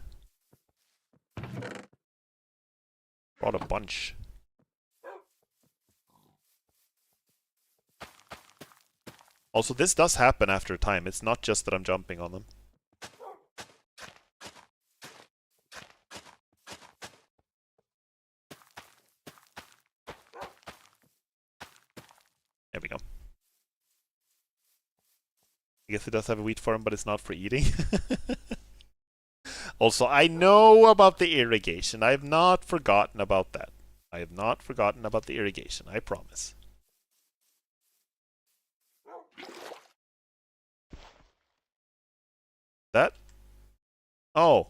Speaker 1: Brought a bunch. Also, this does happen after a time. It's not just that I'm jumping on them. There we go. I guess it does have a wheat farm, but it's not for eating. Also, I know about the irrigation. I have not forgotten about that. I have not forgotten about the irrigation, I promise. That? Oh.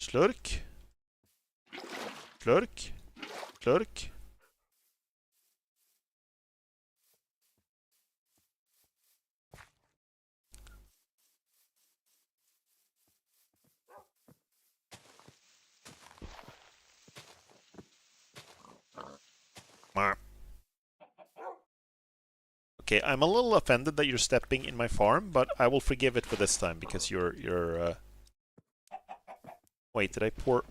Speaker 1: Slurk. Slurk. Slurk. Okay, I'm a little offended that you're stepping in my farm, but I will forgive it for this time because you're Wait, did I pour?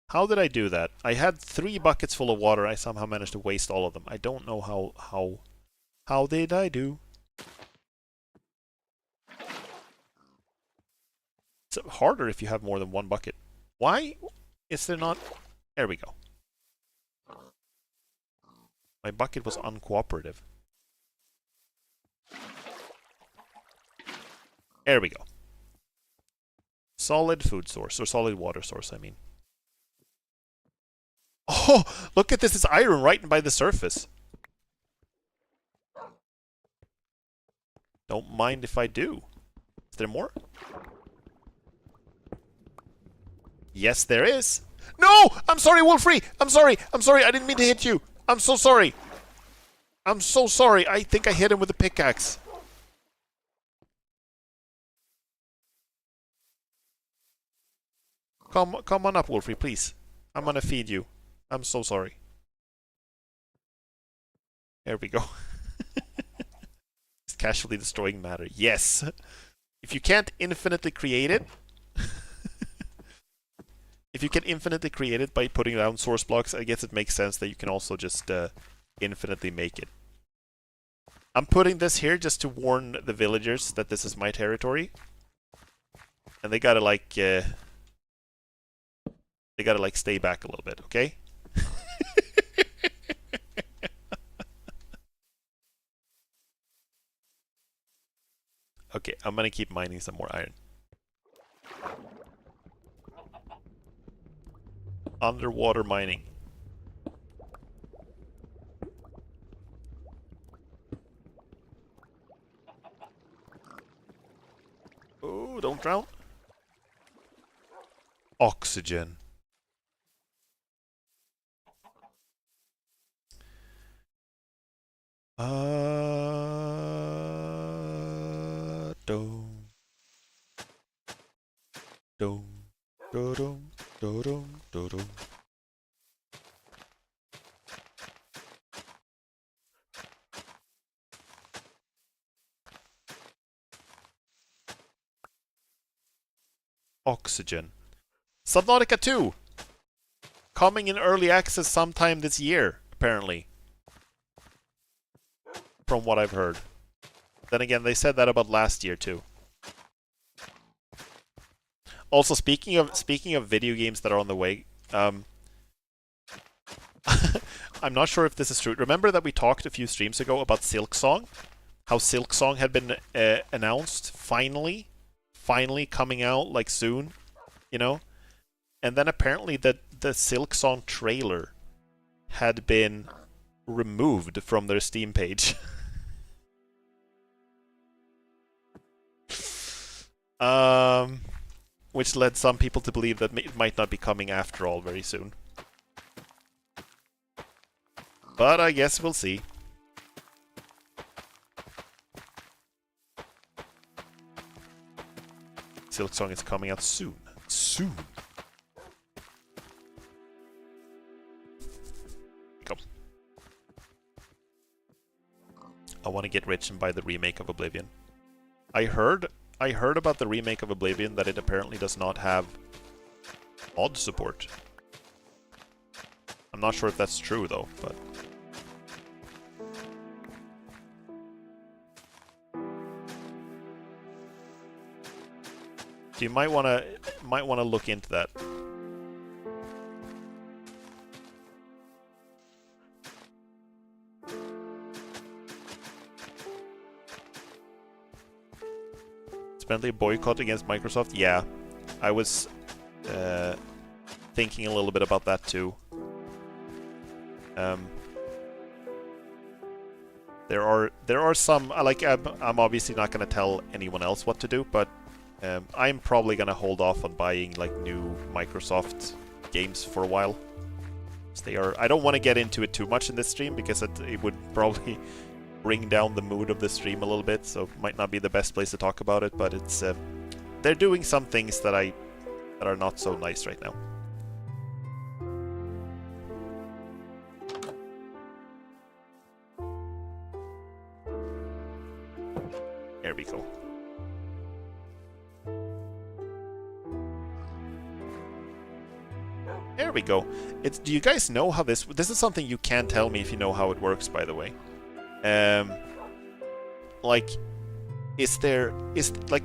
Speaker 1: How did I do that? I had 3 buckets full of water. I somehow managed to waste all of them. I don't know how did I do? It's harder if you have more than 1 bucket. Why is there not? There we go. My bucket was uncooperative. There we go. Solid food source, or solid water source, I mean. Oh, look at this. It's iron right by the surface. Don't mind if I do. Is there more? Yes, there is. No! I'm sorry, Wolfrey! I'm sorry! I'm sorry! I didn't mean to hit you! I'm so sorry! I'm so sorry! I think I hit him with a pickaxe. Come on up, Wolfrey, please. I'm gonna feed you. I'm so sorry. There we go. It's casually destroying matter. Yes! If you can't infinitely create it... If you can infinitely create it by putting down source blocks, I guess it makes sense that you can also just infinitely make it. I'm putting this here just to warn the villagers that this is my territory. And they gotta like... they gotta like stay back a little bit, okay? Okay, I'm gonna keep mining some more iron. Underwater mining. Oh, don't drown. Oxygen. Dum. Dum. Dum. Dum. Dum. Oxygen. Subnautica 2! Coming in early access sometime this year, apparently. From what I've heard. Then again, they said that about last year too. Also, speaking of video games that are on the way, I'm not sure if this is true. Remember that we talked a few streams ago about Silksong? How Silksong had been announced, finally coming out, like, soon, you know? And then apparently the Silksong trailer had been removed from their Steam page. Which led some people to believe that it might not be coming after all very soon. But I guess we'll see. Silksong is coming out soon. Soon. Come. I want to get rich and buy the remake of Oblivion. I heard about the remake of Oblivion that it apparently does not have mod support. I'm not sure if that's true though, but so you might wanna look into that. Apparently a boycott against Microsoft. Yeah, I was thinking a little bit about that too. There are some like I'm obviously not going to tell anyone else what to do, but I'm probably going to hold off on buying like new Microsoft games for a while. I don't want to get into it too much in this stream because it would probably bring down the mood of the stream a little bit, so it might not be the best place to talk about it, but it's they're doing some things that are not so nice right now. There we go. There we go. Do you guys know how this is something you can tell me if you know how it works, by the way. Like,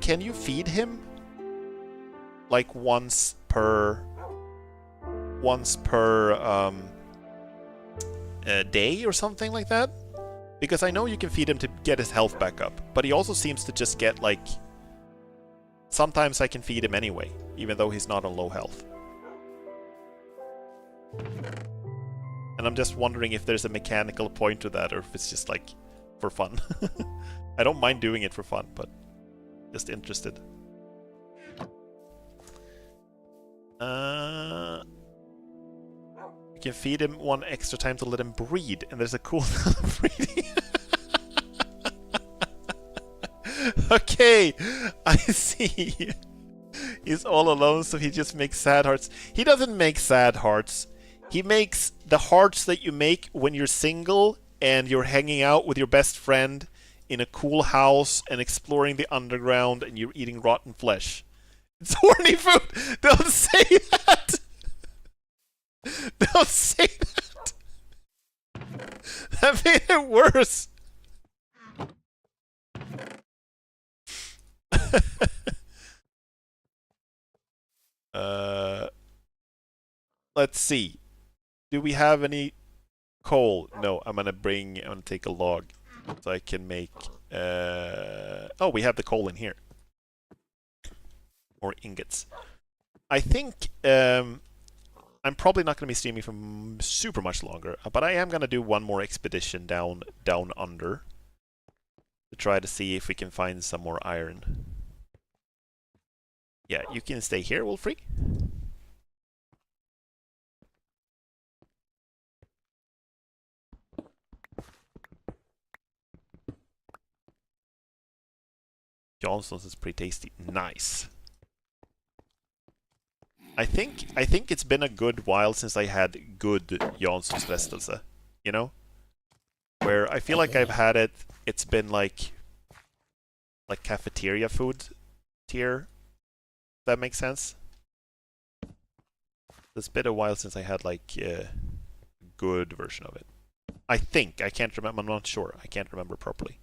Speaker 1: can you feed him like once per day or something like that? Because I know you can feed him to get his health back up, but he also seems to just get like, sometimes I can feed him anyway, even though he's not on low health. And I'm just wondering if there's a mechanical point to that, or if it's just like for fun. I don't mind doing it for fun, but just interested. You can feed him one extra time to let him breed, and there's a cooldown of breeding. Okay, I see. He's all alone, so he just makes sad hearts. He doesn't make sad hearts. He makes the hearts that you make when you're single and you're hanging out with your best friend in a cool house and exploring the underground and you're eating rotten flesh. It's horny food! Don't say that! Don't say that! That made it worse! Let's see. Do we have any coal? No, I'm gonna take a log so I can make oh, we have the coal in here. Or ingots. I think I'm probably not gonna be streaming for super much longer, but I am gonna do one more expedition down under to try to see if we can find some more iron. Yeah, you can stay here, Wolfrey. Johnson's is pretty tasty. Nice. I think it's been a good while since I had good Janssons frestelse. You know? Where I feel like I've had it, it's been like cafeteria food tier. If that makes sense? It's been a while since I had like a good version of it. I think. I can't remember. I'm not sure. I can't remember properly.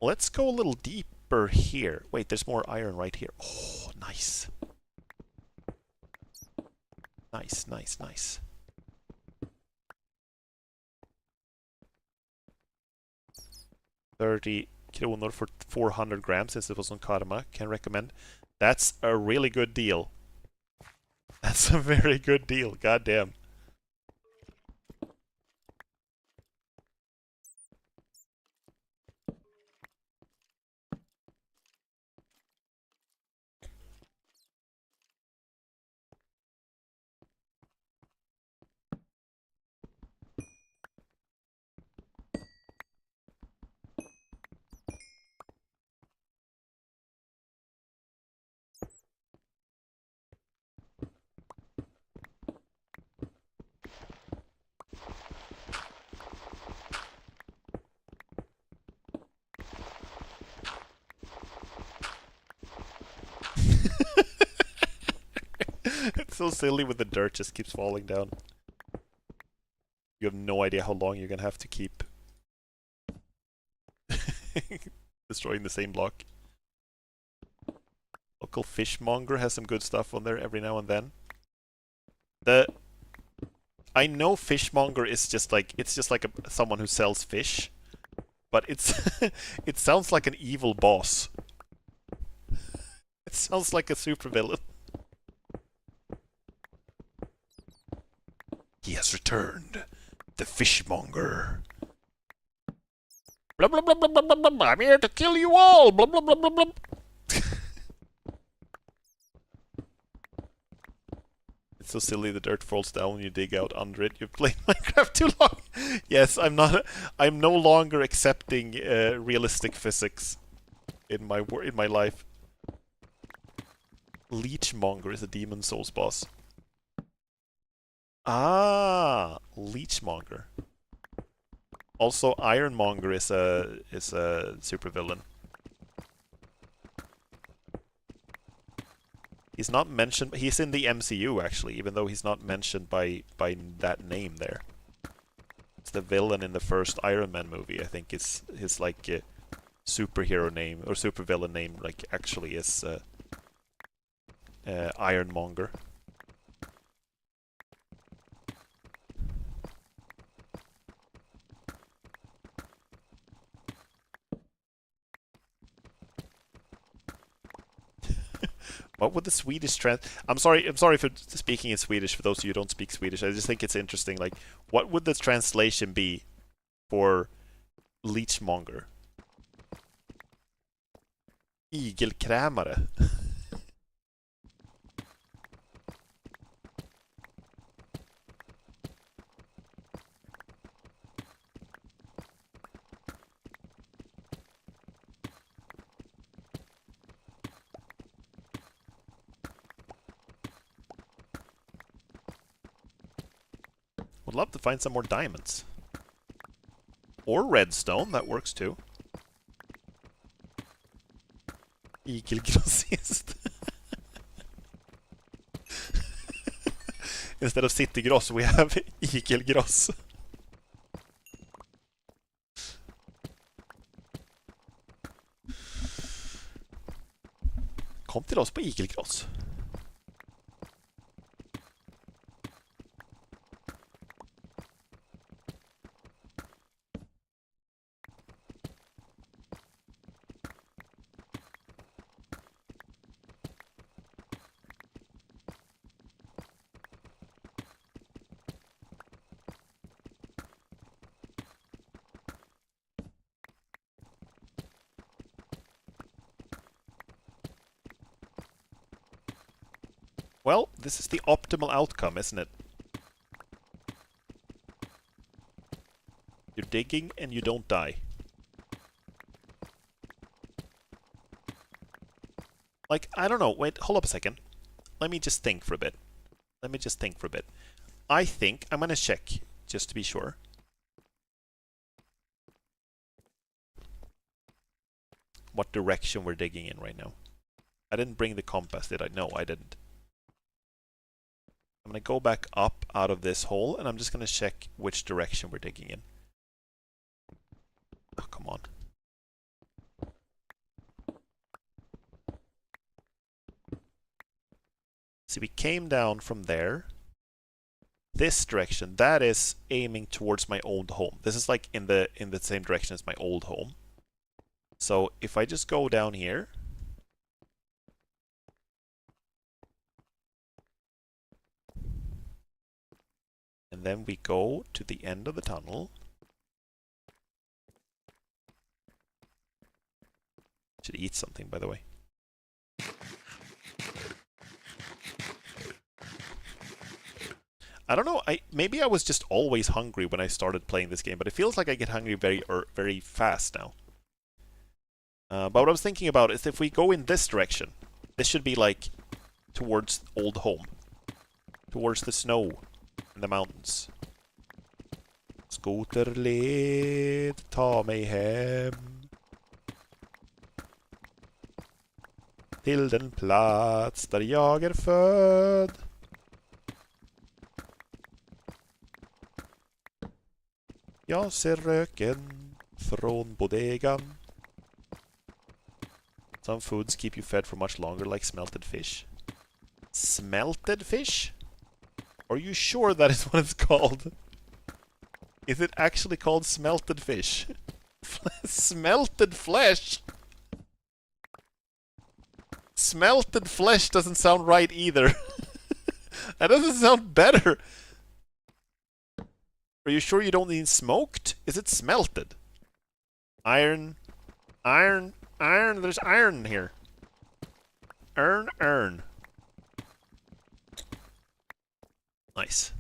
Speaker 1: Let's go a little deeper here. Wait, there's more iron right here. Oh, nice. Nice, nice, nice. $30 kronor for 400 grams since it was on Karma. Can recommend. That's a really good deal. That's a very good deal. God damn. It's so silly when the dirt just keeps falling down. You have no idea how long you're gonna have to keep destroying the same block. Local fishmonger has some good stuff on there every now and then. I know fishmonger is just like someone who sells fish, but it's it sounds like an evil boss. It sounds like a supervillain. He has returned, the fishmonger. Blah blah blah blah blah blah blah. I'm here to kill you all. Blah blah blah blah blah. It's so silly the dirt falls down when you dig out under it. You've played Minecraft too long. Yes, I'm no longer accepting realistic physics in my life. Leechmonger is a Demon Souls boss. Ah, Leechmonger. Also, Ironmonger is a supervillain. He's not mentioned. He's in the MCU actually, even though he's not mentioned by that name there. It's the villain in the first Iron Man movie. I think is his like superhero name or supervillain name. Like actually is Ironmonger. What would the Swedish I'm sorry for speaking in Swedish for those of you who don't speak Swedish. I just think it's interesting. Like, what would the translation be for leechmonger? Igelkrämare. Would love to find some more diamonds. Or redstone, that works too. Igelgrossist. Instead of citygross, we have igelgross. Kom till oss på igelgross. Well, this is the optimal outcome, isn't it? You're digging and you don't die. Like, I don't know. Wait, hold up a second. Let me just think for a bit. I think I'm gonna check, just to be sure. What direction we're digging in right now. I didn't bring the compass, did I? No, I didn't. I'm going to go back up out of this hole, and I'm just going to check which direction we're digging in. Oh, come on. See, we came down from there. This direction, that is aiming towards my old home. This is like in the same direction as my old home. So if I just go down here, and then we go to the end of the tunnel. Should eat something, by the way. I don't know, maybe I was just always hungry when I started playing this game, but it feels like I get hungry very fast now. But what I was thinking about is if we go in this direction, this should be like towards old home. Towards the snow in the mountains. Skoterled, ta mig hem. till den plats där jag är född. Jag ser röken från bodegan. Some foods keep you fed for much longer, like smelted fish. Smelted fish? Are you sure that is what it's called? Is it actually called smelted fish? Smelted flesh? Smelted flesh doesn't sound right either. That doesn't sound better. Are you sure you don't mean smoked? Is it smelted? Iron. Iron. Iron. There's iron here. Iron. Nice.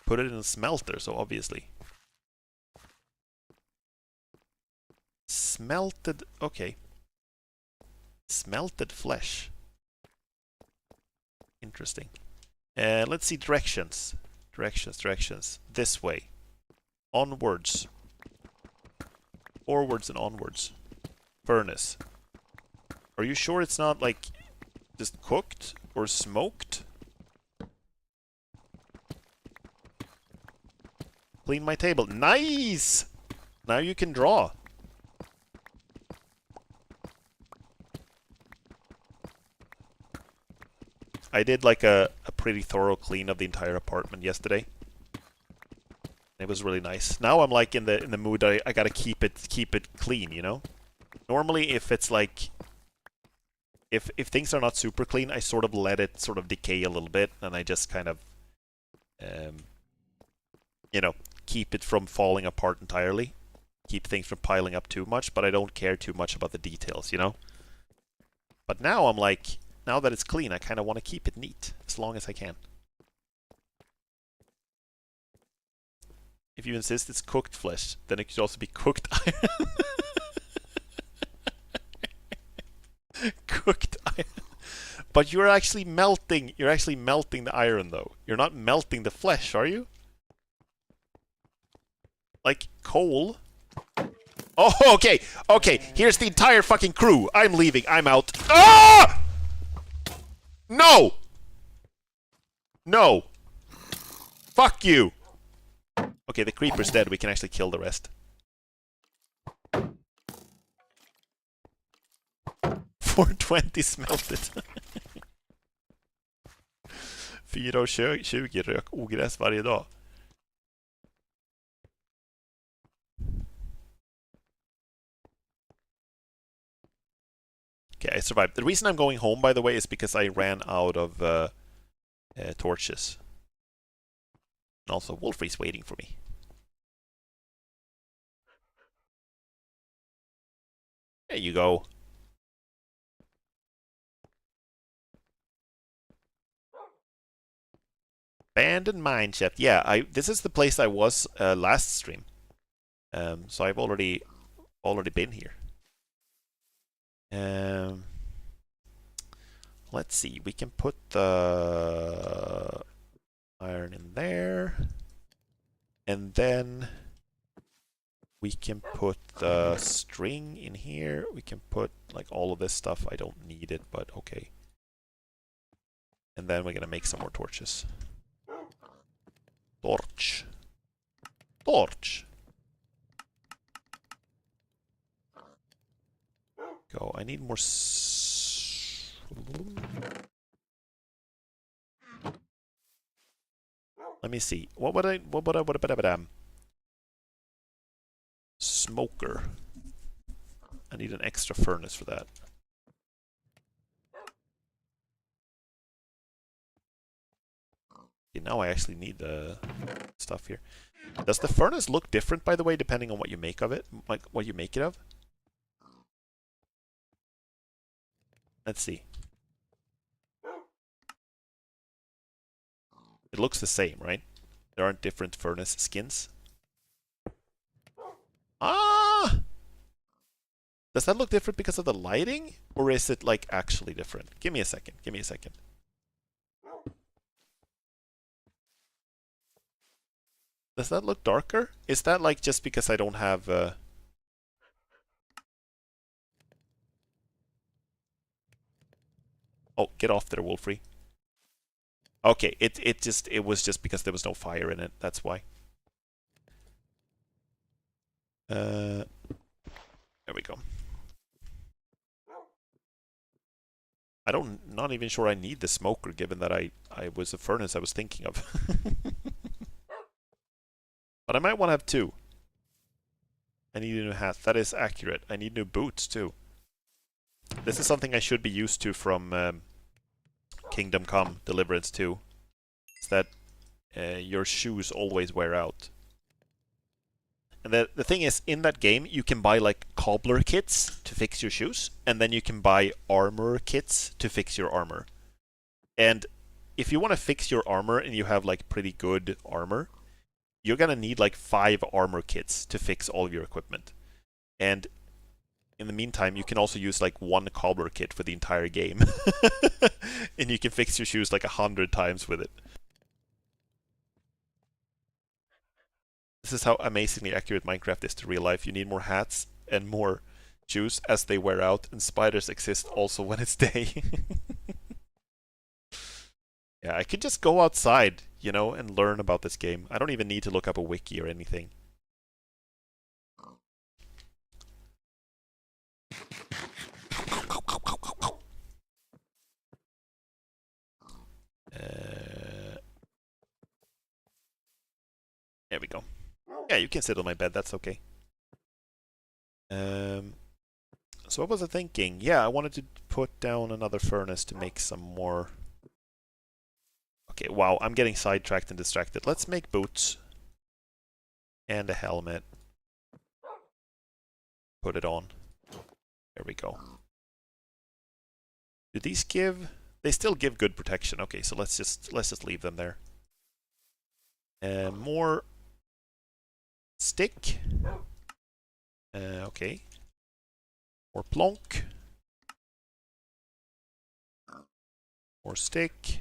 Speaker 1: Put it in a smelter, so obviously. Smelted. Okay. Smelted flesh. Interesting. Let's see directions. Directions. This way. Onwards. Forwards and onwards. Furnace. Are you sure it's not like just cooked or smoked? Clean my table. Nice! Now you can draw. I did like a pretty thorough clean of the entire apartment yesterday. It was really nice. Now I'm like in the mood I gotta keep it clean, you know? Normally if it's like if things are not super clean, I sort of let it sort of decay a little bit and I just kind of you know, keep it from falling apart entirely. Keep things from piling up too much, but I don't care too much about the details, you know? But now I'm like, now that it's clean, I kind of want to keep it neat as long as I can. If you insist it's cooked flesh, then it could also be cooked iron. Cooked iron. But you're actually melting the iron though. You're not melting the flesh, are you? Like coal. Oh, okay. Okay, here's the entire fucking crew. I'm leaving. I'm out. Ah! No! No! Fuck you! Okay, the creeper's dead. We can actually kill the rest. 420 smelted. 4:20 rök ogräs varje dag. Okay, I survived. The reason I'm going home, by the way, is because I ran out of torches. And also, Wolfrey's waiting for me. There you go. Abandoned mineshaft. Yeah, this is the place I was last stream. So I've already been here. Let's see. We can put the iron in there, and then we can put the string in here. We can put like all of this stuff. I don't need it, but okay. And then we're gonna make some more torches. Torch. Go. I need more. Let me see. What would I? Smoker. I need an extra furnace for that. Okay, now I actually need the stuff here. Does the furnace look different, by the way, depending on what you make of it? Like what you make it of? Let's see. It looks the same, right? There aren't different furnace skins. Ah! Does that look different because of the lighting? Or is it like actually different? Give me a second. Does that look darker? Is that like just because I don't have Oh, get off there, Wolfrey. Okay, it was just because there was no fire in it. That's why. There we go. Not even sure I need the smoker, given that I was a furnace I was thinking of. But I might want to have two. I need a new hat. That is accurate. I need new boots too. This is something I should be used to from Kingdom Come Deliverance 2. It's that your shoes always wear out. And the thing is, in that game, you can buy like cobbler kits to fix your shoes, and then you can buy armor kits to fix your armor. And if you want to fix your armor and you have like pretty good armor, you're gonna need like 5 armor kits to fix all of your equipment. And in the meantime, you can also use like 1 cobbler kit for the entire game. And you can fix your shoes like 100 times with it. This is how amazingly accurate Minecraft is to real life. You need more hats and more shoes as they wear out, and spiders exist also when it's day. Yeah, I could just go outside, you know, and learn about this game. I don't even need to look up a wiki or anything. There we go. Yeah, you can sit on my bed, that's okay. So what was I thinking? Yeah, I wanted to put down another furnace to make some more... Okay, wow, I'm getting sidetracked and distracted. Let's make boots. And a helmet. Put it on. There we go. Do these give... They still give good protection. Okay, so let's just leave them there. More stick. Okay. More plonk. More stick.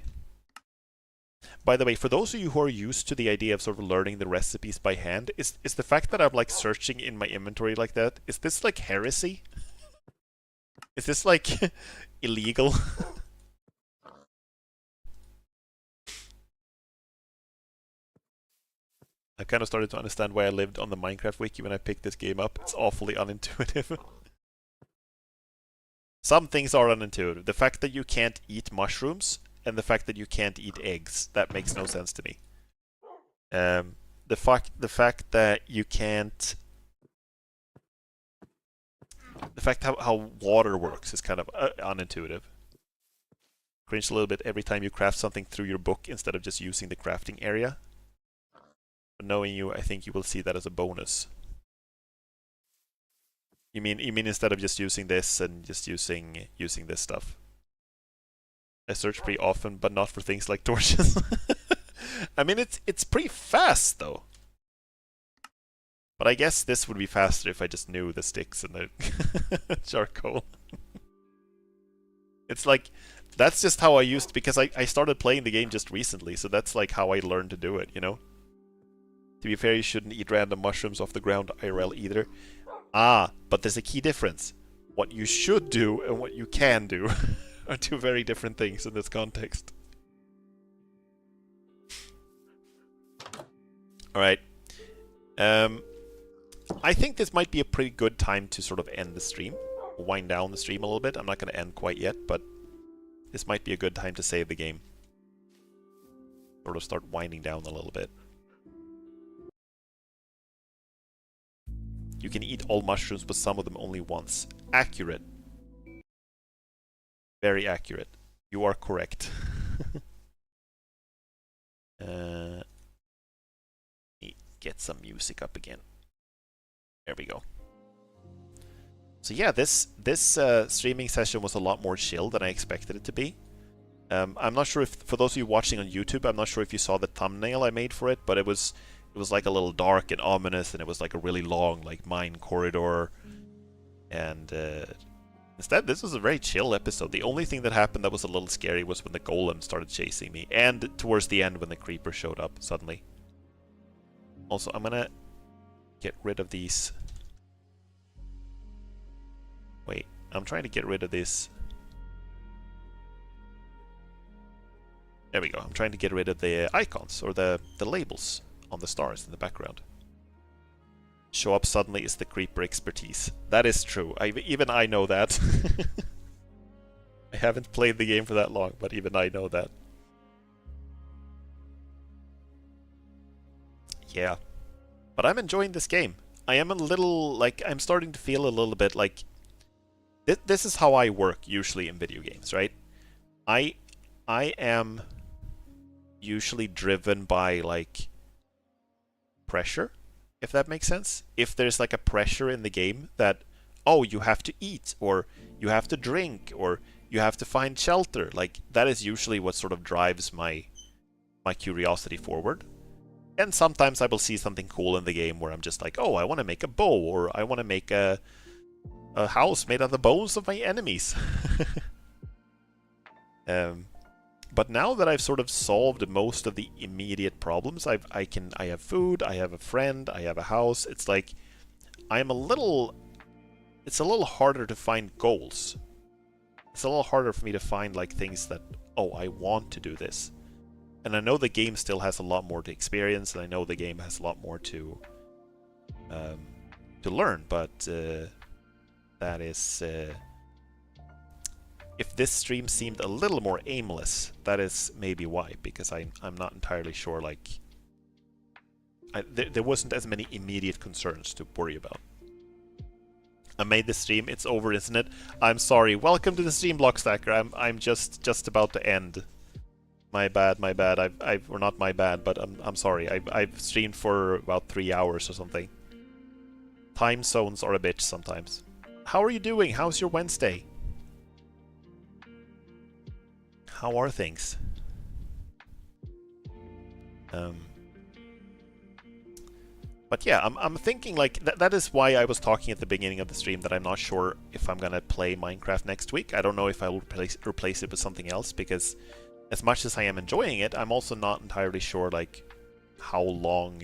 Speaker 1: By the way, for those of you who are used to the idea of sort of learning the recipes by hand, is the fact that I'm like searching in my inventory like that, is this like heresy? Is this like illegal? I kind of started to understand why I lived on the Minecraft wiki when I picked this game up. It's awfully unintuitive. Some things are unintuitive. The fact that you can't eat mushrooms and the fact that you can't eat eggs, that makes no sense to me. The fact that you can't... The fact how water works is kind of unintuitive. Cringe a little bit every time you craft something through your book instead of just using the crafting area. But knowing you, I think you will see that as a bonus. You mean instead of just using this and just using this stuff? I search pretty often, but not for things like torches. I mean, it's pretty fast though. But I guess this would be faster if I just knew the sticks and the charcoal. It's like, that's just how I used, because I started playing the game just recently, so that's like how I learned to do it, you know? To be fair, you shouldn't eat random mushrooms off the ground IRL either. Ah, but there's a key difference. What you should do and what you can do are 2 very different things in this context. Alright. I think this might be a pretty good time to sort of end the stream. Wind down the stream a little bit. I'm not going to end quite yet, but this might be a good time to save the game. Sort of start winding down a little bit. You can eat all mushrooms, but some of them only once. Accurate. Very accurate. You are correct. Let me get some music up again. There we go. So yeah, this streaming session was a lot more chill than I expected it to be. I'm not sure if, for those of you watching on YouTube, I'm not sure if you saw the thumbnail I made for it, but it was like a little dark and ominous, and it was like a really long like mine corridor. And instead, this was a very chill episode. The only thing that happened that was a little scary was when the golem started chasing me, and towards the end when the creeper showed up suddenly. Also, I'm gonna get rid of these. Wait, I'm trying to get rid of this. There we go. I'm trying to get rid of the icons or the labels on the stars in the background. Show up suddenly is the creeper expertise. That is true. Even I know that. I haven't played the game for that long, but even I know that. Yeah. But I'm enjoying this game. I am a little, like, I'm starting to feel a little bit like... This is how I work usually in video games, right? I am usually driven by, like, pressure, if that makes sense. If there's, like, a pressure in the game that, oh, you have to eat, or you have to drink, or you have to find shelter, like, that is usually what sort of drives my curiosity forward. And sometimes I will see something cool in the game where I'm just like, oh, I want to make a bow, or I want to make a house made of the bones of my enemies. But now that I've sort of solved most of the immediate problems, I have food, I have a friend, I have a house. It's like it's a little harder to find goals. It's a little harder for me to find like things that, oh, I want to do this. And I know the game still has a lot more to experience, and I know the game has a lot more to learn, but that is... if this stream seemed a little more aimless, that is maybe why, because I'm not entirely sure, like... there wasn't as many immediate concerns to worry about. I made the stream, it's over, isn't it? I'm sorry. Welcome to the stream, Blockstacker. I'm just about to end. My bad, my bad. or not my bad, but I'm sorry. I've streamed for about 3 hours or something. Time zones are a bitch sometimes. How are you doing? How's your Wednesday? How are things? But yeah, I'm thinking like that is why I was talking at the beginning of the stream that I'm not sure if I'm gonna play Minecraft next week. I don't know if I will replace it with something else, because as much as I am enjoying it, I'm also not entirely sure like how long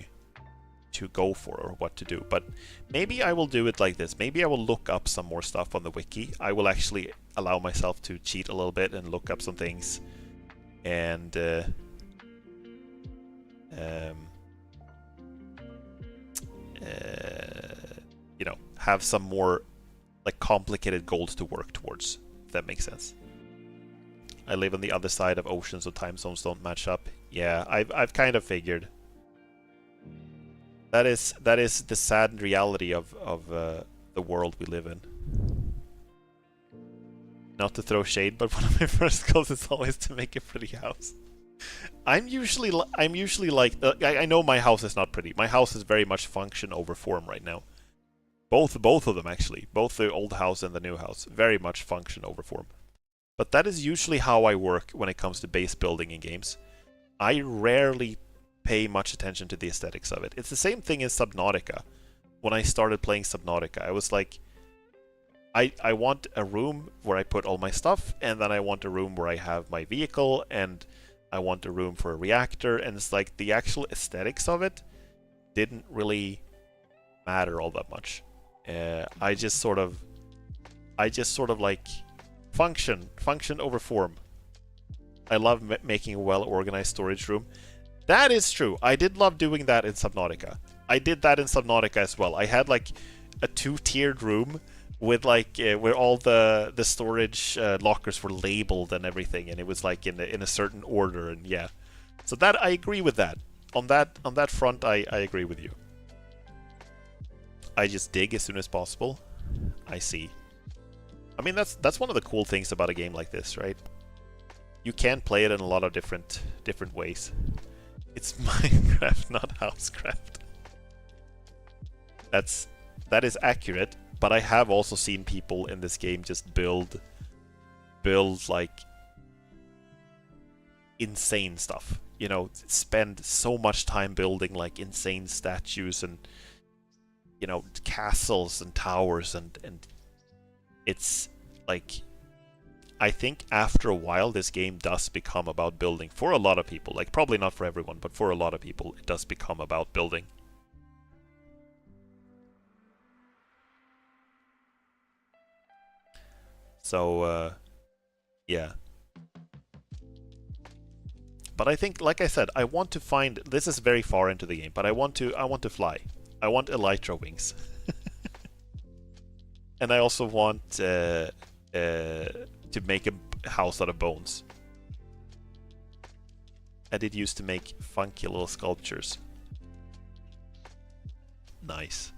Speaker 1: to go for or what to do. But maybe I will do it like this. Maybe I will look up some more stuff on the wiki. I will actually allow myself to cheat a little bit and look up some things, and you know, have some more like complicated goals to work towards, if that makes sense. I live on the other side of oceans, so time zones don't match up. Yeah, I've kind of figured. That is the sad reality of the world we live in. Not to throw shade, but one of my first goals is always to make a pretty house. I'm usually like I know my house is not pretty. My house is very much function over form right now. Both of them actually, both the old house and the new house, very much function over form. But that is usually how I work when it comes to base building in games. I rarely pay much attention to the aesthetics of it. It's the same thing in Subnautica. When I started playing Subnautica, I was like, I want a room where I put all my stuff, and then I want a room where I have my vehicle, and I want a room for a reactor, and it's like the actual aesthetics of it didn't really matter all that much. I just sort of like function over form. I love making a well-organized storage room. That is true. I did love doing that in Subnautica. I did that in Subnautica as well. I had like a 2-tiered room with like where all the storage lockers were labeled and everything, and it was like in a certain order, and yeah. So that I agree with that. On that front, I agree with you. I just dig as soon as possible. I see. I mean, that's one of the cool things about a game like this, right? You can play it in a lot of different ways. It's Minecraft, not Housecraft. That is accurate, but I have also seen people in this game just build like insane stuff. You know, spend so much time building like insane statues and, you know, castles and towers, and it's like, I think after a while this game does become about building for a lot of people. Like, probably not for everyone, but for a lot of people it does become about building. So yeah. But I think, like I said, I want to find. This is very far into the game, but I want to fly. I want elytra wings, and I also want to make a house out of bones. I did used to make funky little sculptures. Nice.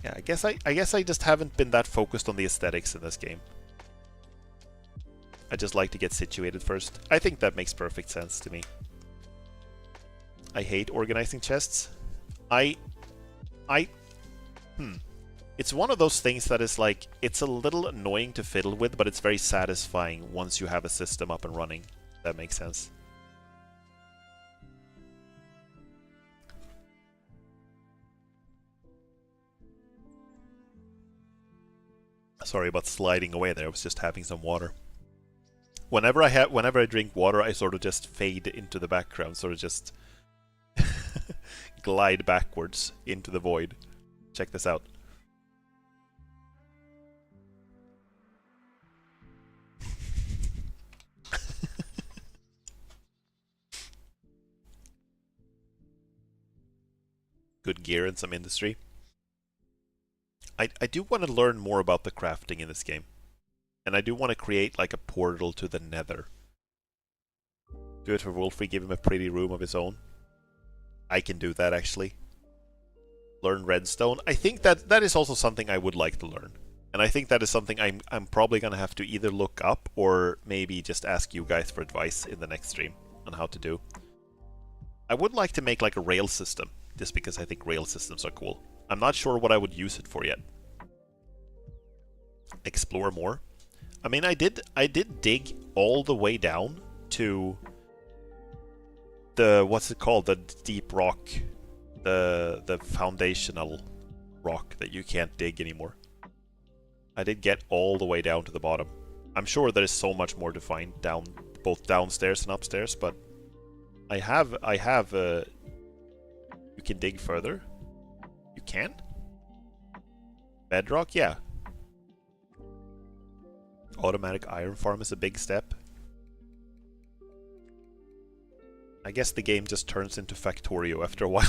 Speaker 1: Yeah, I guess I just haven't been that focused on the aesthetics in this game. I just like to get situated first. I think that makes perfect sense to me. I hate organizing chests. It's one of those things that is like, it's a little annoying to fiddle with, but it's very satisfying once you have a system up and running. That makes sense. Sorry about sliding away there. I was just having some water. Whenever I drink water, I sort of just fade into the background, sort of just glide backwards into the void. Check this out. Good gear and some industry. I do want to learn more about the crafting in this game. And I do want to create like a portal to the nether. Do it for Wolfrey, give him a pretty room of his own. I can do that actually. Learn redstone. I think that is also something I would like to learn. And I think that is something I'm probably going to have to either look up or maybe just ask you guys for advice in the next stream on how to do. I would like to make like a rail system, just because I think rail systems are cool. I'm not sure what I would use it for yet. Explore more. I mean, I did dig all the way down to the, what's it called, the deep rock, the foundational rock that you can't dig anymore. I did get all the way down to the bottom. I'm sure there is so much more to find down, both downstairs and upstairs, but I have you can dig further. You can? Bedrock, yeah. Automatic iron farm is a big step. I guess the game just turns into Factorio after a while.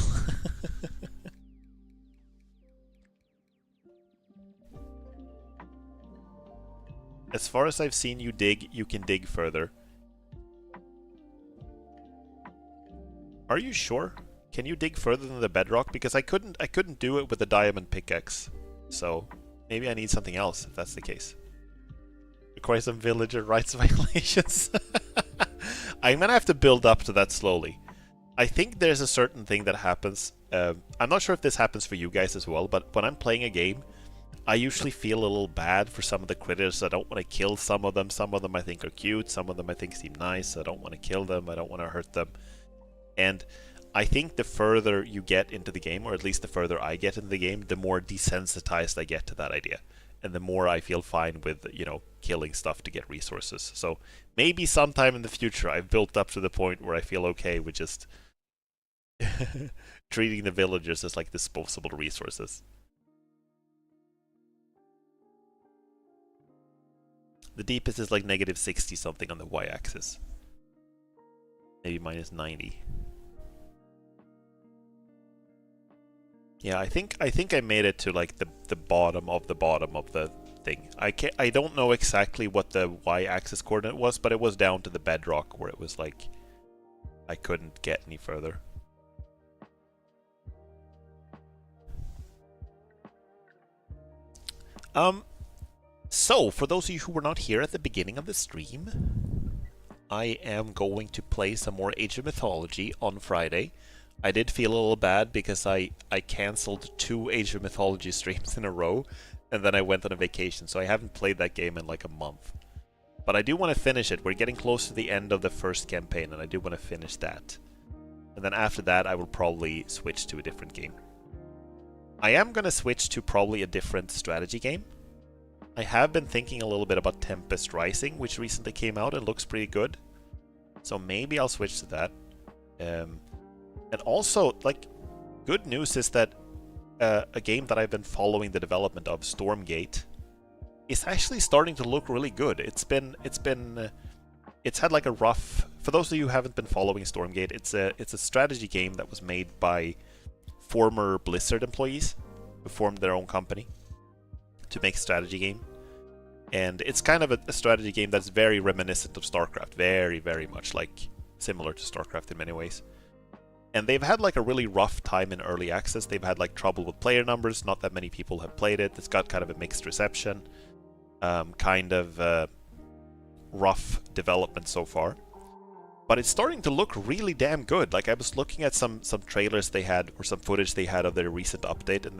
Speaker 1: As far as I've seen you dig, you can dig further. Are you sure? Can you dig further than the bedrock? Because I couldn't do it with the diamond pickaxe. So maybe I need something else if that's the case. Require some villager rights violations. I'm gonna have to build up to that slowly. I think there's a certain thing that happens. I'm not sure if this happens for you guys as well, but when I'm playing a game, I usually feel a little bad for some of the critters. I don't want to kill some of them. Some of them I think are cute. Some of them I think seem nice. I don't want to kill them. I don't want to hurt them. And I think the further you get into the game, or at least the further I get into the game, the more desensitized I get to that idea. And the more I feel fine with, you know, killing stuff to get resources. So maybe sometime in the future I've built up to the point where I feel okay with just treating the villagers as like disposable resources. The deepest is like negative 60 something on the y-axis. Maybe minus 90. Yeah, I think I made it to like the bottom of the thing. I don't know exactly what the y-axis coordinate was, but it was down to the bedrock where it was like I couldn't get any further. So for those of you who were not here at the beginning of the stream, I am going to play some more Age of Mythology on Friday. I did feel a little bad because I cancelled 2 Age of Mythology streams in a row, and then I went on a vacation, so I haven't played that game in like a month. But I do want to finish it. We're getting close to the end of the first campaign, and I do want to finish that. And then after that, I will probably switch to a different game. I am going to switch to probably a different strategy game. I have been thinking a little bit about Tempest Rising, which recently came out and looks pretty good. So maybe I'll switch to that. And also, like, good news is that a game that I've been following the development of, Stormgate, is actually starting to look really good. It's been it's had like a rough. For those of you who haven't been following Stormgate, it's a strategy game that was made by former Blizzard employees who formed their own company to make a strategy game. And it's kind of a strategy game that's very reminiscent of StarCraft, very, very much like similar to StarCraft in many ways. And they've had like a really rough time in early access. They've had like trouble with player numbers. Not that many people have played it. It's got kind of a mixed reception. Kind of rough development so far. But it's starting to look really damn good. Like I was looking at some trailers they had, or some footage they had of their recent update, and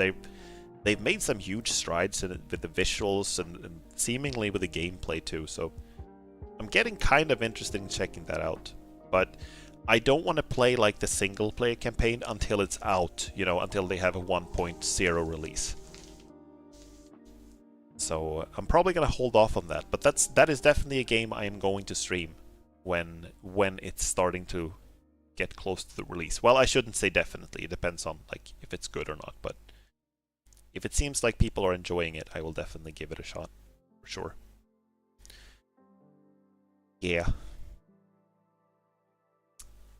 Speaker 1: they've made some huge strides with the visuals and seemingly with the gameplay too. So I'm getting kind of interested in checking that out. But I don't want to play like the single player campaign until it's out, you know, until they have a 1.0 release. So I'm probably going to hold off on that. But that is definitely a game I am going to stream when it's starting to get close to the release. Well, I shouldn't say definitely. It depends on like if it's good or not. But if it seems like people are enjoying it, I will definitely give it a shot for sure. Yeah.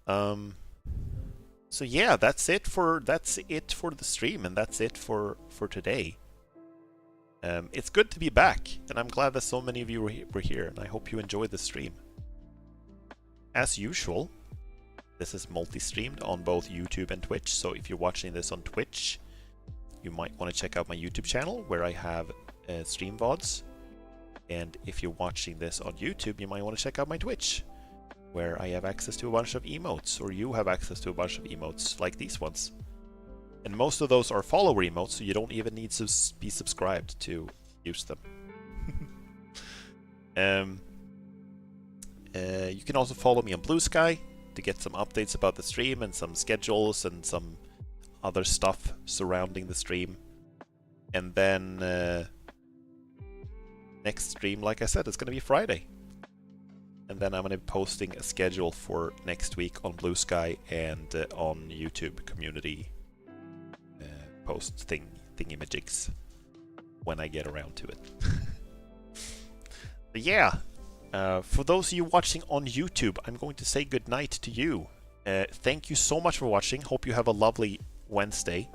Speaker 1: So yeah, that's it for the stream, and that's it for today. It's good to be back, and I'm glad that so many of you were here, and I hope you enjoyed the stream. As usual, this is multi-streamed on both YouTube and Twitch, so if you're watching this on Twitch, you might want to check out my YouTube channel where I have stream VODs, and if you're watching this on YouTube, you might want to check out my Twitch, where I have access to a bunch of emotes, or you have access to a bunch of emotes like these ones. And most of those are follower emotes, so you don't even need to be subscribed to use them. You can also follow me on Blue Sky to get some updates about the stream and some schedules and some other stuff surrounding the stream. And then next stream, like I said, is going to be Friday. And then I'm going to be posting a schedule for next week on Blue Sky and on YouTube community post thingy-majigs when I get around to it. But yeah, for those of you watching on YouTube, I'm going to say goodnight to you. Thank you so much for watching. Hope you have a lovely Wednesday,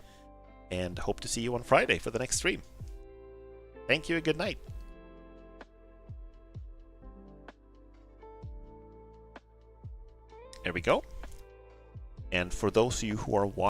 Speaker 1: and hope to see you on Friday for the next stream. Thank you and good night. There we go. And for those of you who are watching,